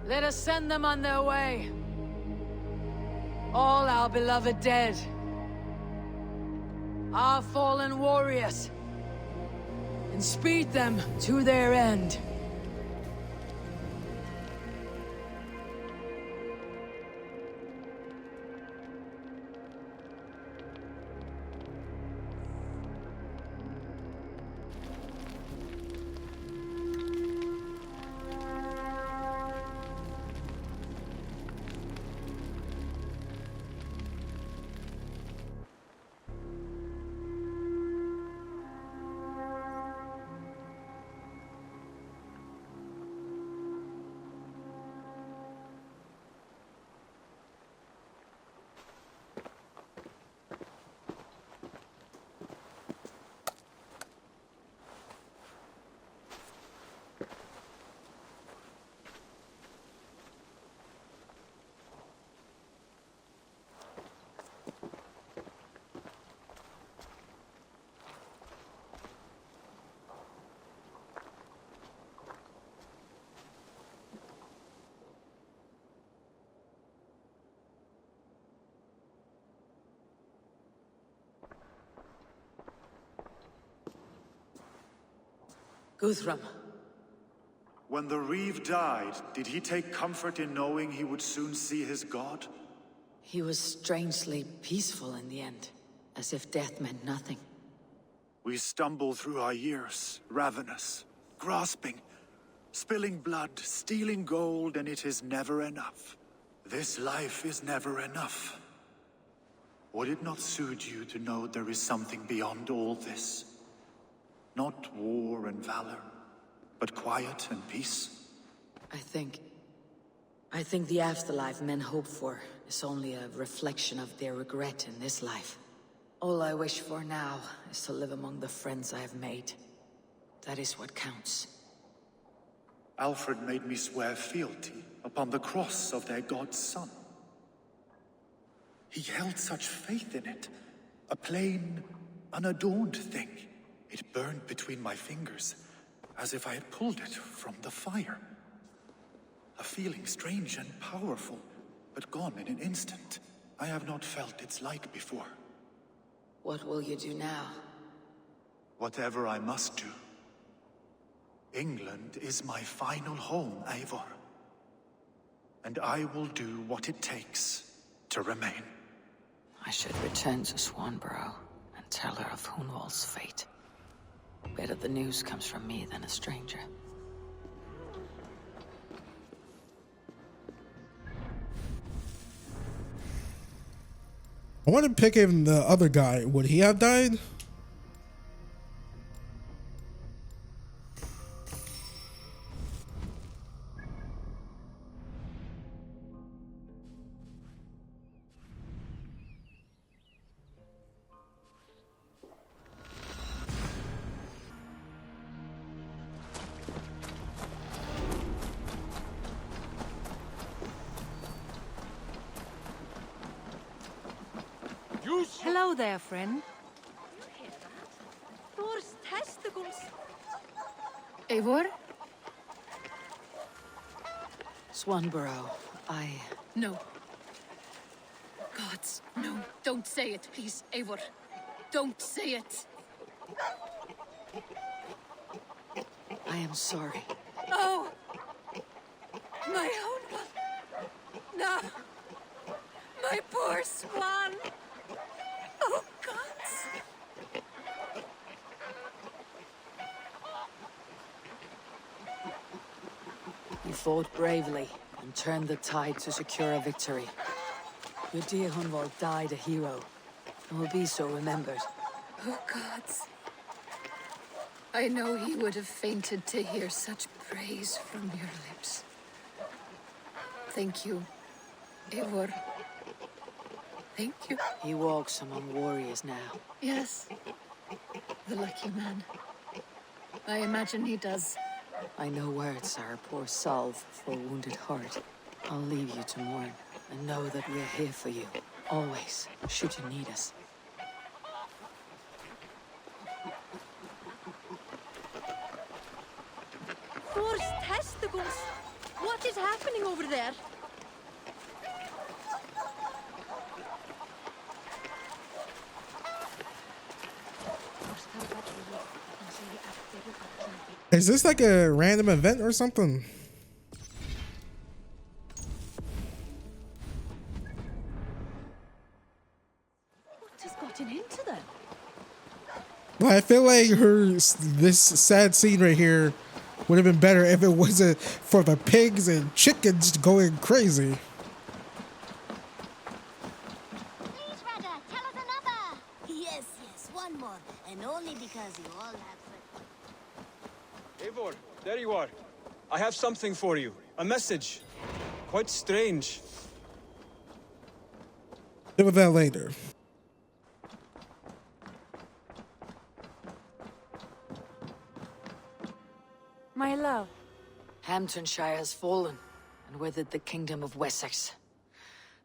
Let us send them on their way. All our beloved dead. Our fallen warriors. And speed them to their end. Guthrum. When the Reeve died, did he take comfort in knowing he would soon see his god? He was strangely peaceful in the end, as if death meant nothing. We stumble through our years, ravenous, grasping, spilling blood, stealing gold, and it is never enough. This life is never enough. Would it not soothe you to know there is something beyond all this? Not war and valor, but quiet and peace? I think the afterlife men hope for is only a reflection of their regret in this life. All I wish for now is to live among the friends I have made. That is what counts. Alfred made me swear fealty upon the cross of their god's son. He held such faith in it, a plain, unadorned thing. It burned between my fingers, as if I had pulled it from the fire. A feeling strange and powerful, but gone in an instant. I have not felt its like before. What will you do now? Whatever I must do. England is my final home, Eivor. And I will do what it takes to remain. I should return to Swanborough and tell her of Hunwald's fate. Better the news comes from me than a stranger. I want to pick him the other guy. Would he have died? Hello there, friend. Thor's testicles. Eivor? Swanborough. No. Gods, no. Don't say it, please, Eivor. Don't say it. I am sorry. Oh! My own one. No! My poor swan! Oh, gods! You fought bravely and turned the tide to secure a victory. Your dear Hunvald died a hero and will be so remembered. Oh, gods. I know he would have fainted to hear such praise from your lips. Thank you, Eivor. Thank you. He walks among warriors now. Yes. The lucky man. I imagine he does. I know words are a poor salve for a wounded heart. I'll leave you to mourn and know that we're here for you, always, should you need us. Thor's testicles! What is happening over there? Is this like a random event or something? What has gotten into them? Well, I feel like this sad scene right here would have been better if it wasn't for the pigs and chickens going crazy. Please, Rada, tell us another. Yes, one more, and only because you all have. Eivor, there you are. I have something for you. A message. Quite strange. Deal with that later. My love. Hamtunscire has fallen, and with it the kingdom of Wessex.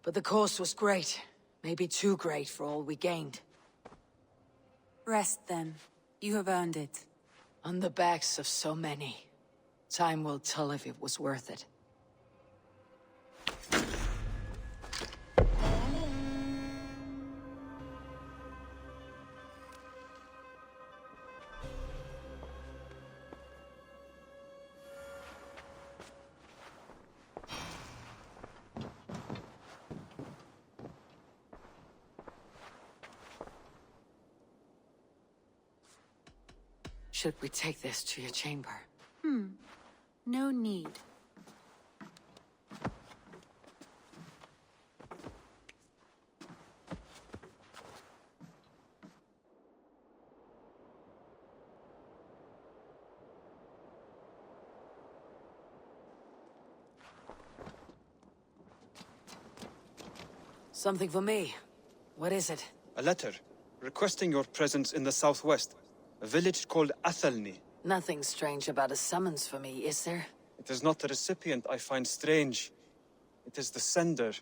But the cost was great. Maybe too great for all we gained. Rest then. You have earned it. On the backs of so many. Time will tell if it was worth it. Should we take this to your chamber? No need. Something for me. What is it? A letter requesting your presence in the southwest. A village called Athelney. Nothing strange about a summons for me, is there? It is not the recipient I find strange. It is the sender.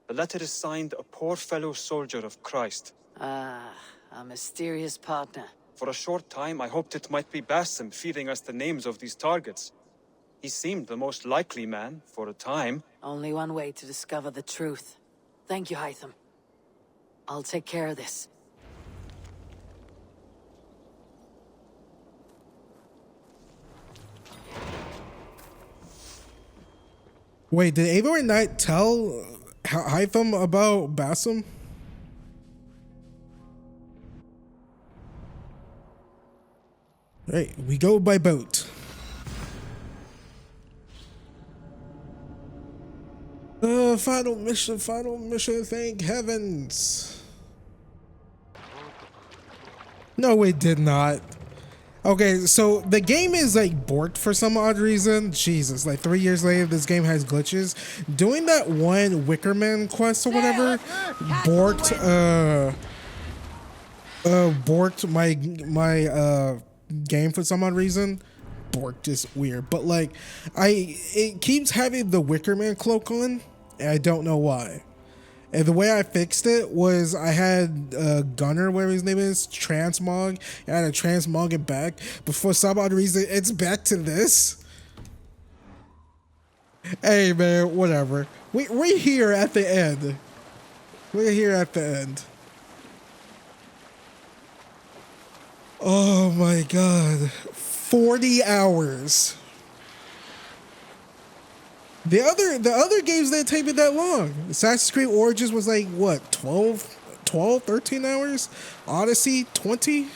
The letter is signed a poor fellow soldier of Christ. Ah, a mysterious partner. For a short time, I hoped it might be Basim feeding us the names of these targets. He seemed the most likely man, for a time. Only one way to discover the truth. Thank you, Hytham. I'll take care of this. Wait, did Eivor not tell Hytham about Basim? Right, we go by boat. Final mission, thank heavens. No, it did not. Okay, so the game is like borked for some odd reason. Jesus, like 3 years later, this game has glitches. Doing that one Wickerman quest or whatever borked my game for some odd reason. Borked is weird, but like it keeps having the Wickerman cloak on, and I don't know why. And the way I fixed it was I had Gunner, whatever his name is, transmog. I had to transmog it back, but for some odd reason, it's back to this. Hey man, whatever. We're here at the end. We're here at the end. Oh my god. 40 hours. The other games didn't take me that long. Assassin's Creed Origins was like what, 13 hours? Odyssey 20?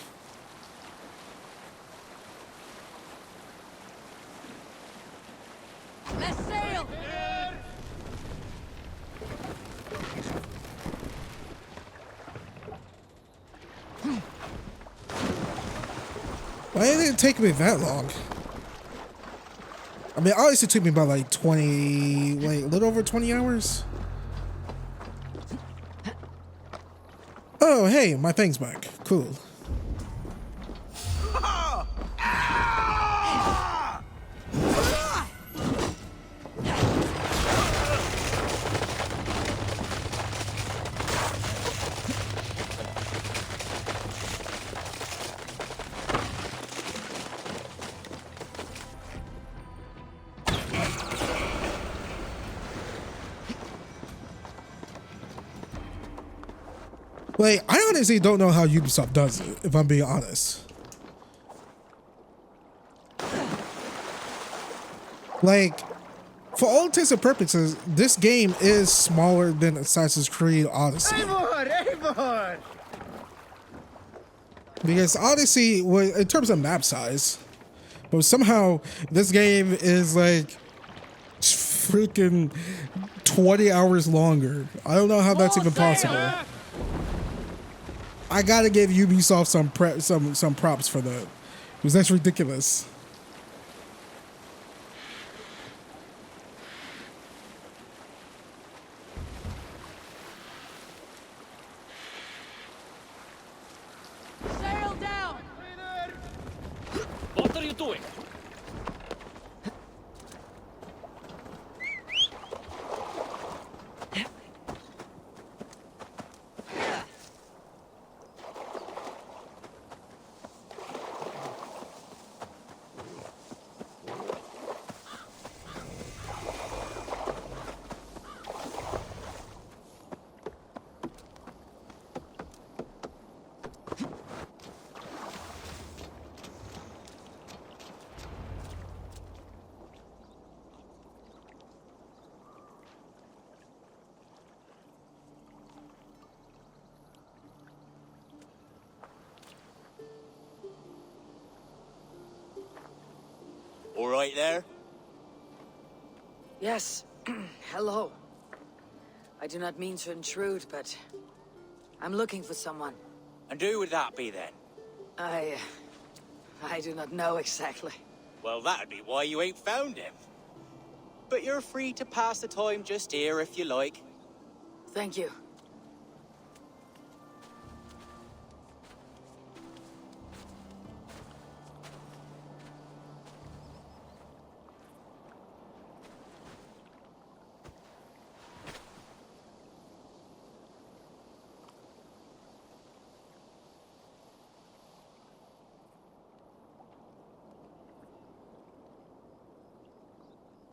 Let's sail! Why didn't it take me that long? I mean, obviously it took me about like 20, like a little over 20 hours. Oh, hey, my thing's back. Cool. Like, I honestly don't know how Ubisoft does it, if I'm being honest. Like, for all intents and purposes, this game is smaller than Assassin's Creed Odyssey. Because Odyssey was, in terms of map size, but somehow this game is like freaking 20 hours longer. I don't know how that's even possible. I gotta give Ubisoft some props for that, because that's ridiculous. Sail down! What are you doing? All right there? Yes. Hello. I do not mean to intrude, but I'm looking for someone. And who would that be then? I do not know exactly. Well, that'd be why you ain't found him. But you're free to pass the time just here if you like. Thank you.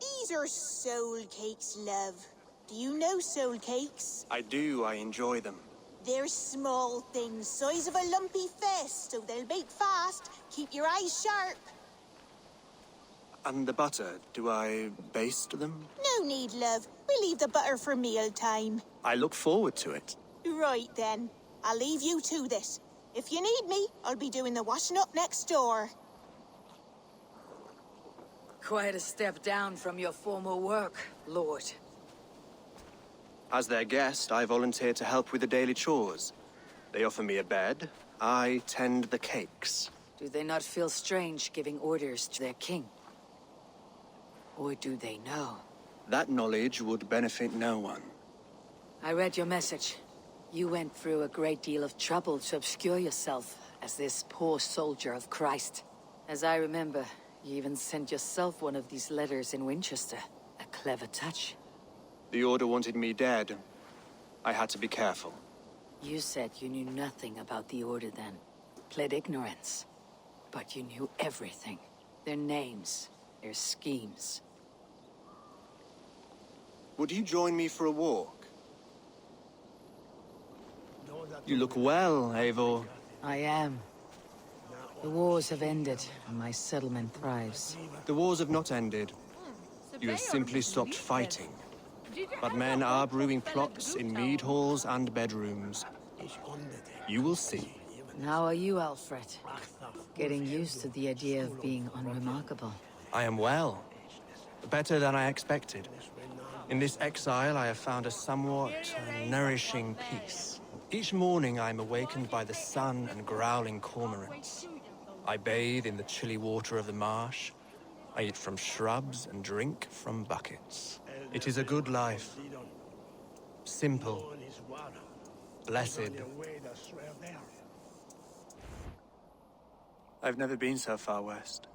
These are soul cakes, love. Do you know soul cakes? I do. I enjoy them. They're small things, size of a lumpy fist, so they'll bake fast. Keep your eyes sharp. And the butter, do I baste them? No need, love. We'll leave the butter for meal time. I look forward to it. Right then. I'll leave you to this. If you need me, I'll be doing the washing up next door. Quite a step down from your former work, Lord. As their guest, I volunteer to help with the daily chores. They offer me a bed. I tend the cakes. Do they not feel strange giving orders to their king? Or do they know? That knowledge would benefit no one. I read your message. You went through a great deal of trouble to obscure yourself as this poor soldier of Christ. As I remember, you even sent yourself one of these letters in Winchester. A clever touch. The Order wanted me dead. I had to be careful. You said you knew nothing about the Order then. Pled ignorance. But you knew everything. Their names, their schemes. Would you join me for a walk? You look well, Eivor. I am. The wars have ended, and my settlement thrives. The wars have not ended. You have simply stopped fighting. But men are brewing plots in mead halls and bedrooms. You will see. How are you, Alfred? Getting used to the idea of being unremarkable. I am well. Better than I expected. In this exile, I have found a somewhat nourishing peace. Each morning, I am awakened by the sun and growling cormorants. I bathe in the chilly water of the marsh. I eat from shrubs and drink from buckets. It is a good life. Simple. Blessed. I've never been so far west.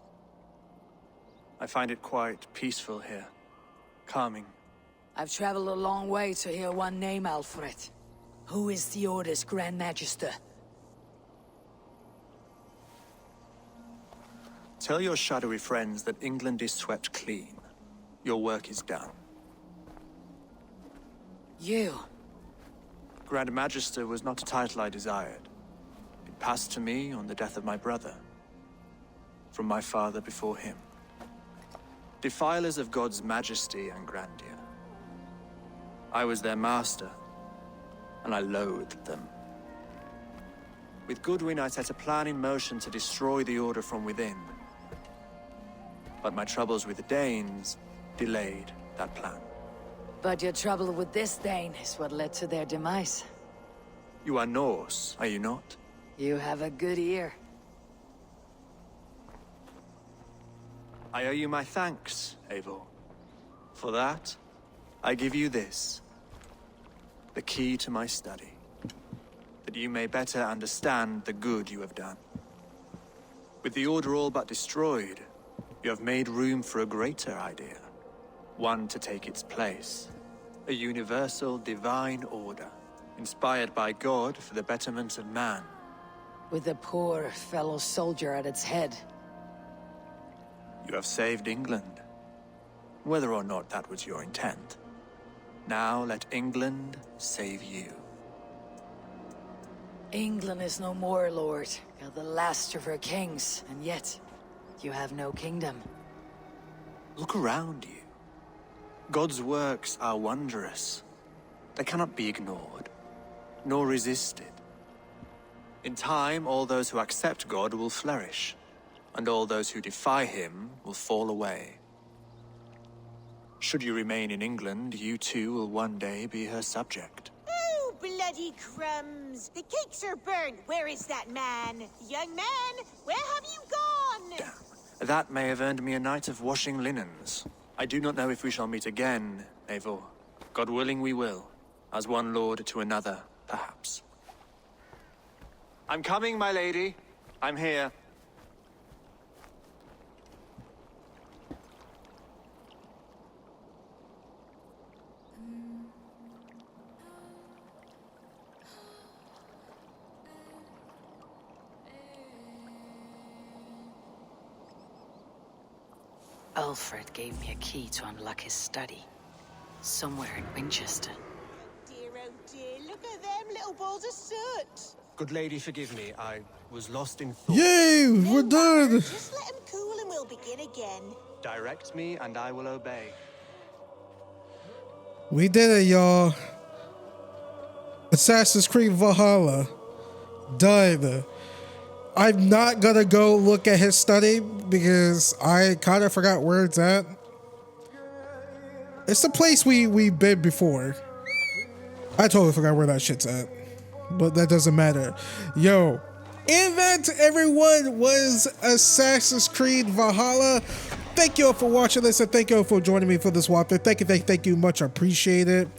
I find it quite peaceful here. Calming. I've traveled a long way to hear one name, Alfred. Who is the Order's Grand Magister? Tell your shadowy friends that England is swept clean. Your work is done. You? Grand Magister was not a title I desired. It passed to me on the death of my brother. From my father before him. Defilers of God's majesty and grandeur. I was their master, and I loathed them. With Goodwin, I set a plan in motion to destroy the Order from within. But my troubles with the Danes delayed that plan. But your trouble with this Dane is what led to their demise. You are Norse, are you not? You have a good ear. I owe you my thanks, Eivor. For that, I give you this. The key to my study. That you may better understand the good you have done. With the Order all but destroyed, you have made room for a greater idea. One to take its place. A universal divine order. Inspired by God for the betterment of man. With a poor fellow soldier at its head. You have saved England. Whether or not that was your intent. Now let England save you. England is no more, Lord. You're the last of her kings, and yet you have no kingdom. Look around you. God's works are wondrous. They cannot be ignored, nor resisted. In time, all those who accept God will flourish, and all those who defy him will fall away. Should you remain in England, you too will one day be her subject. Oh, bloody crumbs! The cakes are burned. Where is that man? Young man, where have you gone? Damn. That may have earned me a night of washing linens. I do not know if we shall meet again, Eivor. God willing we will. As one lord to another, perhaps. I'm coming, my lady. I'm here. Alfred gave me a key to unlock his study. Somewhere in Winchester. Dear, oh dear, look at them little balls of soot. Good lady, forgive me. I was lost in thought. Yay, we're done. Just let them cool and we'll begin again. Direct me and I will obey. We did it, y'all. Assassin's Creed Valhalla. Done. I'm not gonna go look at his study because I kind of forgot where it's at. It's the place we been before. I totally forgot where that shit's at. But that doesn't matter. Yo. And that, everyone, was Assassin's Creed Valhalla. Thank you all for watching this and thank you all for joining me for this walkthrough. Thank you much appreciated.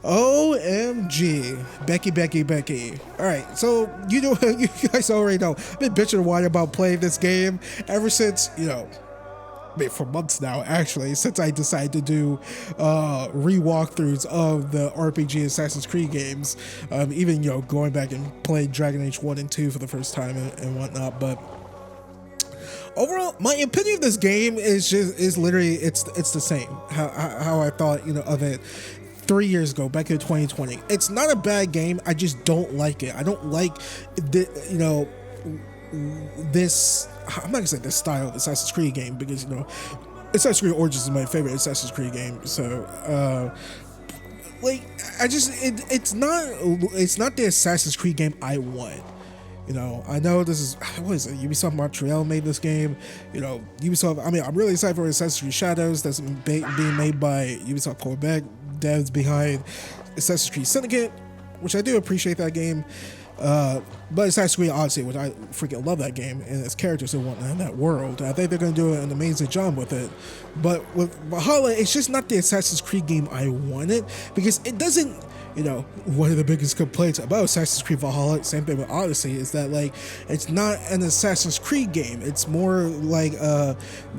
OMG. Becky. Alright, so you know, you guys already know, I've been bitching a while about playing this game ever since, you know, for months now, actually, since I decided to do re-walkthroughs of the RPG Assassin's Creed games. Even, you know, going back and playing Dragon Age 1 and 2 for the first time and whatnot, but overall, my opinion of this game is literally it's the same. How I thought of it 3 years ago, back in 2020. It's not a bad game. I just don't like it. I don't like this. I'm not gonna say this style of Assassin's Creed game because Assassin's Creed Origins is my favorite Assassin's Creed game. So it's not the Assassin's Creed game I want. I know this is, what is it? Ubisoft Montreal made this game. Ubisoft, I'm really excited for Assassin's Creed Shadows that's being made by Ubisoft Quebec, devs behind Assassin's Creed Syndicate, which I do appreciate that game. But Assassin's Creed Odyssey, which I freaking love that game and its characters and whatnot in that world. I think they're going to do an amazing job with it. But with Valhalla, it's just not the Assassin's Creed game I wanted because it doesn't. One of the biggest complaints about Assassin's Creed Valhalla, same thing with Odyssey, is that it's not an Assassin's Creed game. It's more like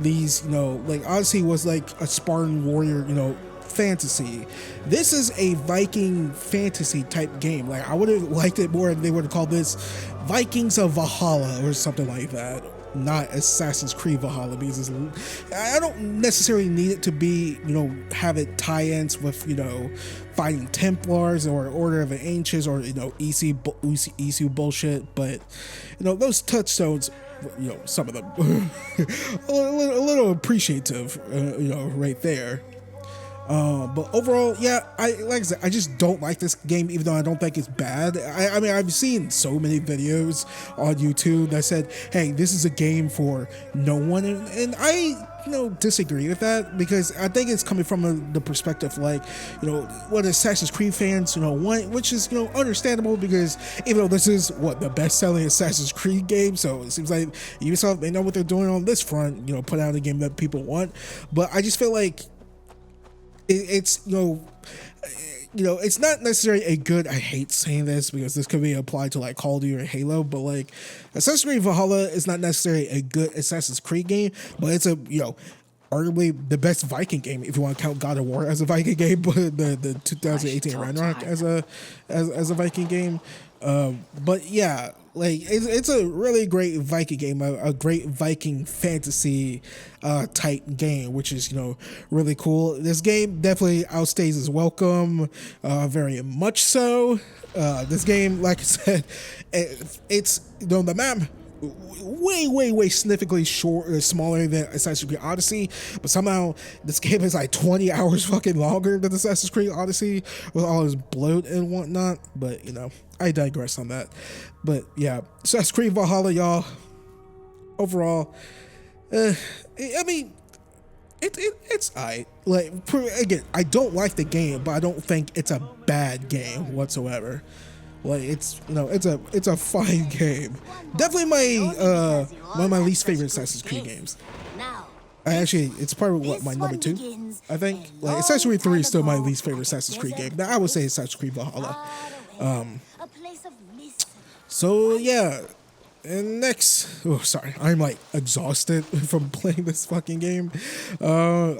these, Odyssey was like a Spartan warrior, fantasy. This is a Viking fantasy type game. I would have liked it more if they would have called this Vikings of Valhalla or something like that. Not Assassin's Creed Valhalla, because I don't necessarily need it to be, have it tie-ins with, fighting Templars or Order of the Ancients or, EC bullshit. But, those touchstones, some of them, a little appreciative, right there. But overall, yeah, like I said, I just don't like this game, even though I don't think it's bad. I've seen so many videos on YouTube that said, hey, this is a game for no one, and I disagree with that, because I think it's coming from the perspective what Assassin's Creed fans want, which is understandable, because even though this is the best-selling Assassin's Creed game, so it seems like Ubisoft, they know what they're doing on this front, put out a game that people want. But I just feel like it's it's not necessarily a good, I hate saying this because this could be applied to Call of Duty or Halo, but Assassin's Creed Valhalla is not necessarily a good Assassin's Creed game, but it's a arguably the best Viking game, if you want to count God of War as a Viking game, but the 2018 Ragnarok as a Viking game. But yeah, it's a really great Viking game, a great Viking fantasy type game, which is really cool. This game definitely outstays its welcome, very much so. This game, like I said, it's the map way significantly smaller than Assassin's Creed Odyssey, but somehow this game is 20 hours fucking longer than Assassin's Creed Odyssey with all this bloat and whatnot. But I digress on that. But yeah, Assassin's Creed Valhalla, y'all, overall, it's alright. Again, I don't like the game, but I don't think it's a bad game whatsoever. It's a fine game. Definitely my one of my least favorite Assassin's Creed games. It's probably my number 2. I think Assassin's Creed 3 is still my least favorite Assassin's Creed game. Now I would say Assassin's Creed Valhalla. So yeah. And next, I'm exhausted from playing this fucking game. I'm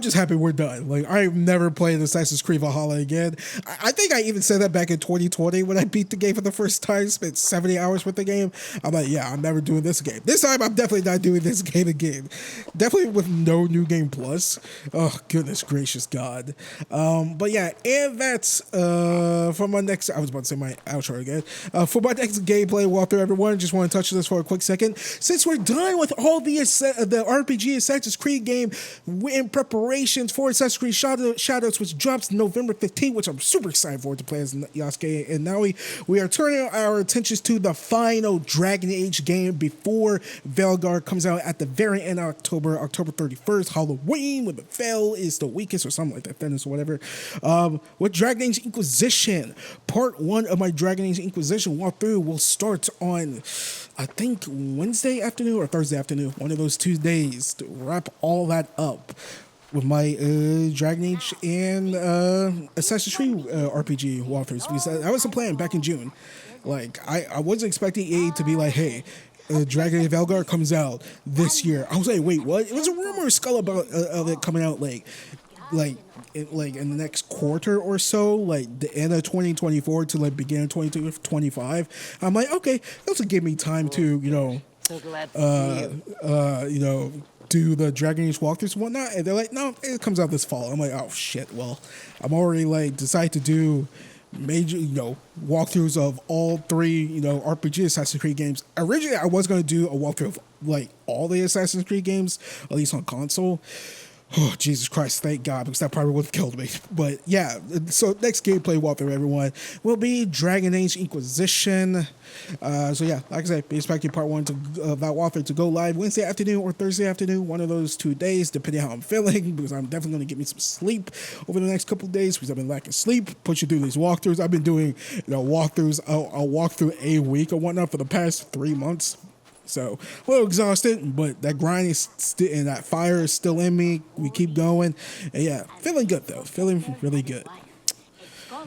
just happy we're done. I've never played Assassin's Creed Valhalla again. I think I even said that back in 2020 when I beat the game for the first time, spent 70 hours with the game. I'm I'm never doing this game. This time I'm definitely not doing this game again. Definitely with no New Game Plus. Oh, goodness gracious God. But yeah, and that's for my next, I was about to say my outro again. For my next gameplay walkthrough, everyone, just want to touch this for a quick second. Since we're done with all the RPG Assassin's Creed game, we're in preparations for Assassin's Creed Shadows, which drops November 15th, which I'm super excited for to play as Yasuke and Naui. We are turning our attentions to the final Dragon Age game before Valhalla comes out at the very end of October 31st, Halloween, when the veil is the weakest or something like that, Venice or whatever. With Dragon Age Inquisition, part 1 of my Dragon Age Inquisition walkthrough will start on, I think, Wednesday afternoon or Thursday afternoon, one of those 2 days, to wrap all that up with my Dragon Age and Assassin's Creed RPG walkthroughs, because that was the plan back in June. I wasn't expecting EA to be hey, Dragon Age Valhalla comes out this year. I was wait, what? It was a rumor skull about of it coming out in the next quarter or so, the end of 2024 to beginning of 2025. I'm okay, this will give me time to So glad to see you. you know, do the Dragon Age walkthroughs and whatnot, and they're like, no, it comes out this fall. I'm like, oh shit, well, I'm already like decided to do major, you know, walkthroughs of all 3, you know, RPG Assassin's Creed games. Originally, I was going to do a walkthrough of like all the Assassin's Creed games, at least on console. Oh, Jesus Christ, thank God, because that probably would have killed me. But yeah, so next gameplay walkthrough, everyone, will be Dragon Age Inquisition. So yeah, like I said, be expecting part 1 of that walkthrough to go live Wednesday afternoon or Thursday afternoon, one of those 2 days, depending on how I'm feeling, because I'm definitely going to get me some sleep over the next couple of days, because I've been lacking sleep, pushing through these walkthroughs. I've been doing, you know, walkthroughs, I'll walk through a week or whatnot for the past 3 months. So a little exhausted, but that grind is still, and that fire is still in me. We keep going, and yeah, feeling good though, feeling really good.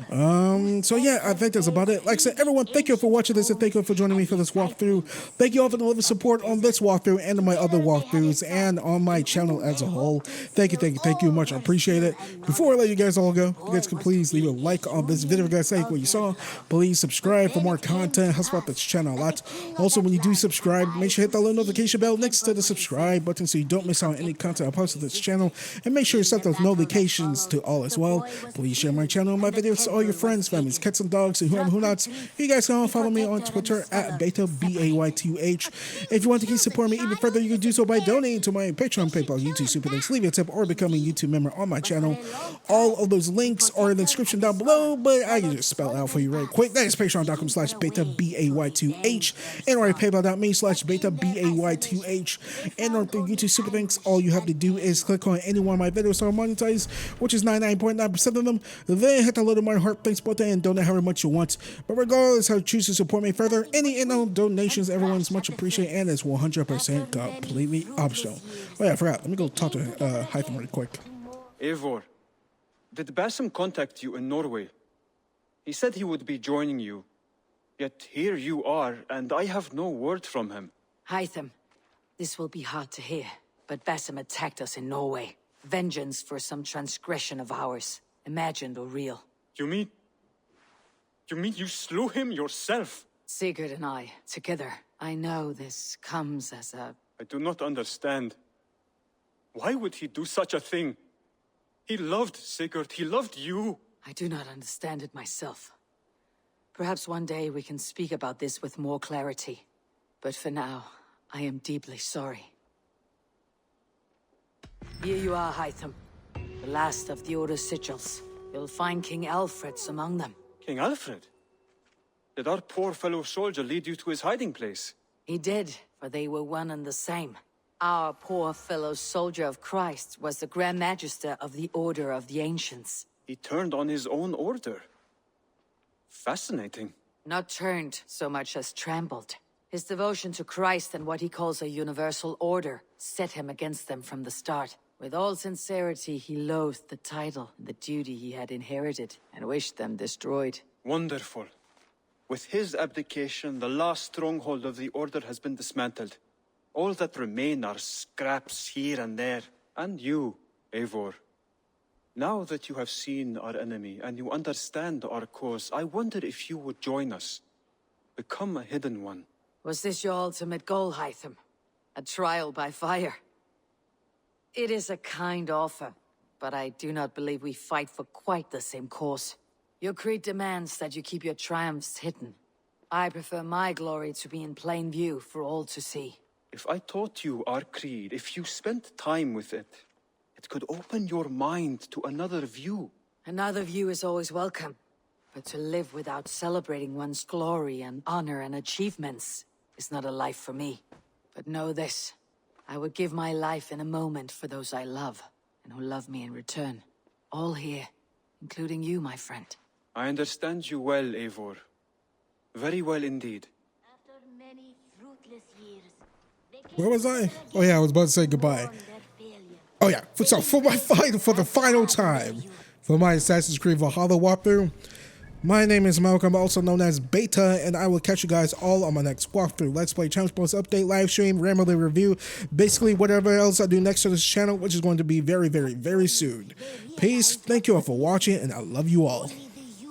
So yeah, I think that's about it. Like I said, everyone, thank you for watching this, and thank you for joining me for this walkthrough. Thank you all for the love and support on this walkthrough and on my other walkthroughs and on my channel as a whole. Thank you much. I appreciate it. Before I let you guys all go, you guys can please leave a like on this video if you guys like what you saw. Please subscribe for more content. Helps out this channel a lot. Also, when you do subscribe, make sure you hit that little notification bell next to the subscribe button so you don't miss out on any content I post on this channel. And make sure you set those notifications to all as well. Please share my channel and my videos to all your friends, families, cats and dogs, and who nots. You guys can all follow me on Twitter at Baytuh, Baytuh. If you want to keep supporting me even further, you can do so by donating to my Patreon, PayPal, YouTube, Super Thanks, leave a tip, or becoming a YouTube member on my channel. All of those links are in the description down below, but I can just spell it out for you right quick. That is patreon.com/Baytuh, Baytuh, and or paypal.me/Baytuh, Baytuh. And on the YouTube Super Thanks, all you have to do is click on any one of my videos so I'm monetized, which is 99.9% of them. Then hit the little my heart thanks button and donate however much you want. But regardless how you choose to support me further, any and all donations, everyone's much appreciated, and it's 100% completely optional. Oh yeah, I forgot. Let me go talk to Hytham really quick. Eivor, did Basim contact you in Norway? He said he would be joining you. Yet here you are, and I have no word from him. Hytham, this will be hard to hear, but Basim attacked us in Norway. Vengeance for some transgression of ours, imagined or real. You mean you slew him yourself? Sigurd and I, together. I know this comes as a... I do not understand. Why would he do such a thing? He loved Sigurd, he loved you. I do not understand it myself. Perhaps one day we can speak about this with more clarity. But for now, I am deeply sorry. Here you are, Hytham. The last of the Order's sigils. You'll find King Alfred's among them. King Alfred? Did our poor fellow soldier lead you to his hiding place? He did, for they were one and the same. Our poor fellow soldier of Christ was the Grand Magister of the Order of the Ancients. He turned on his own order. Fascinating. Not turned so much as trampled. His devotion to Christ and what he calls a universal order set him against them from the start. With all sincerity, he loathed the title and the duty he had inherited, and wished them destroyed. Wonderful. With his abdication, the last stronghold of the Order has been dismantled. All that remain are scraps here and there. And you, Eivor. Now that you have seen our enemy and you understand our cause, I wonder if you would join us. Become a hidden one. Was this your ultimate goal, Hytham? A trial by fire? It is a kind offer, but I do not believe we fight for quite the same cause. Your creed demands that you keep your triumphs hidden. I prefer my glory to be in plain view for all to see. If I taught you our creed, if you spent time with it, it could open your mind to another view. Another view is always welcome, but to live without celebrating one's glory and honor and achievements is not a life for me. But know this. I would give my life in a moment for those I love, and who love me in return. All here, including you, my friend. I understand you well, Eivor. Very well indeed. After many fruitless years, Where was I? Oh yeah, I was about to say goodbye. Oh yeah, so for the final time, for my Assassin's Creed Valhalla walkthrough, my name is Malcolm, also known as Baytuh, and I will catch you guys all on my next walkthrough. Let's Play Challenge Post Update, live stream, Rambley review, basically whatever else I do next to this channel, which is going to be very, very, very soon. Peace, thank you all for watching, and I love you all.